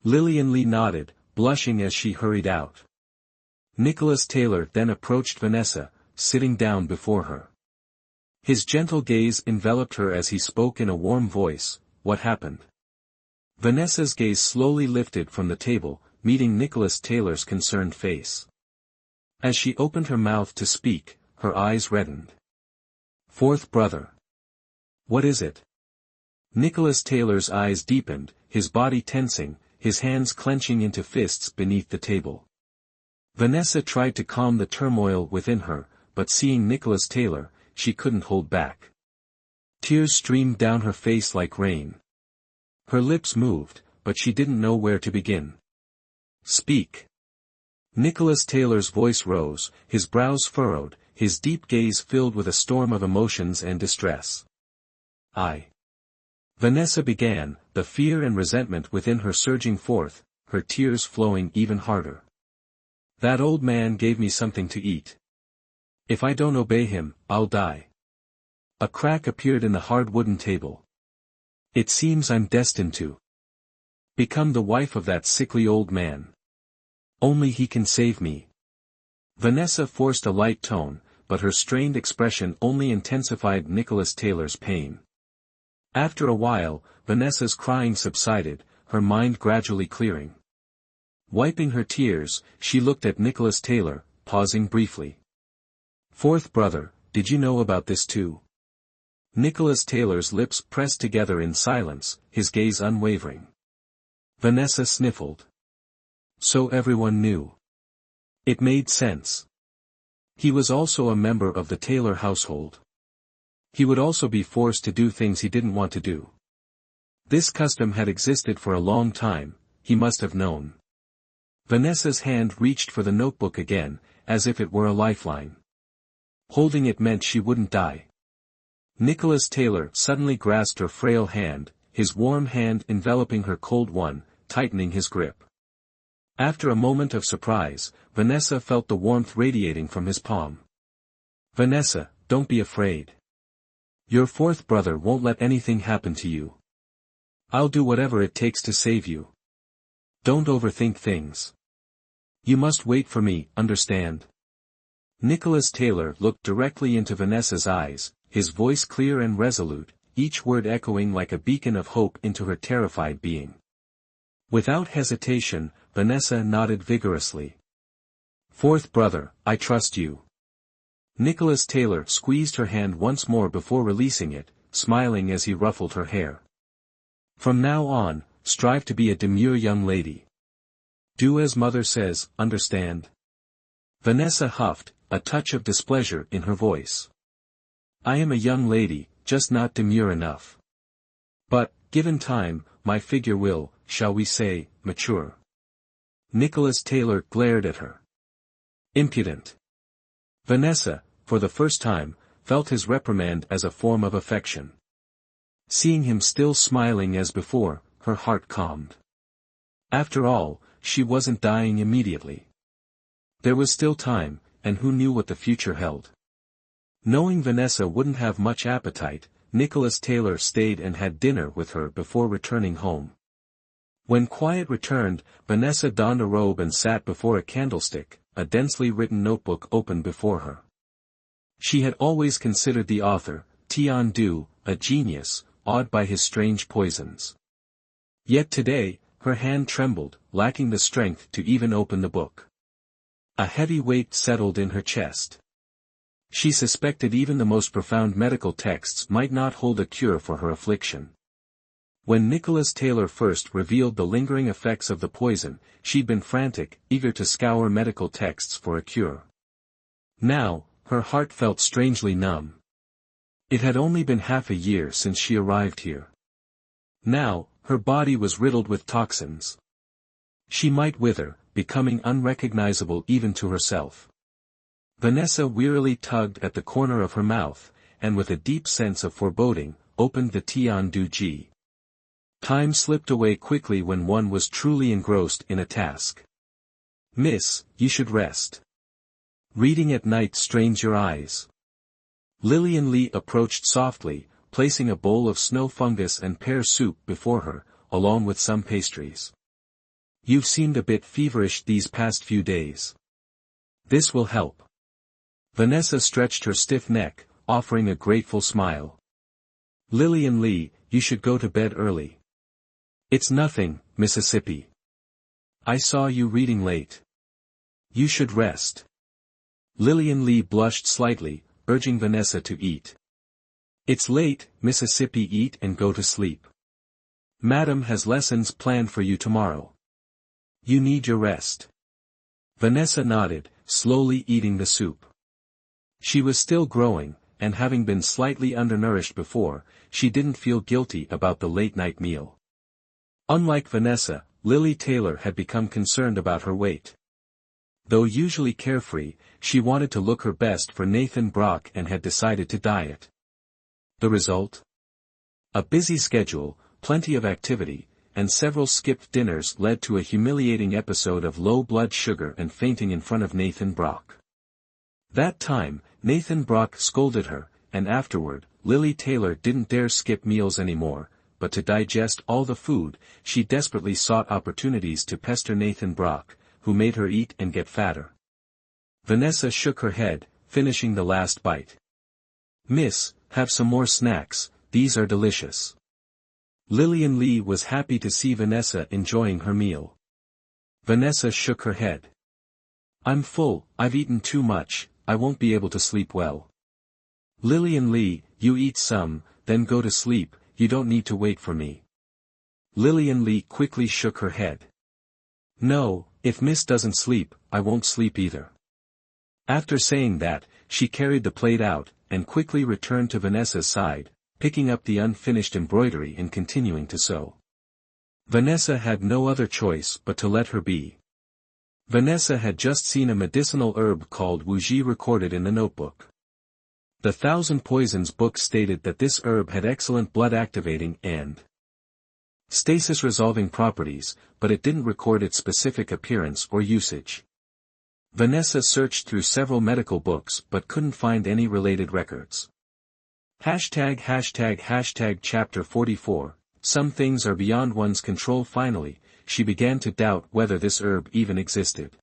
Lillian Lee nodded, blushing as she hurried out. Nicholas Taylor then approached Vanessa, sitting down before her. His gentle gaze enveloped her as he spoke in a warm voice. What happened? Vanessa's gaze slowly lifted from the table, meeting Nicholas Taylor's concerned face. As she opened her mouth to speak, her eyes reddened. Fourth brother. What is it? Nicholas Taylor's eyes deepened, his body tensing, his hands clenching into fists beneath the table. Vanessa tried to calm the turmoil within her, but seeing Nicholas Taylor, she couldn't hold back. Tears streamed down her face like rain. Her lips moved, but she didn't know where to begin. Speak. Nicholas Taylor's voice rose, his brows furrowed, his deep gaze filled with a storm of emotions and distress. Vanessa began, the fear and resentment within her surging forth, her tears flowing even harder. That old man gave me something to eat. If I don't obey him, I'll die. A crack appeared in the hard wooden table. It seems I'm destined to become the wife of that sickly old man. Only he can save me. Vanessa forced a light tone, but her strained expression only intensified Nicholas Taylor's pain. After a while, Vanessa's crying subsided, her mind gradually clearing. Wiping her tears, she looked at Nicholas Taylor, pausing briefly. Fourth brother, did you know about this too? Nicholas Taylor's lips pressed together in silence, his gaze unwavering. Vanessa sniffled. So everyone knew. It made sense. He was also a member of the Taylor household. He would also be forced to do things he didn't want to do. This custom had existed for a long time, he must have known. Vanessa's hand reached for the notebook again, as if it were a lifeline. Holding it meant she wouldn't die. Nicholas Taylor suddenly grasped her frail hand, his warm hand enveloping her cold one, tightening his grip. After a moment of surprise, Vanessa felt the warmth radiating from his palm. Vanessa, don't be afraid. Your fourth brother won't let anything happen to you. I'll do whatever it takes to save you. Don't overthink things. You must wait for me, understand? Nicholas Taylor looked directly into Vanessa's eyes, his voice clear and resolute, each word echoing like a beacon of hope into her terrified being. Without hesitation, Vanessa nodded vigorously. Fourth brother, I trust you. Nicholas Taylor squeezed her hand once more before releasing it, smiling as he ruffled her hair. From now on, strive to be a demure young lady. Do as mother says, understand? Vanessa huffed, a touch of displeasure in her voice. I am a young lady, just not demure enough. But, given time, my figure will, shall we say, mature. Nicholas Taylor glared at her. Impudent. Vanessa, for the first time, felt his reprimand as a form of affection. Seeing him still smiling as before, her heart calmed. After all, she wasn't dying immediately. There was still time, and who knew what the future held. Knowing Vanessa wouldn't have much appetite, Nicholas Taylor stayed and had dinner with her before returning home. When quiet returned, Vanessa donned a robe and sat before a candlestick, a densely written notebook open before her. She had always considered the author, Tian Du, a genius, awed by his strange poisons. Yet today, her hand trembled, lacking the strength to even open the book. A heavy weight settled in her chest. She suspected even the most profound medical texts might not hold a cure for her affliction. When Nicholas Taylor first revealed the lingering effects of the poison, she'd been frantic, eager to scour medical texts for a cure. Now, her heart felt strangely numb. It had only been half a year since she arrived here. Now, her body was riddled with toxins. She might wither, becoming unrecognizable even to herself. Vanessa wearily tugged at the corner of her mouth, and with a deep sense of foreboding, opened the Tian Du Ji. Time slipped away quickly when one was truly engrossed in a task. Miss, you should rest. Reading at night strains your eyes. Lillian Li approached softly, placing a bowl of snow fungus and pear soup before her, along with some pastries. You've seemed a bit feverish these past few days. This will help. Vanessa stretched her stiff neck, offering a grateful smile. Lillian Li, you should go to bed early. It's nothing, Mississippi. I saw you reading late. You should rest. Lillian Li blushed slightly, urging Vanessa to eat. It's late, Mississippi, eat and go to sleep. Madam has lessons planned for you tomorrow. You need your rest. Vanessa nodded, slowly eating the soup. She was still growing, and having been slightly undernourished before, she didn't feel guilty about the late-night meal. Unlike Vanessa, Lily Taylor had become concerned about her weight. Though usually carefree, she wanted to look her best for Nathan Brock and had decided to diet. The result? A busy schedule, plenty of activity, and several skipped dinners led to a humiliating episode of low blood sugar and fainting in front of Nathan Brock. That time, Nathan Brock scolded her, and afterward, Lily Taylor didn't dare skip meals anymore, but to digest all the food, she desperately sought opportunities to pester Nathan Brock, who made her eat and get fatter. Vanessa shook her head, finishing the last bite. Miss, have some more snacks, these are delicious. Lillian Li was happy to see Vanessa enjoying her meal. Vanessa shook her head. I'm full, I've eaten too much, I won't be able to sleep well. Lillian Li, you eat some, then go to sleep, you don't need to wait for me. Lillian Li quickly shook her head. No, if Miss doesn't sleep, I won't sleep either. After saying that, she carried the plate out, and quickly returned to Vanessa's side, picking up the unfinished embroidery and continuing to sew. Vanessa had no other choice but to let her be. Vanessa had just seen a medicinal herb called Wu Ji recorded in the notebook. The Thousand Poisons book stated that this herb had excellent blood-activating and stasis-resolving properties, but it didn't record its specific appearance or usage. Vanessa searched through several medical books but couldn't find any related records. Chapter 44, Some things are beyond one's control. Finally, she began to doubt whether this herb even existed.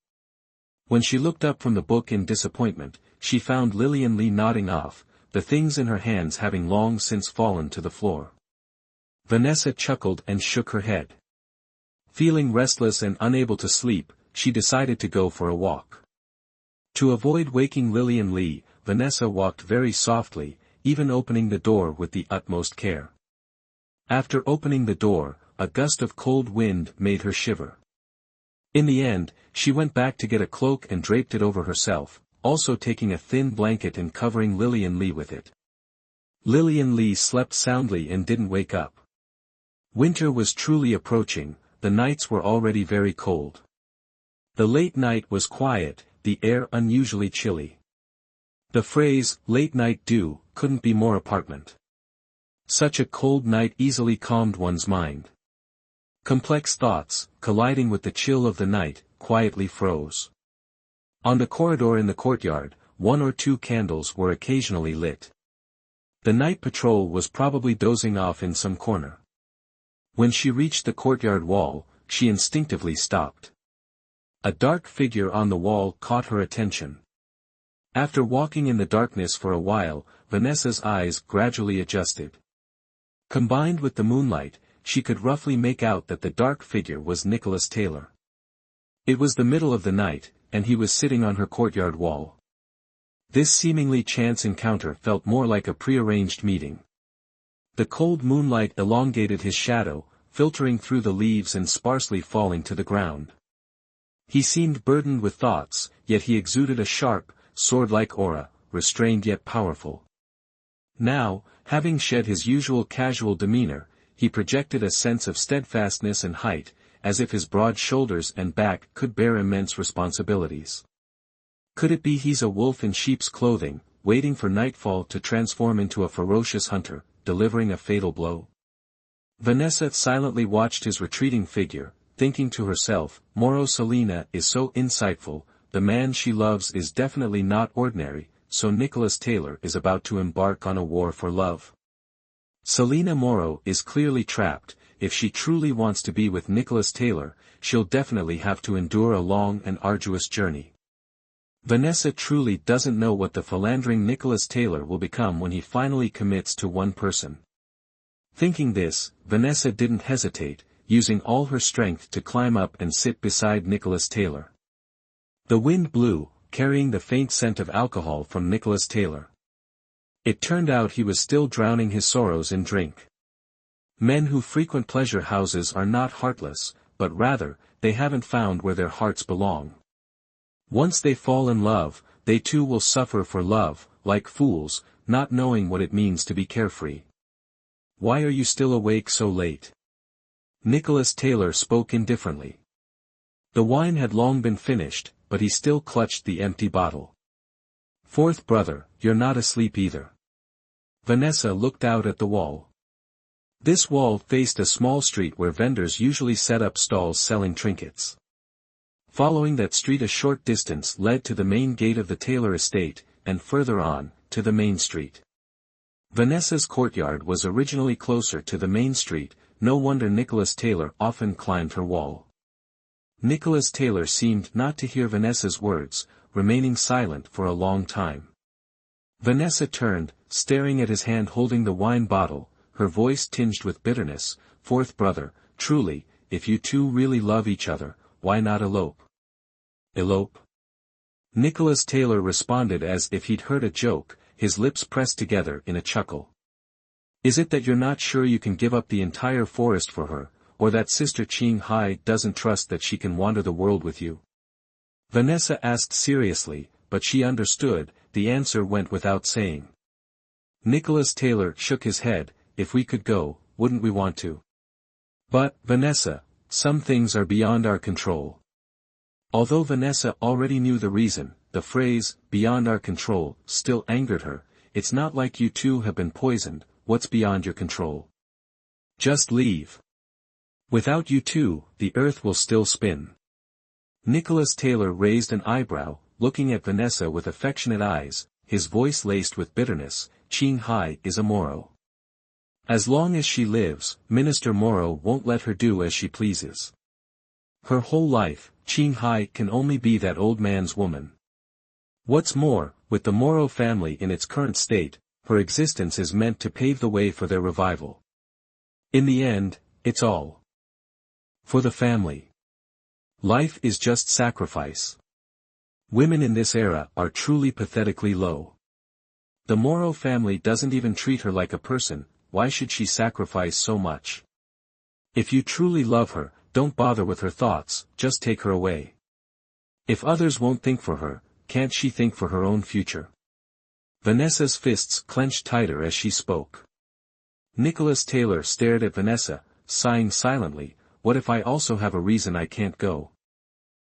When she looked up from the book in disappointment, she found Lillian Li nodding off, the things in her hands having long since fallen to the floor. Vanessa chuckled and shook her head. Feeling restless and unable to sleep, she decided to go for a walk. To avoid waking Lillian Li, Vanessa walked very softly, even opening the door with the utmost care. After opening the door, a gust of cold wind made her shiver. In the end, she went back to get a cloak and draped it over herself, also taking a thin blanket and covering Lillian Li with it. Lillian Li slept soundly and didn't wake up. Winter was truly approaching, the nights were already very cold. The late night was quiet, the air unusually chilly. The phrase, late night dew, couldn't be more apartment. Such a cold night easily calmed one's mind. Complex thoughts, colliding with the chill of the night, quietly froze. On the corridor in the courtyard, 1 or 2 candles were occasionally lit. The night patrol was probably dozing off in some corner. When she reached the courtyard wall, she instinctively stopped. A dark figure on the wall caught her attention. After walking in the darkness for a while, Vanessa's eyes gradually adjusted. Combined with the moonlight, she could roughly make out that the dark figure was Nicholas Taylor. It was the middle of the night, and he was sitting on her courtyard wall. This seemingly chance encounter felt more like a prearranged meeting. The cold moonlight elongated his shadow, filtering through the leaves and sparsely falling to the ground. He seemed burdened with thoughts, yet he exuded a sharp, sword-like aura, restrained yet powerful. Now, having shed his usual casual demeanor, he projected a sense of steadfastness and height, as if his broad shoulders and back could bear immense responsibilities. Could it be he's a wolf in sheep's clothing, waiting for nightfall to transform into a ferocious hunter, delivering a fatal blow? Vanessa silently watched his retreating figure, thinking to herself, Moro Selina is so insightful, the man she loves is definitely not ordinary, so Nicholas Taylor is about to embark on a war for love. Selina Moro is clearly trapped. If she truly wants to be with Nicholas Taylor, she'll definitely have to endure a long and arduous journey. Vanessa truly doesn't know what the philandering Nicholas Taylor will become when he finally commits to one person. Thinking this, Vanessa didn't hesitate, using all her strength to climb up and sit beside Nicholas Taylor. The wind blew, carrying the faint scent of alcohol from Nicholas Taylor. It turned out he was still drowning his sorrows in drink. Men who frequent pleasure houses are not heartless, but rather, they haven't found where their hearts belong. Once they fall in love, they too will suffer for love, like fools, not knowing what it means to be carefree. Why are you still awake so late? Nicholas Taylor spoke indifferently. The wine had long been finished, but he still clutched the empty bottle. Fourth brother, you're not asleep either. Vanessa looked out at the wall. This wall faced a small street where vendors usually set up stalls selling trinkets. Following that street a short distance led to the main gate of the Taylor estate, and further on, to the main street. Vanessa's courtyard was originally closer to the main street, no wonder Nicholas Taylor often climbed her wall. Nicholas Taylor seemed not to hear Vanessa's words, remaining silent for a long time. Vanessa turned, staring at his hand holding the wine bottle, her voice tinged with bitterness, Fourth brother, truly, if you two really love each other, why not elope? Elope? Nicholas Taylor responded as if he'd heard a joke, his lips pressed together in a chuckle. Is it that you're not sure you can give up the entire forest for her, or that Sister Qing Hai doesn't trust that she can wander the world with you? Vanessa asked seriously, but she understood, the answer went without saying. Nicholas Taylor shook his head, if we could go, wouldn't we want to? But, Vanessa, some things are beyond our control. Although Vanessa already knew the reason, the phrase, beyond our control, still angered her. It's not like you two have been poisoned, what's beyond your control? Just leave. Without you two, the earth will still spin. Nicholas Taylor raised an eyebrow, looking at Vanessa with affectionate eyes, his voice laced with bitterness, Qing Hai is a Moro. As long as she lives, Minister Moro won't let her do as she pleases. Her whole life, Qing Hai can only be that old man's woman. What's more, with the Moro family in its current state, her existence is meant to pave the way for their revival. In the end, it's all for the family. Life is just sacrifice. Women in this era are truly pathetically low. The Moro family doesn't even treat her like a person, why should she sacrifice so much? If you truly love her, don't bother with her thoughts, just take her away. If others won't think for her, can't she think for her own future? Vanessa's fists clenched tighter as she spoke. Nicholas Taylor stared at Vanessa, sighing silently, what if I also have a reason I can't go?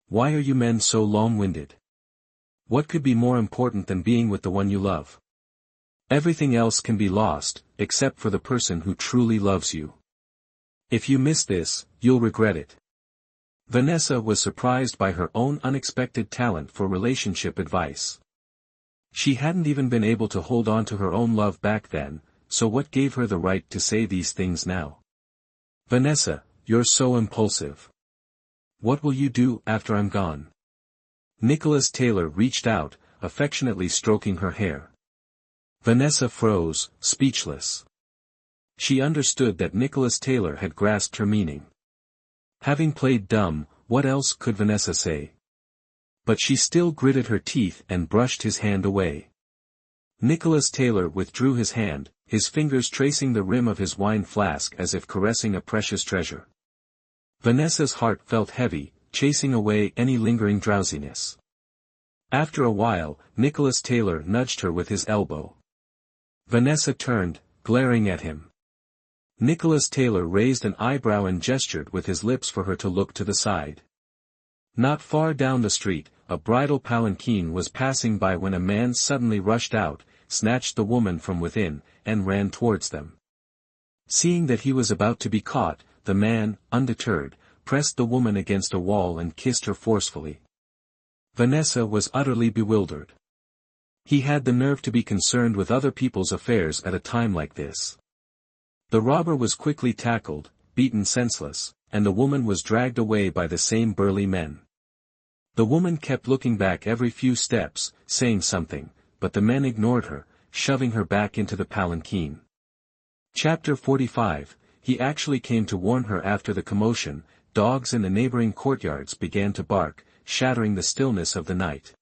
Why are you men so long-winded? What could be more important than being with the one you love? Everything else can be lost, except for the person who truly loves you. If you miss this, you'll regret it. Vanessa was surprised by her own unexpected talent for relationship advice. She hadn't even been able to hold on to her own love back then, so what gave her the right to say these things now? Vanessa, you're so impulsive. What will you do after I'm gone? Nicholas Taylor reached out, affectionately stroking her hair. Vanessa froze, speechless. She understood that Nicholas Taylor had grasped her meaning. Having played dumb, what else could Vanessa say? But she still gritted her teeth and brushed his hand away. Nicholas Taylor withdrew his hand, his fingers tracing the rim of his wine flask as if caressing a precious treasure. Vanessa's heart felt heavy, chasing away any lingering drowsiness. After a while, Nicholas Taylor nudged her with his elbow. Vanessa turned, glaring at him. Nicholas Taylor raised an eyebrow and gestured with his lips for her to look to the side. Not far down the street, a bridal palanquin was passing by when a man suddenly rushed out, snatched the woman from within, and ran towards them. Seeing that he was about to be caught, the man, undeterred, pressed the woman against a wall and kissed her forcefully. Vanessa was utterly bewildered. He had the nerve to be concerned with other people's affairs at a time like this. The robber was quickly tackled, beaten senseless, and the woman was dragged away by the same burly men. The woman kept looking back every few steps, saying something, but the men ignored her, shoving her back into the palanquin. Chapter 45, he actually came to warn her after the commotion. Dogs in the neighboring courtyards began to bark, shattering the stillness of the night.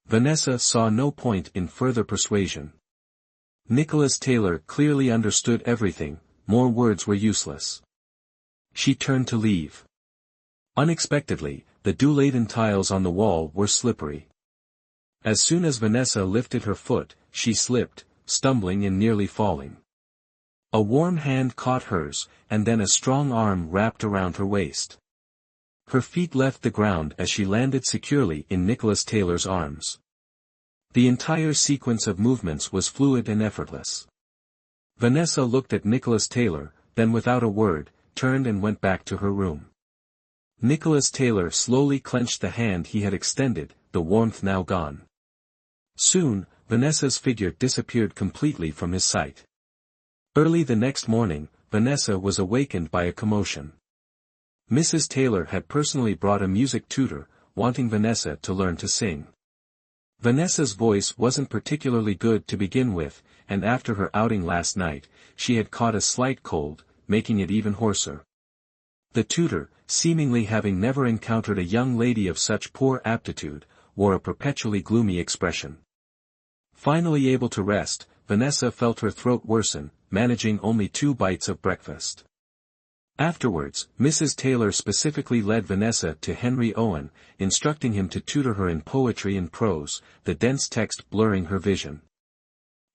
Vanessa saw no point in further persuasion. Nicholas Taylor clearly understood everything, more words were useless. She turned to leave. Unexpectedly, the dew-laden tiles on the wall were slippery. As soon as Vanessa lifted her foot, she slipped, stumbling and nearly falling. A warm hand caught hers, and then a strong arm wrapped around her waist. Her feet left the ground as she landed securely in Nicholas Taylor's arms. The entire sequence of movements was fluid and effortless. Vanessa looked at Nicholas Taylor, then without a word, turned and went back to her room. Nicholas Taylor slowly clenched the hand he had extended, the warmth now gone. Soon, Vanessa's figure disappeared completely from his sight. Early the next morning, Vanessa was awakened by a commotion. Mrs. Taylor had personally brought a music tutor, wanting Vanessa to learn to sing. Vanessa's voice wasn't particularly good to begin with, and after her outing last night, she had caught a slight cold, making it even hoarser. The tutor, seemingly having never encountered a young lady of such poor aptitude, wore a perpetually gloomy expression. Finally able to rest, Vanessa felt her throat worsen, managing only 2 bites of breakfast. Afterwards, Mrs. Taylor specifically led Vanessa to Henry Owen, instructing him to tutor her in poetry and prose, the dense text blurring her vision.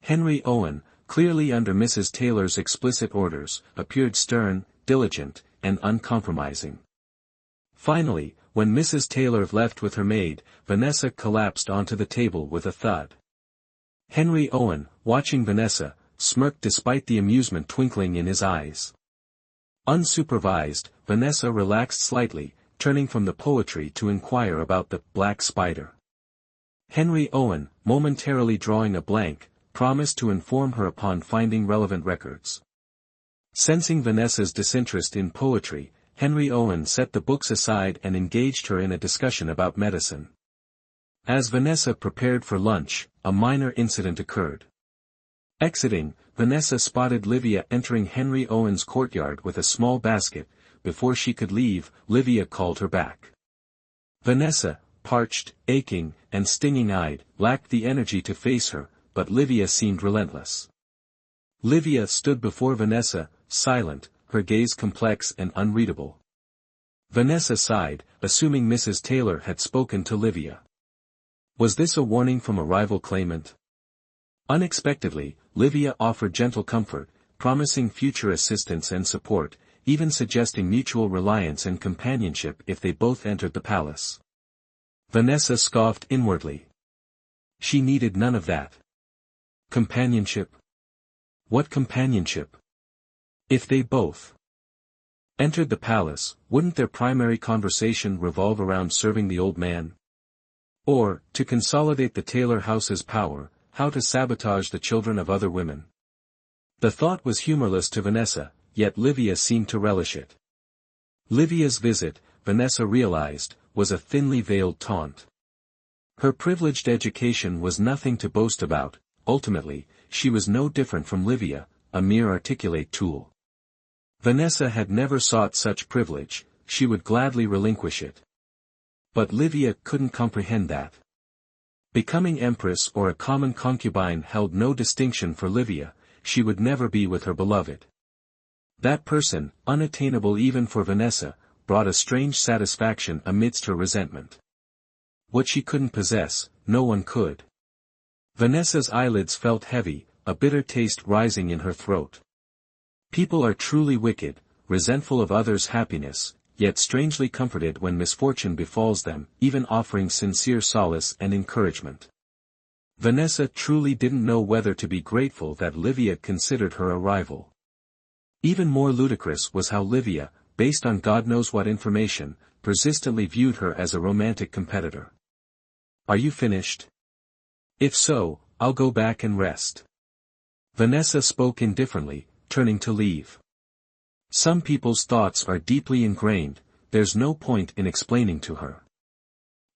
Henry Owen, clearly under Mrs. Taylor's explicit orders, appeared stern, diligent, and uncompromising. Finally, when Mrs. Taylor left with her maid, Vanessa collapsed onto the table with a thud. Henry Owen, watching Vanessa, smirked despite the amusement twinkling in his eyes. Unsupervised, Vanessa relaxed slightly, turning from the poetry to inquire about the black spider. Henry Owen, momentarily drawing a blank, promised to inform her upon finding relevant records. Sensing Vanessa's disinterest in poetry, Henry Owen set the books aside and engaged her in a discussion about medicine. As Vanessa prepared for lunch, a minor incident occurred. Exiting, Vanessa spotted Livia entering Henry Owen's courtyard with a small basket. Before she could leave, Livia called her back. Vanessa, parched, aching, and stinging-eyed, lacked the energy to face her, but Livia seemed relentless. Livia stood before Vanessa, silent, her gaze complex and unreadable. Vanessa sighed, assuming Mrs. Taylor had spoken to Livia. Was this a warning from a rival claimant? Unexpectedly, Livia offered gentle comfort, promising future assistance and support, even suggesting mutual reliance and companionship if they both entered the palace. Vanessa scoffed inwardly. She needed none of that. Companionship? What companionship? If they both entered the palace, wouldn't their primary conversation revolve around serving the old man? Or, to consolidate the Taylor house's power, how to sabotage the children of other women? The thought was humorless to Vanessa, yet Livia seemed to relish it. Livia's visit, Vanessa realized, was a thinly veiled taunt. Her privileged education was nothing to boast about. Ultimately, she was no different from Livia, a mere articulate tool. Vanessa had never sought such privilege, she would gladly relinquish it. But Livia couldn't comprehend that. Becoming empress or a common concubine held no distinction for Livia, she would never be with her beloved. That person, unattainable even for Vanessa, brought a strange satisfaction amidst her resentment. What she couldn't possess, no one could. Vanessa's eyelids felt heavy, a bitter taste rising in her throat. People are truly wicked, resentful of others' happiness, yet strangely comforted when misfortune befalls them, even offering sincere solace and encouragement. Vanessa truly didn't know whether to be grateful that Livia considered her a rival. Even more ludicrous was how Livia, based on God knows what information, persistently viewed her as a romantic competitor. "Are you finished? If so, I'll go back and rest." Vanessa spoke indifferently, turning to leave. Some people's thoughts are deeply ingrained, there's no point in explaining to her.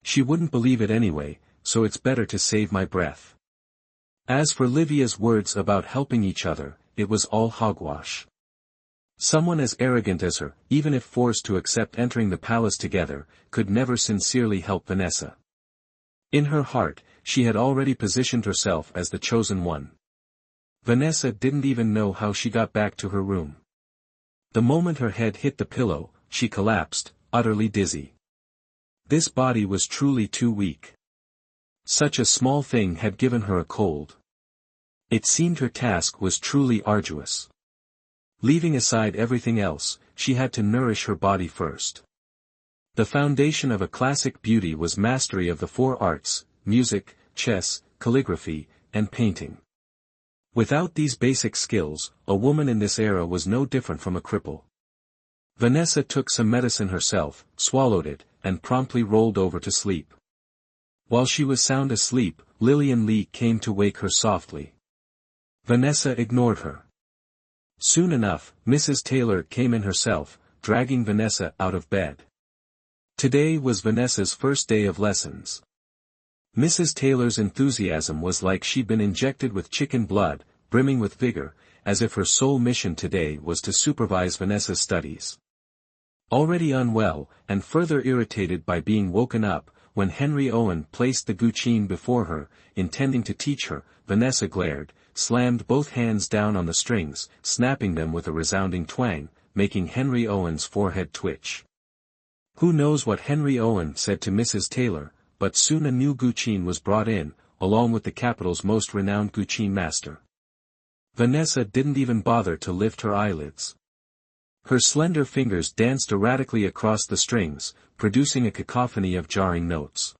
She wouldn't believe it anyway, so it's better to save my breath. As for Livia's words about helping each other, it was all hogwash. Someone as arrogant as her, even if forced to accept entering the palace together, could never sincerely help Vanessa. In her heart, she had already positioned herself as the chosen one. Vanessa didn't even know how she got back to her room. The moment her head hit the pillow, she collapsed, utterly dizzy. This body was truly too weak. Such a small thing had given her a cold. It seemed her task was truly arduous. Leaving aside everything else, she had to nourish her body first. The foundation of a classic beauty was mastery of the four arts: music, chess, calligraphy, and painting. Without these basic skills, a woman in this era was no different from a cripple. Vanessa took some medicine herself, swallowed it, and promptly rolled over to sleep. While she was sound asleep, Lillian Lee came to wake her softly. Vanessa ignored her. Soon enough, Mrs. Taylor came in herself, dragging Vanessa out of bed. Today was Vanessa's first day of lessons. Mrs. Taylor's enthusiasm was like she'd been injected with chicken blood, brimming with vigor, as if her sole mission today was to supervise Vanessa's studies. Already unwell, and further irritated by being woken up, when Henry Owen placed the guqin before her, intending to teach her, Vanessa glared, slammed both hands down on the strings, snapping them with a resounding twang, making Henry Owen's forehead twitch. Who knows what Henry Owen said to Mrs. Taylor, but soon a new guqin was brought in, along with the capital's most renowned guqin master. Vanessa didn't even bother to lift her eyelids. Her slender fingers danced erratically across the strings, producing a cacophony of jarring notes.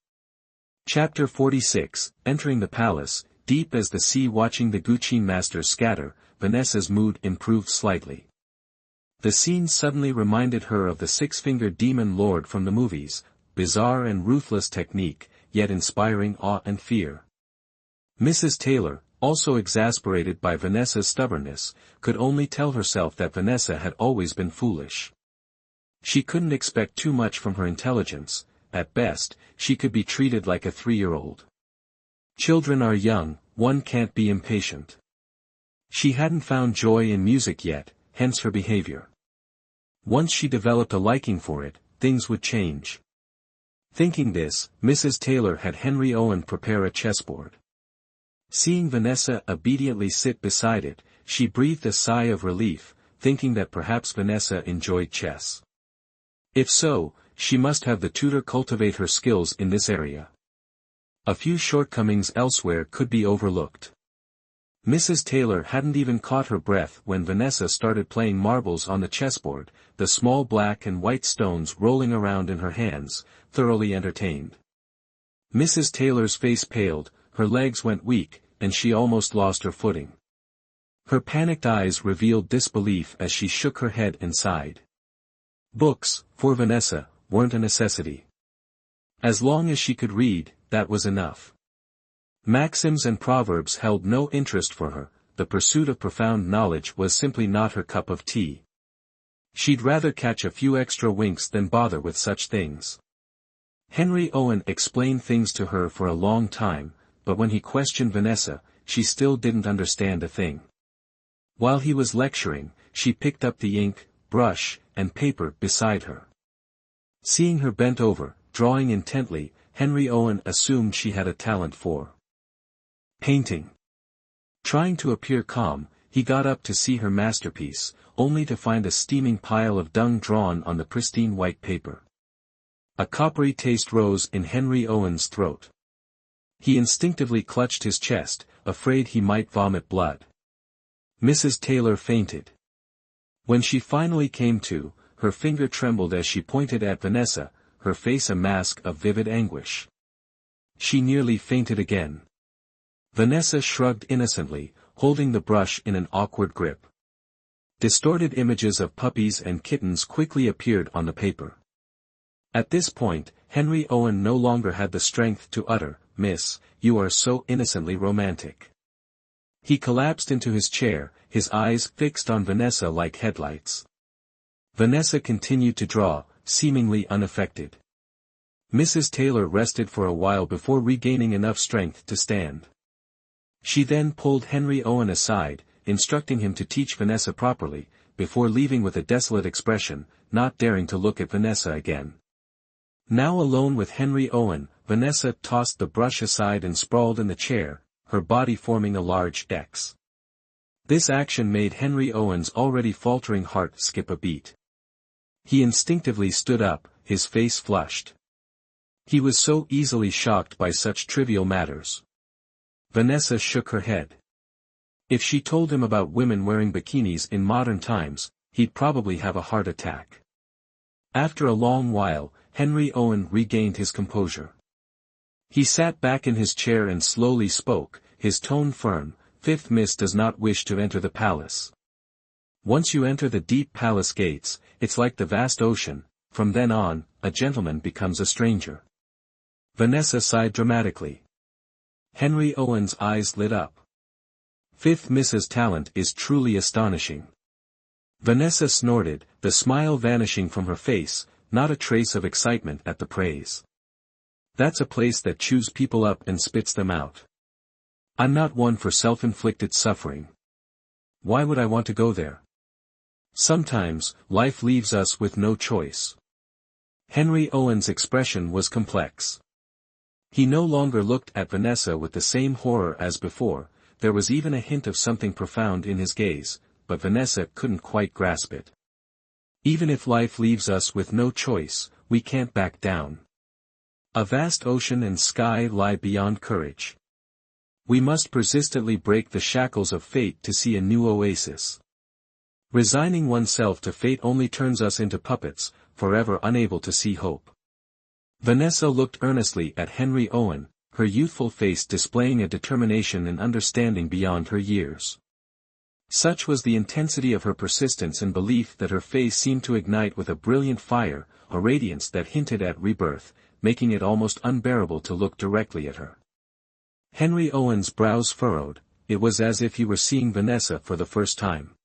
Chapter 46, Entering the Palace. Deep as the sea watching the guqin master scatter, Vanessa's mood improved slightly. The scene suddenly reminded her of the six-fingered demon lord from the movies, bizarre and ruthless technique, yet inspiring awe and fear. Mrs. Taylor, also exasperated by Vanessa's stubbornness, could only tell herself that Vanessa had always been foolish. She couldn't expect too much from her intelligence. At best, she could be treated like a 3-year-old. Children are young, one can't be impatient. She hadn't found joy in music yet, hence her behavior. Once she developed a liking for it, things would change. Thinking this, Mrs. Taylor had Henry Owen prepare a chessboard. Seeing Vanessa obediently sit beside it, she breathed a sigh of relief, thinking that perhaps Vanessa enjoyed chess. If so, she must have the tutor cultivate her skills in this area. A few shortcomings elsewhere could be overlooked. Mrs. Taylor hadn't even caught her breath when Vanessa started playing marbles on the chessboard, the small black and white stones rolling around in her hands, thoroughly entertained. Mrs. Taylor's face paled, her legs went weak, and she almost lost her footing. Her panicked eyes revealed disbelief as she shook her head and sighed. Books, for Vanessa, weren't a necessity. As long as she could read, that was enough. Maxims and proverbs held no interest for her, the pursuit of profound knowledge was simply not her cup of tea. She'd rather catch a few extra winks than bother with such things. Henry Owen explained things to her for a long time, but when he questioned Vanessa, she still didn't understand a thing. While he was lecturing, she picked up the ink, brush, and paper beside her. Seeing her bent over, drawing intently, Henry Owen assumed she had a talent for painting. Trying to appear calm, he got up to see her masterpiece, only to find a steaming pile of dung drawn on the pristine white paper. A coppery taste rose in Henry Owen's throat. He instinctively clutched his chest, afraid he might vomit blood. Mrs. Taylor fainted. When she finally came to, her finger trembled as she pointed at Vanessa, her face a mask of vivid anguish. She nearly fainted again. Vanessa shrugged innocently, holding the brush in an awkward grip. Distorted images of puppies and kittens quickly appeared on the paper. At this point, Henry Owen no longer had the strength to utter, "Miss, you are so innocently romantic." He collapsed into his chair, his eyes fixed on Vanessa like headlights. Vanessa continued to draw, seemingly unaffected. Mrs. Taylor rested for a while before regaining enough strength to stand. She then pulled Henry Owen aside, instructing him to teach Vanessa properly, before leaving with a desolate expression, not daring to look at Vanessa again. Now alone with Henry Owen, Vanessa tossed the brush aside and sprawled in the chair, her body forming a large X. This action made Henry Owen's already faltering heart skip a beat. He instinctively stood up, his face flushed. He was so easily shocked by such trivial matters. Vanessa shook her head. If she told him about women wearing bikinis in modern times, he'd probably have a heart attack. After a long while, Henry Owen regained his composure. He sat back in his chair and slowly spoke, his tone firm. "Fifth Miss does not wish to enter the palace. Once you enter the deep palace gates, it's like the vast ocean, from then on, a gentleman becomes a stranger." Vanessa sighed dramatically. Henry Owen's eyes lit up. Fifth Miss's talent is truly astonishing. Vanessa snorted, the smile vanishing from her face, not a trace of excitement at the praise. "That's a place that chews people up and spits them out. I'm not one for self-inflicted suffering. Why would I want to go there? Sometimes, life leaves us with no choice." Henry Owen's expression was complex. He no longer looked at Vanessa with the same horror as before, there was even a hint of something profound in his gaze, but Vanessa couldn't quite grasp it. Even if life leaves us with no choice, we can't back down. A vast ocean and sky lie beyond courage. We must persistently break the shackles of fate to see a new oasis. Resigning oneself to fate only turns us into puppets, forever unable to see hope. Vanessa looked earnestly at Henry Owen, her youthful face displaying a determination and understanding beyond her years. Such was the intensity of her persistence and belief that her face seemed to ignite with a brilliant fire, a radiance that hinted at rebirth, making it almost unbearable to look directly at her. Henry Owen's brows furrowed, it was as if he were seeing Vanessa for the first time.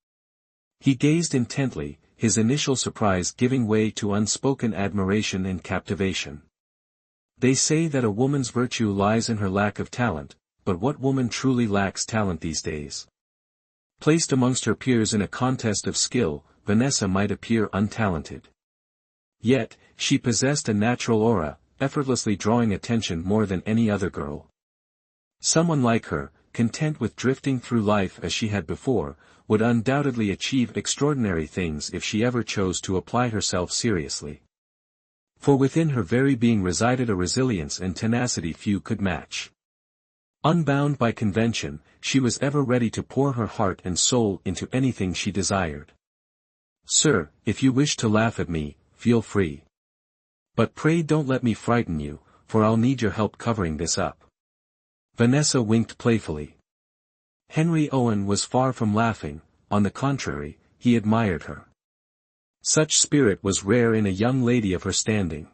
He gazed intently, his initial surprise giving way to unspoken admiration and captivation. They say that a woman's virtue lies in her lack of talent, but what woman truly lacks talent these days? Placed amongst her peers in a contest of skill, Vanessa might appear untalented. Yet, she possessed a natural aura, effortlessly drawing attention more than any other girl. Someone like her, content with drifting through life as she had before, would undoubtedly achieve extraordinary things if she ever chose to apply herself seriously. For within her very being resided a resilience and tenacity few could match. Unbound by convention, she was ever ready to pour her heart and soul into anything she desired. "Sir, if you wish to laugh at me, feel free. But pray don't let me frighten you, for I'll need your help covering this up." Vanessa winked playfully. Henry Owen was far from laughing, on the contrary, he admired her. Such spirit was rare in a young lady of her standing.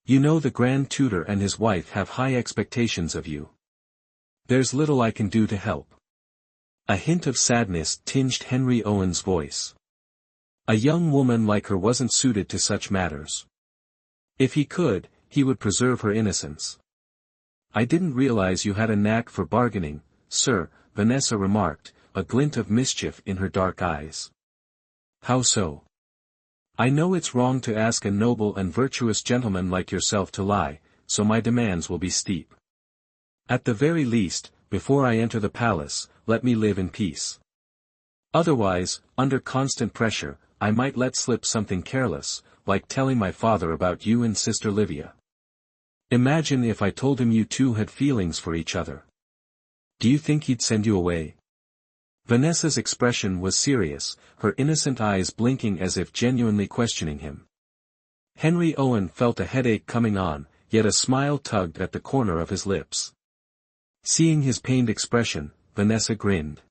"You know the Grand Tutor and his wife have high expectations of you. There's little I can do to help." A hint of sadness tinged Henry Owen's voice. A young woman like her wasn't suited to such matters. If he could, he would preserve her innocence. "I didn't realize you had a knack for bargaining, sir," Vanessa remarked, a glint of mischief in her dark eyes. "How so?" "I know it's wrong to ask a noble and virtuous gentleman like yourself to lie, so my demands will be steep. At the very least, before I enter the palace, let me live in peace. Otherwise, under constant pressure, I might let slip something careless, like telling my father about you and Sister Livia. Imagine if I told him you two had feelings for each other. Do you think he'd send you away?" Vanessa's expression was serious, her innocent eyes blinking as if genuinely questioning him. Henry Owen felt a headache coming on, yet a smile tugged at the corner of his lips. Seeing his pained expression, Vanessa grinned.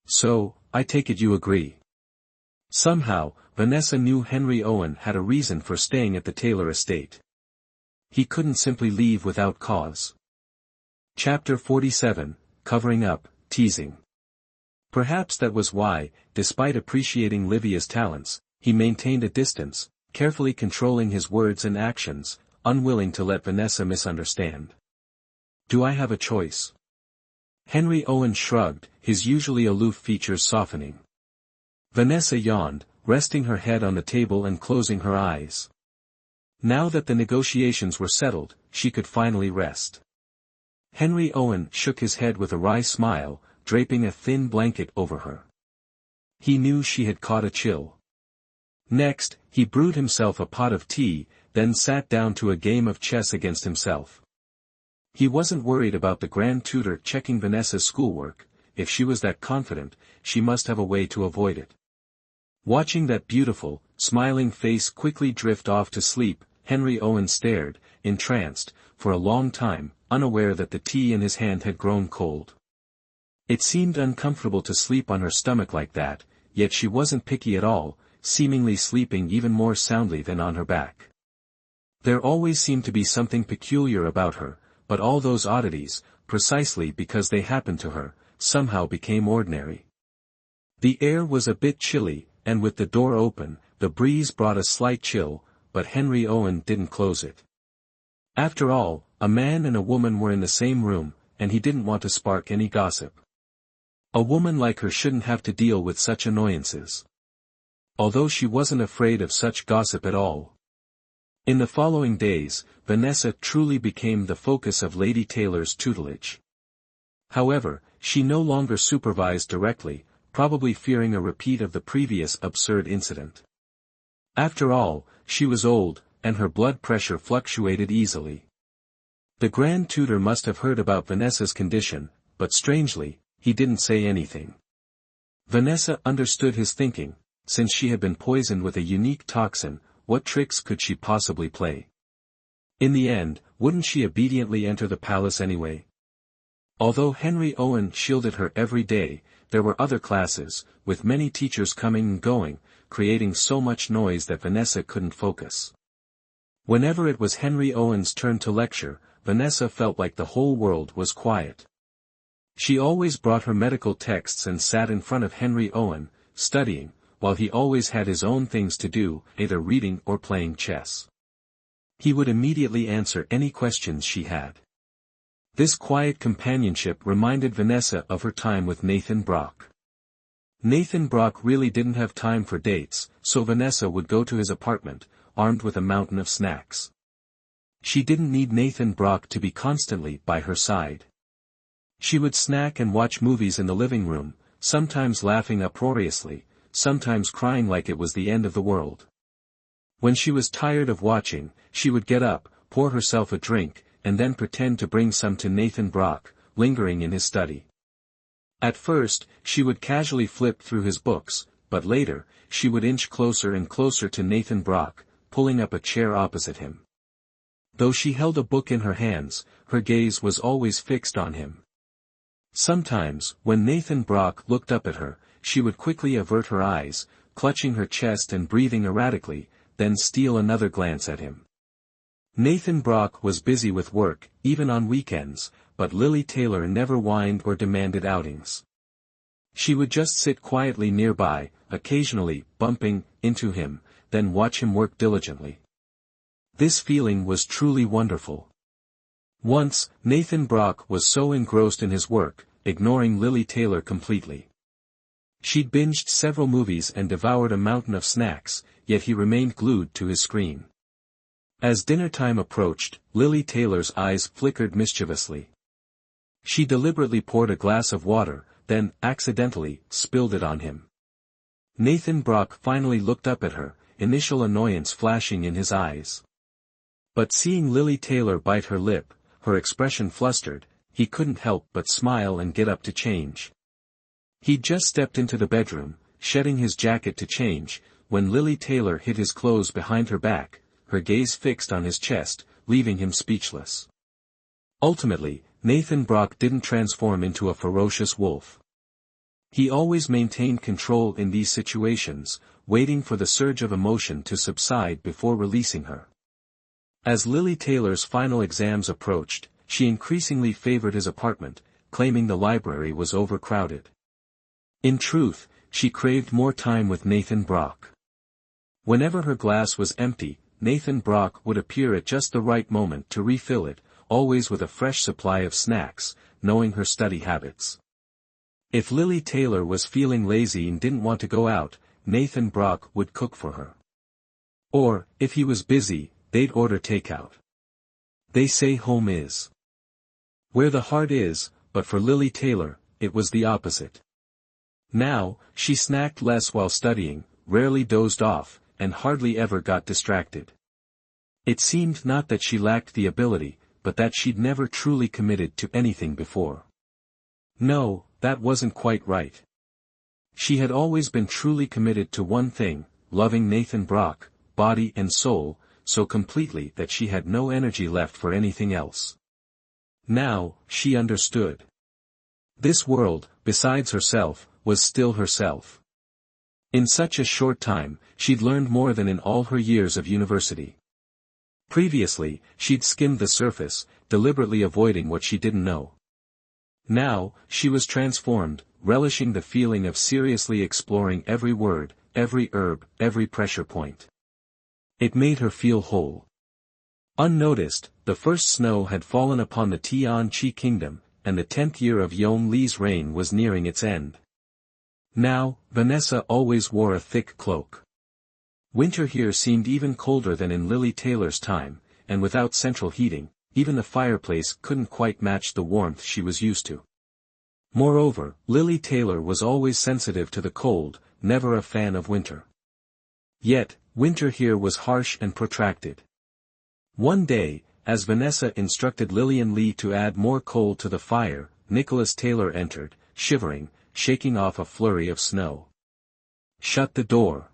"So, I take it you agree." Somehow, Vanessa knew Henry Owen had a reason for staying at the Taylor estate. He couldn't simply leave without cause. Chapter 47, Covering Up, Teasing. Perhaps that was why, despite appreciating Livia's talents, he maintained a distance, carefully controlling his words and actions, unwilling to let Vanessa misunderstand. "Do I have a choice?" Henry Owen shrugged, his usually aloof features softening. Vanessa yawned, resting her head on the table and closing her eyes. Now that the negotiations were settled, she could finally rest. Henry Owen shook his head with a wry smile, draping a thin blanket over her. He knew she had caught a chill. Next, he brewed himself a pot of tea, then sat down to a game of chess against himself. He wasn't worried about the Grand Tutor checking Vanessa's schoolwork. If she was that confident, she must have a way to avoid it. Watching that beautiful, smiling face quickly drift off to sleep, Henry Owen stared, entranced, for a long time, unaware that the tea in his hand had grown cold. It seemed uncomfortable to sleep on her stomach like that, yet she wasn't picky at all, seemingly sleeping even more soundly than on her back. There always seemed to be something peculiar about her, but all those oddities, precisely because they happened to her, somehow became ordinary. The air was a bit chilly, and with the door open, the breeze brought a slight chill, but Henry Owen didn't close it. After all, a man and a woman were in the same room, and he didn't want to spark any gossip. A woman like her shouldn't have to deal with such annoyances. Although she wasn't afraid of such gossip at all. In the following days, Vanessa truly became the focus of Lady Taylor's tutelage. However, she no longer supervised directly, probably fearing a repeat of the previous absurd incident. After all, she was old, and her blood pressure fluctuated easily. The Grand Tutor must have heard about Vanessa's condition, but strangely, he didn't say anything. Vanessa understood his thinking. Since she had been poisoned with a unique toxin, what tricks could she possibly play? In the end, wouldn't she obediently enter the palace anyway? Although Henry Owen shielded her every day, there were other classes, with many teachers coming and going, creating so much noise that Vanessa couldn't focus. Whenever it was Henry Owen's turn to lecture, Vanessa felt like the whole world was quiet. She always brought her medical texts and sat in front of Henry Owen, studying, while he always had his own things to do, either reading or playing chess. He would immediately answer any questions she had. This quiet companionship reminded Vanessa of her time with Nathan Brock. Nathan Brock really didn't have time for dates, so Vanessa would go to his apartment, armed with a mountain of snacks. She didn't need Nathan Brock to be constantly by her side. She would snack and watch movies in the living room, sometimes laughing uproariously, sometimes crying like it was the end of the world. When she was tired of watching, she would get up, pour herself a drink, and then pretend to bring some to Nathan Brock, lingering in his study. At first, she would casually flip through his books, but later, she would inch closer and closer to Nathan Brock, pulling up a chair opposite him. Though she held a book in her hands, her gaze was always fixed on him. Sometimes, when Nathan Brock looked up at her, she would quickly avert her eyes, clutching her chest and breathing erratically, then steal another glance at him. Nathan Brock was busy with work, even on weekends, but Lily Taylor never whined or demanded outings. She would just sit quietly nearby, occasionally bumping into him, then watch him work diligently. This feeling was truly wonderful. Once, Nathan Brock was so engrossed in his work, ignoring Lily Taylor completely. She'd binged several movies and devoured a mountain of snacks, yet he remained glued to his screen. As dinner time approached, Lily Taylor's eyes flickered mischievously. She deliberately poured a glass of water, then, accidentally, spilled it on him. Nathan Brock finally looked up at her, initial annoyance flashing in his eyes. But seeing Lily Taylor bite her lip, her expression flustered, he couldn't help but smile and get up to change. He'd just stepped into the bedroom, shedding his jacket to change, when Lily Taylor hid his clothes behind her back, her gaze fixed on his chest, leaving him speechless. Ultimately, Nathan Brock didn't transform into a ferocious wolf. He always maintained control in these situations, waiting for the surge of emotion to subside before releasing her. As Lily Taylor's final exams approached, she increasingly favored his apartment, claiming the library was overcrowded. In truth, she craved more time with Nathan Brock. Whenever her glass was empty, Nathan Brock would appear at just the right moment to refill it, always with a fresh supply of snacks, knowing her study habits. If Lily Taylor was feeling lazy and didn't want to go out, Nathan Brock would cook for her. Or, if he was busy, they'd order takeout. They say home is where the heart is, but for Lily Taylor, it was the opposite. Now, she snacked less while studying, rarely dozed off, and hardly ever got distracted. It seemed not that she lacked the ability, but that she'd never truly committed to anything before. No, that wasn't quite right. She had always been truly committed to one thing, loving Nathan Brock, body and soul, so completely that she had no energy left for anything else. Now, she understood. This world, besides herself, was still herself. In such a short time, she'd learned more than in all her years of university. Previously, she'd skimmed the surface, deliberately avoiding what she didn't know. Now, she was transformed, relishing the feeling of seriously exploring every word, every herb, every pressure point. It made her feel whole. Unnoticed, the first snow had fallen upon the Tian-Chi kingdom, and the 10th year of Yong Li's reign was nearing its end. Now, Vanessa always wore a thick cloak. Winter here seemed even colder than in Lily Taylor's time, and without central heating, even the fireplace couldn't quite match the warmth she was used to. Moreover, Lily Taylor was always sensitive to the cold, never a fan of winter. Yet, winter here was harsh and protracted. One day, as Vanessa instructed Lillian Lee to add more coal to the fire, Nicholas Taylor entered, shivering, shaking off a flurry of snow. "Shut the door."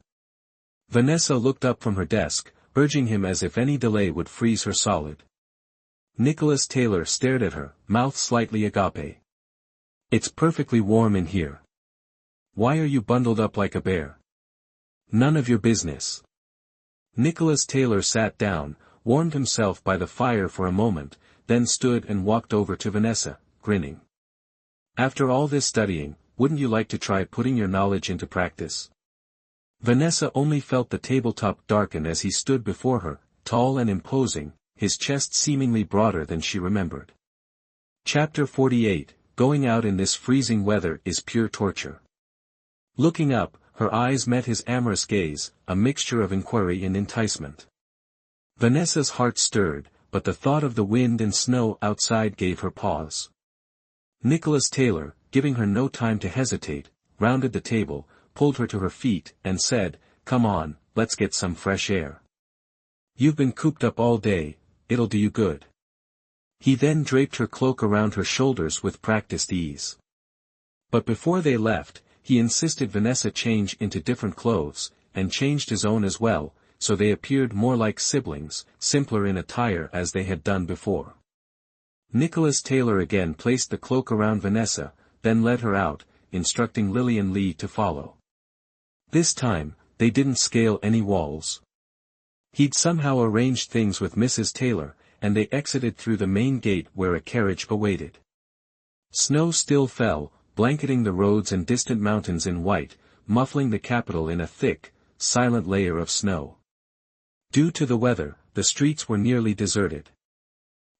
Vanessa looked up from her desk, urging him as if any delay would freeze her solid. Nicholas Taylor stared at her, mouth slightly agape. "It's perfectly warm in here. Why are you bundled up like a bear?" "None of your business." Nicholas Taylor sat down, warmed himself by the fire for a moment, then stood and walked over to Vanessa, grinning. "After all this studying, wouldn't you like to try putting your knowledge into practice?" Vanessa only felt the tabletop darken as he stood before her, tall and imposing, his chest seemingly broader than she remembered. Chapter 48, Going out in this freezing weather is pure torture. Looking up, her eyes met his amorous gaze, a mixture of inquiry and enticement. Vanessa's heart stirred, but the thought of the wind and snow outside gave her pause. Nicholas Taylor, giving her no time to hesitate, rounded the table, pulled her to her feet, and said, "Come on, let's get some fresh air. You've been cooped up all day, it'll do you good." He then draped her cloak around her shoulders with practiced ease. But before they left, he insisted Vanessa change into different clothes, and changed his own as well, so they appeared more like siblings, simpler in attire as they had done before. Nicholas Taylor again placed the cloak around Vanessa, then led her out, instructing Lillian Lee to follow. This time, they didn't scale any walls. He'd somehow arranged things with Mrs. Taylor, and they exited through the main gate where a carriage awaited. Snow still fell, blanketing the roads and distant mountains in white, muffling the capital in a thick, silent layer of snow. Due to the weather, the streets were nearly deserted.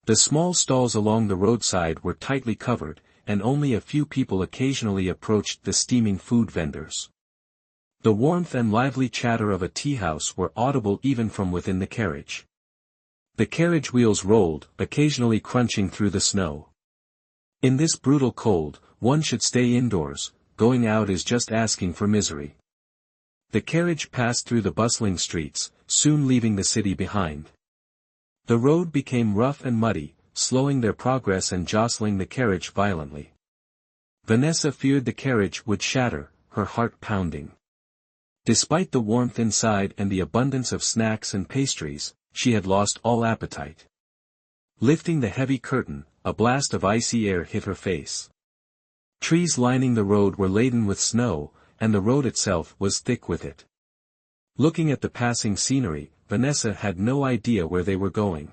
The small stalls along the roadside were tightly covered, and only a few people occasionally approached the steaming food vendors. The warmth and lively chatter of a tea house were audible even from within the carriage. The carriage wheels rolled, occasionally crunching through the snow. In this brutal cold, one should stay indoors, going out is just asking for misery. The carriage passed through the bustling streets, soon leaving the city behind. The road became rough and muddy, slowing their progress and jostling the carriage violently. Vanessa feared the carriage would shatter, her heart pounding. Despite the warmth inside and the abundance of snacks and pastries, she had lost all appetite. Lifting the heavy curtain, a blast of icy air hit her face. Trees lining the road were laden with snow, and the road itself was thick with it. Looking at the passing scenery, Vanessa had no idea where they were going.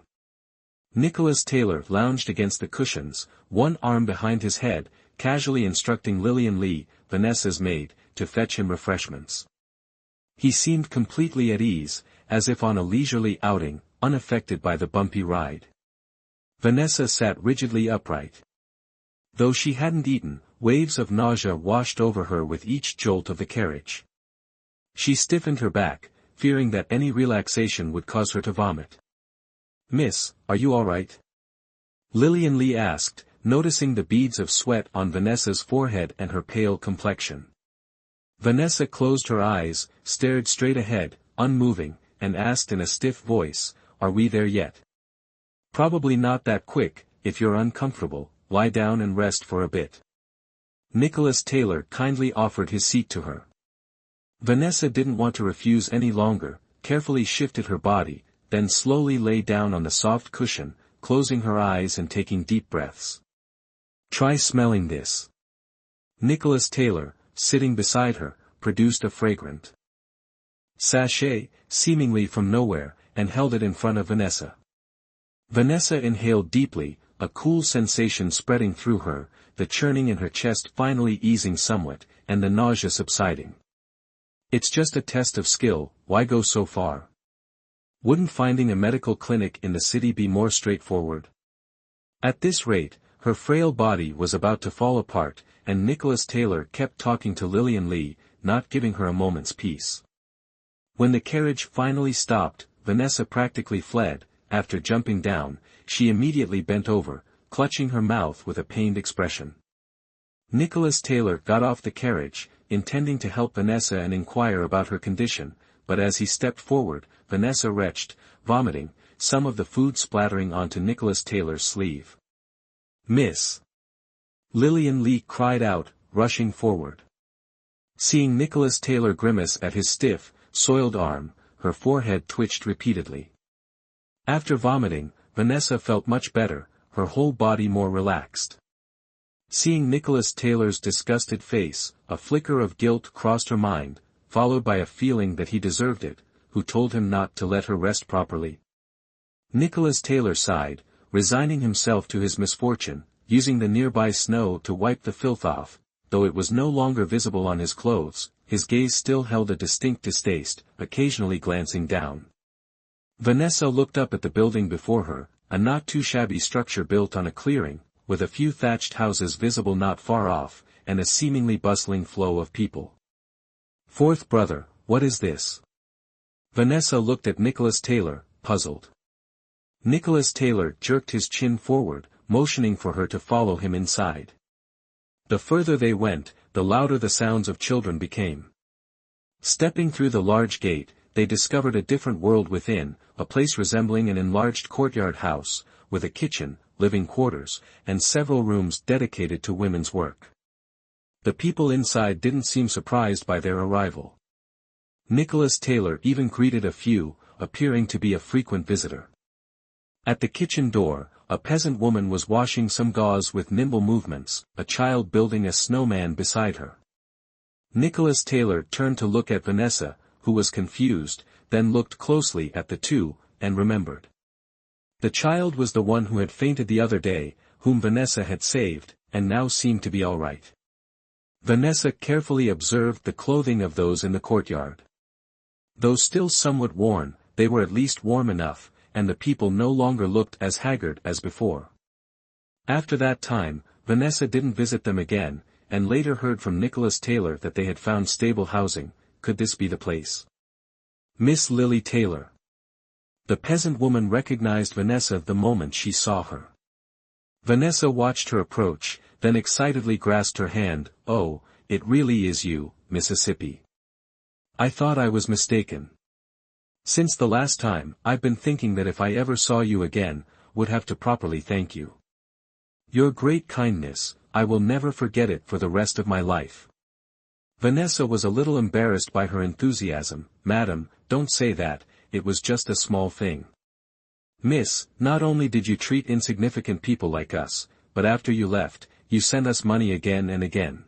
Nicholas Taylor lounged against the cushions, one arm behind his head, casually instructing Lillian Lee, Vanessa's maid, to fetch him refreshments. He seemed completely at ease, as if on a leisurely outing, unaffected by the bumpy ride. Vanessa sat rigidly upright. Though she hadn't eaten, waves of nausea washed over her with each jolt of the carriage. She stiffened her back, fearing that any relaxation would cause her to vomit. "Miss, are you all right?" Lillian Lee asked, noticing the beads of sweat on Vanessa's forehead and her pale complexion. Vanessa closed her eyes, stared straight ahead, unmoving, and asked in a stiff voice, "Are we there yet?" "Probably not that quick. If you're uncomfortable, lie down and rest for a bit." Nicholas Taylor kindly offered his seat to her. Vanessa didn't want to refuse any longer, carefully shifted her body, then slowly lay down on the soft cushion, closing her eyes and taking deep breaths. "Try smelling this." Nicholas Taylor, sitting beside her, produced a fragrant sachet, seemingly from nowhere, and held it in front of Vanessa. Vanessa inhaled deeply, a cool sensation spreading through her, the churning in her chest finally easing somewhat, and the nausea subsiding. "It's just a test of skill, why go so far? Wouldn't finding a medical clinic in the city be more straightforward?" At this rate, her frail body was about to fall apart, and Nicholas Taylor kept talking to Lillian Lee, not giving her a moment's peace. When the carriage finally stopped, Vanessa practically fled. After jumping down, she immediately bent over, clutching her mouth with a pained expression. Nicholas Taylor got off the carriage, intending to help Vanessa and inquire about her condition, but as he stepped forward, Vanessa retched, vomiting, some of the food splattering onto Nicholas Taylor's sleeve. "Miss!" Lillian Lee cried out, rushing forward. Seeing Nicholas Taylor grimace at his stiff, soiled arm, her forehead twitched repeatedly. After vomiting, Vanessa felt much better, her whole body more relaxed. Seeing Nicholas Taylor's disgusted face, a flicker of guilt crossed her mind, followed by a feeling that he deserved it, who told him not to let her rest properly. Nicholas Taylor sighed, resigning himself to his misfortune, using the nearby snow to wipe the filth off. Though it was no longer visible on his clothes, his gaze still held a distinct distaste, occasionally glancing down. Vanessa looked up at the building before her, a not-too-shabby structure built on a clearing, with a few thatched houses visible not far off, and a seemingly bustling flow of people. "Fourth brother, what is this?" Vanessa looked at Nicholas Taylor, puzzled. Nicholas Taylor jerked his chin forward, motioning for her to follow him inside. The further they went, the louder the sounds of children became. Stepping through the large gate, they discovered a different world within, a place resembling an enlarged courtyard house, with a kitchen, living quarters, and several rooms dedicated to women's work. The people inside didn't seem surprised by their arrival. Nicholas Taylor even greeted a few, appearing to be a frequent visitor. At the kitchen door, a peasant woman was washing some gauze with nimble movements, a child building a snowman beside her. Nicholas Taylor turned to look at Vanessa, who was confused, then looked closely at the two, and remembered. The child was the one who had fainted the other day, whom Vanessa had saved, and now seemed to be all right. Vanessa carefully observed the clothing of those in the courtyard. Though still somewhat worn, they were at least warm enough, and the people no longer looked as haggard as before. After that time, Vanessa didn't visit them again, and later heard from Nicholas Taylor that they had found stable housing. Could this be the place? Miss Lily Taylor. The peasant woman recognized Vanessa the moment she saw her. Vanessa watched her approach, then excitedly grasped her hand. "Oh, it really is you, Mississippi. I thought I was mistaken. Since the last time, I've been thinking that if I ever saw you again, would have to properly thank you. Your great kindness, I will never forget it for the rest of my life." Vanessa was a little embarrassed by her enthusiasm. "Madam, don't say that, it was just a small thing. Miss, not only did you treat insignificant people like us, but after you left, you sent us money again and again.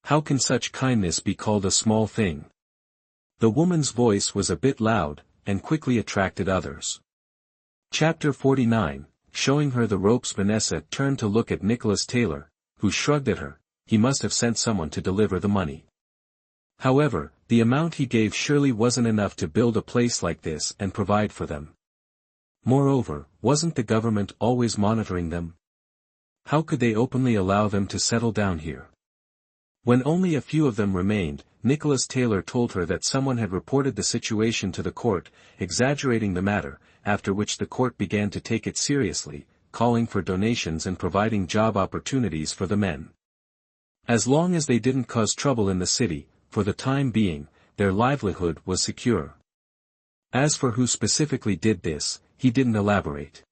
How can such kindness be called a small thing?" The woman's voice was a bit loud, and quickly attracted others. Chapter 49, showing her the ropes. Vanessa turned to look at Nicholas Taylor, who shrugged at her. He must have sent someone to deliver the money. However, the amount he gave surely wasn't enough to build a place like this and provide for them. Moreover, wasn't the government always monitoring them? How could they openly allow them to settle down here? When only a few of them remained, Nicholas Taylor told her that someone had reported the situation to the court, exaggerating the matter, after which the court began to take it seriously, calling for donations and providing job opportunities for the men. As long as they didn't cause trouble in the city, for the time being, their livelihood was secure. As for who specifically did this, he didn't elaborate.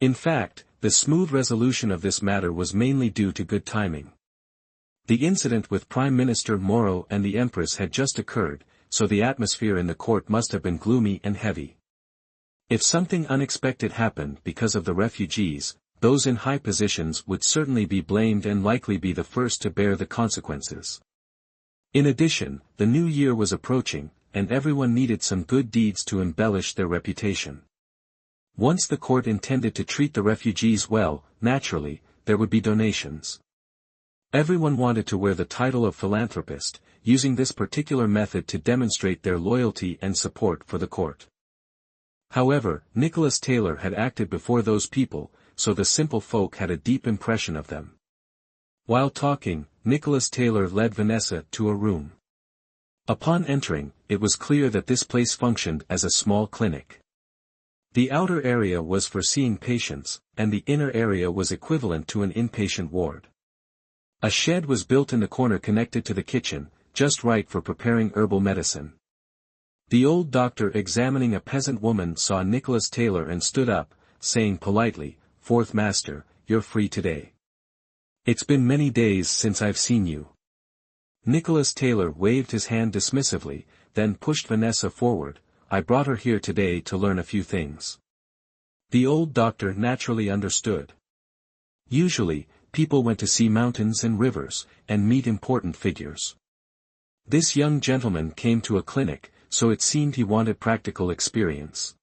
In fact, the smooth resolution of this matter was mainly due to good timing. The incident with Prime Minister Moro and the Empress had just occurred, so the atmosphere in the court must have been gloomy and heavy. If something unexpected happened because of the refugees, those in high positions would certainly be blamed and likely be the first to bear the consequences. In addition, the new year was approaching, and everyone needed some good deeds to embellish their reputation. Once the court intended to treat the refugees well, naturally, there would be donations. Everyone wanted to wear the title of philanthropist, using this particular method to demonstrate their loyalty and support for the court. However, Nicholas Taylor had acted before those people, so the simple folk had a deep impression of them. While talking, Nicholas Taylor led Vanessa to a room. Upon entering, it was clear that this place functioned as a small clinic. The outer area was for seeing patients, and the inner area was equivalent to an inpatient ward. A shed was built in the corner connected to the kitchen, just right for preparing herbal medicine. The old doctor examining a peasant woman saw Nicholas Taylor and stood up, saying politely, "Fourth master, you're free today. It's been many days since I've seen you." Nicholas Taylor waved his hand dismissively, then pushed Vanessa forward. "I brought her here today to learn a few things." The old doctor naturally understood. Usually, people went to see mountains and rivers, and meet important figures. This young gentleman came to a clinic, so it seemed he wanted practical experience.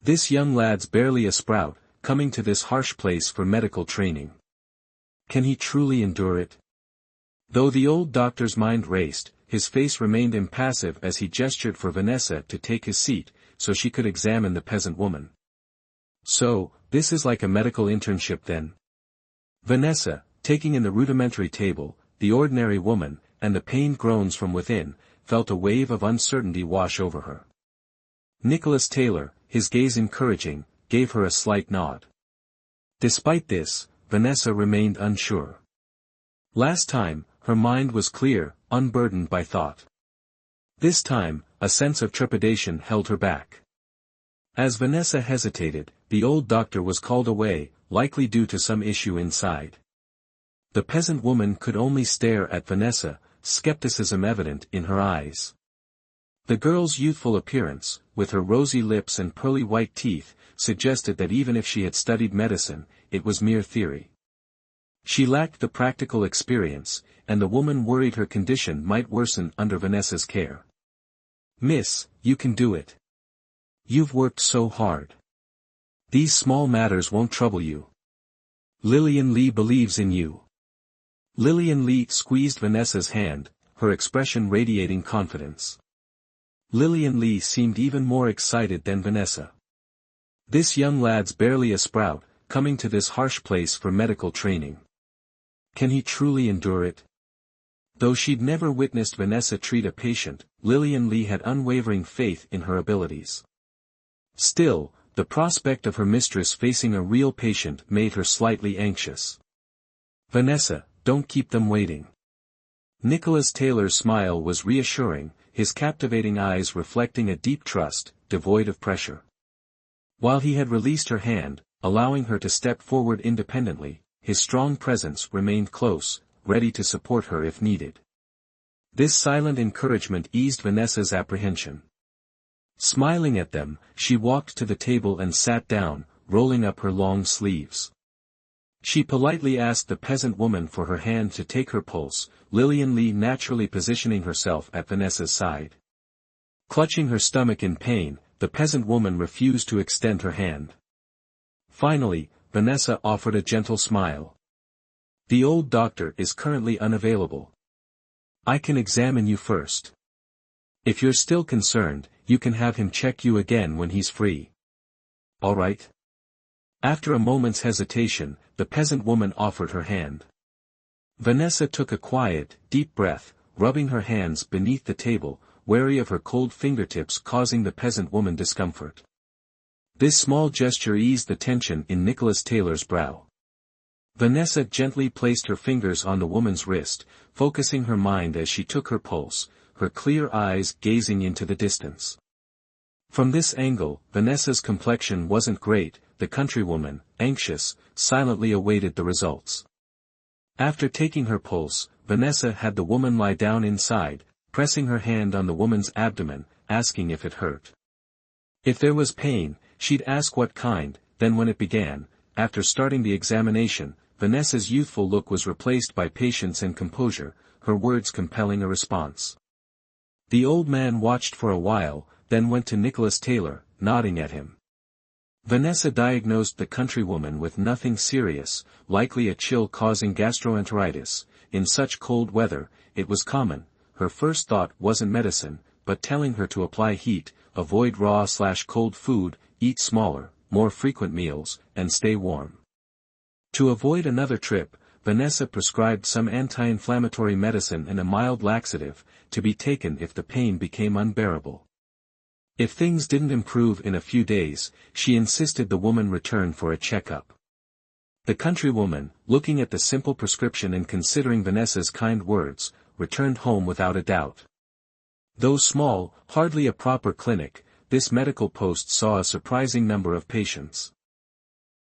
This young lad's barely a sprout, coming to this harsh place for medical training. Can he truly endure it? Though the old doctor's mind raced, his face remained impassive as he gestured for Vanessa to take his seat, so she could examine the peasant woman. "So, this is like a medical internship then?" Vanessa, taking in the rudimentary table, the ordinary woman, and the pained groans from within, felt a wave of uncertainty wash over her. Nicholas Taylor, his gaze encouraging, gave her a slight nod. Despite this, Vanessa remained unsure. Last time, her mind was clear, unburdened by thought. This time, a sense of trepidation held her back. As Vanessa hesitated, the old doctor was called away, likely due to some issue inside. The peasant woman could only stare at Vanessa, skepticism evident in her eyes. The girl's youthful appearance, with her rosy lips and pearly white teeth, suggested that even if she had studied medicine, it was mere theory. She lacked the practical experience, and the woman worried her condition might worsen under Vanessa's care. "Miss, you can do it. You've worked so hard. These small matters won't trouble you. Lillian Li believes in you." Lillian Li squeezed Vanessa's hand, her expression radiating confidence. Lillian Li seemed even more excited than Vanessa. This young lad's barely a sprout, coming to this harsh place for medical training. Can he truly endure it? Though she'd never witnessed Vanessa treat a patient, Lillian Li had unwavering faith in her abilities. Still, the prospect of her mistress facing a real patient made her slightly anxious. "Vanessa, don't keep them waiting." Nicholas Taylor's smile was reassuring, his captivating eyes reflecting a deep trust, devoid of pressure. While he had released her hand, allowing her to step forward independently, his strong presence remained close, ready to support her if needed. This silent encouragement eased Vanessa's apprehension. Smiling at them, she walked to the table and sat down, rolling up her long sleeves. She politely asked the peasant woman for her hand to take her pulse, Lillian Li naturally positioning herself at Vanessa's side. Clutching her stomach in pain, the peasant woman refused to extend her hand. Finally, Vanessa offered a gentle smile. "The old doctor is currently unavailable. I can examine you first. If you're still concerned, you can have him check you again when he's free." "All right." After a moment's hesitation, the peasant woman offered her hand. Vanessa took a quiet, deep breath, rubbing her hands beneath the table, wary of her cold fingertips causing the peasant woman discomfort. This small gesture eased the tension in Nicholas Taylor's brow. Vanessa gently placed her fingers on the woman's wrist, focusing her mind as she took her pulse, her clear eyes gazing into the distance. From this angle, Vanessa's complexion wasn't great, the countrywoman, anxious, silently awaited the results. After taking her pulse, Vanessa had the woman lie down inside, pressing her hand on the woman's abdomen, asking if it hurt. If there was pain, she'd ask what kind, then when it began, after starting the examination, Vanessa's youthful look was replaced by patience and composure, her words compelling a response. The old man watched for a while, then went to Nicholas Taylor, nodding at him. Vanessa diagnosed the countrywoman with nothing serious, likely a chill causing gastroenteritis. In such cold weather, it was common. Her first thought wasn't medicine, but telling her to apply heat, avoid raw/cold food, eat smaller, more frequent meals, and stay warm. To avoid another trip, Vanessa prescribed some anti-inflammatory medicine and a mild laxative, to be taken if the pain became unbearable. If things didn't improve in a few days, she insisted the woman return for a checkup. The countrywoman, looking at the simple prescription and considering Vanessa's kind words, returned home without a doubt. Though small, hardly a proper clinic, this medical post saw a surprising number of patients.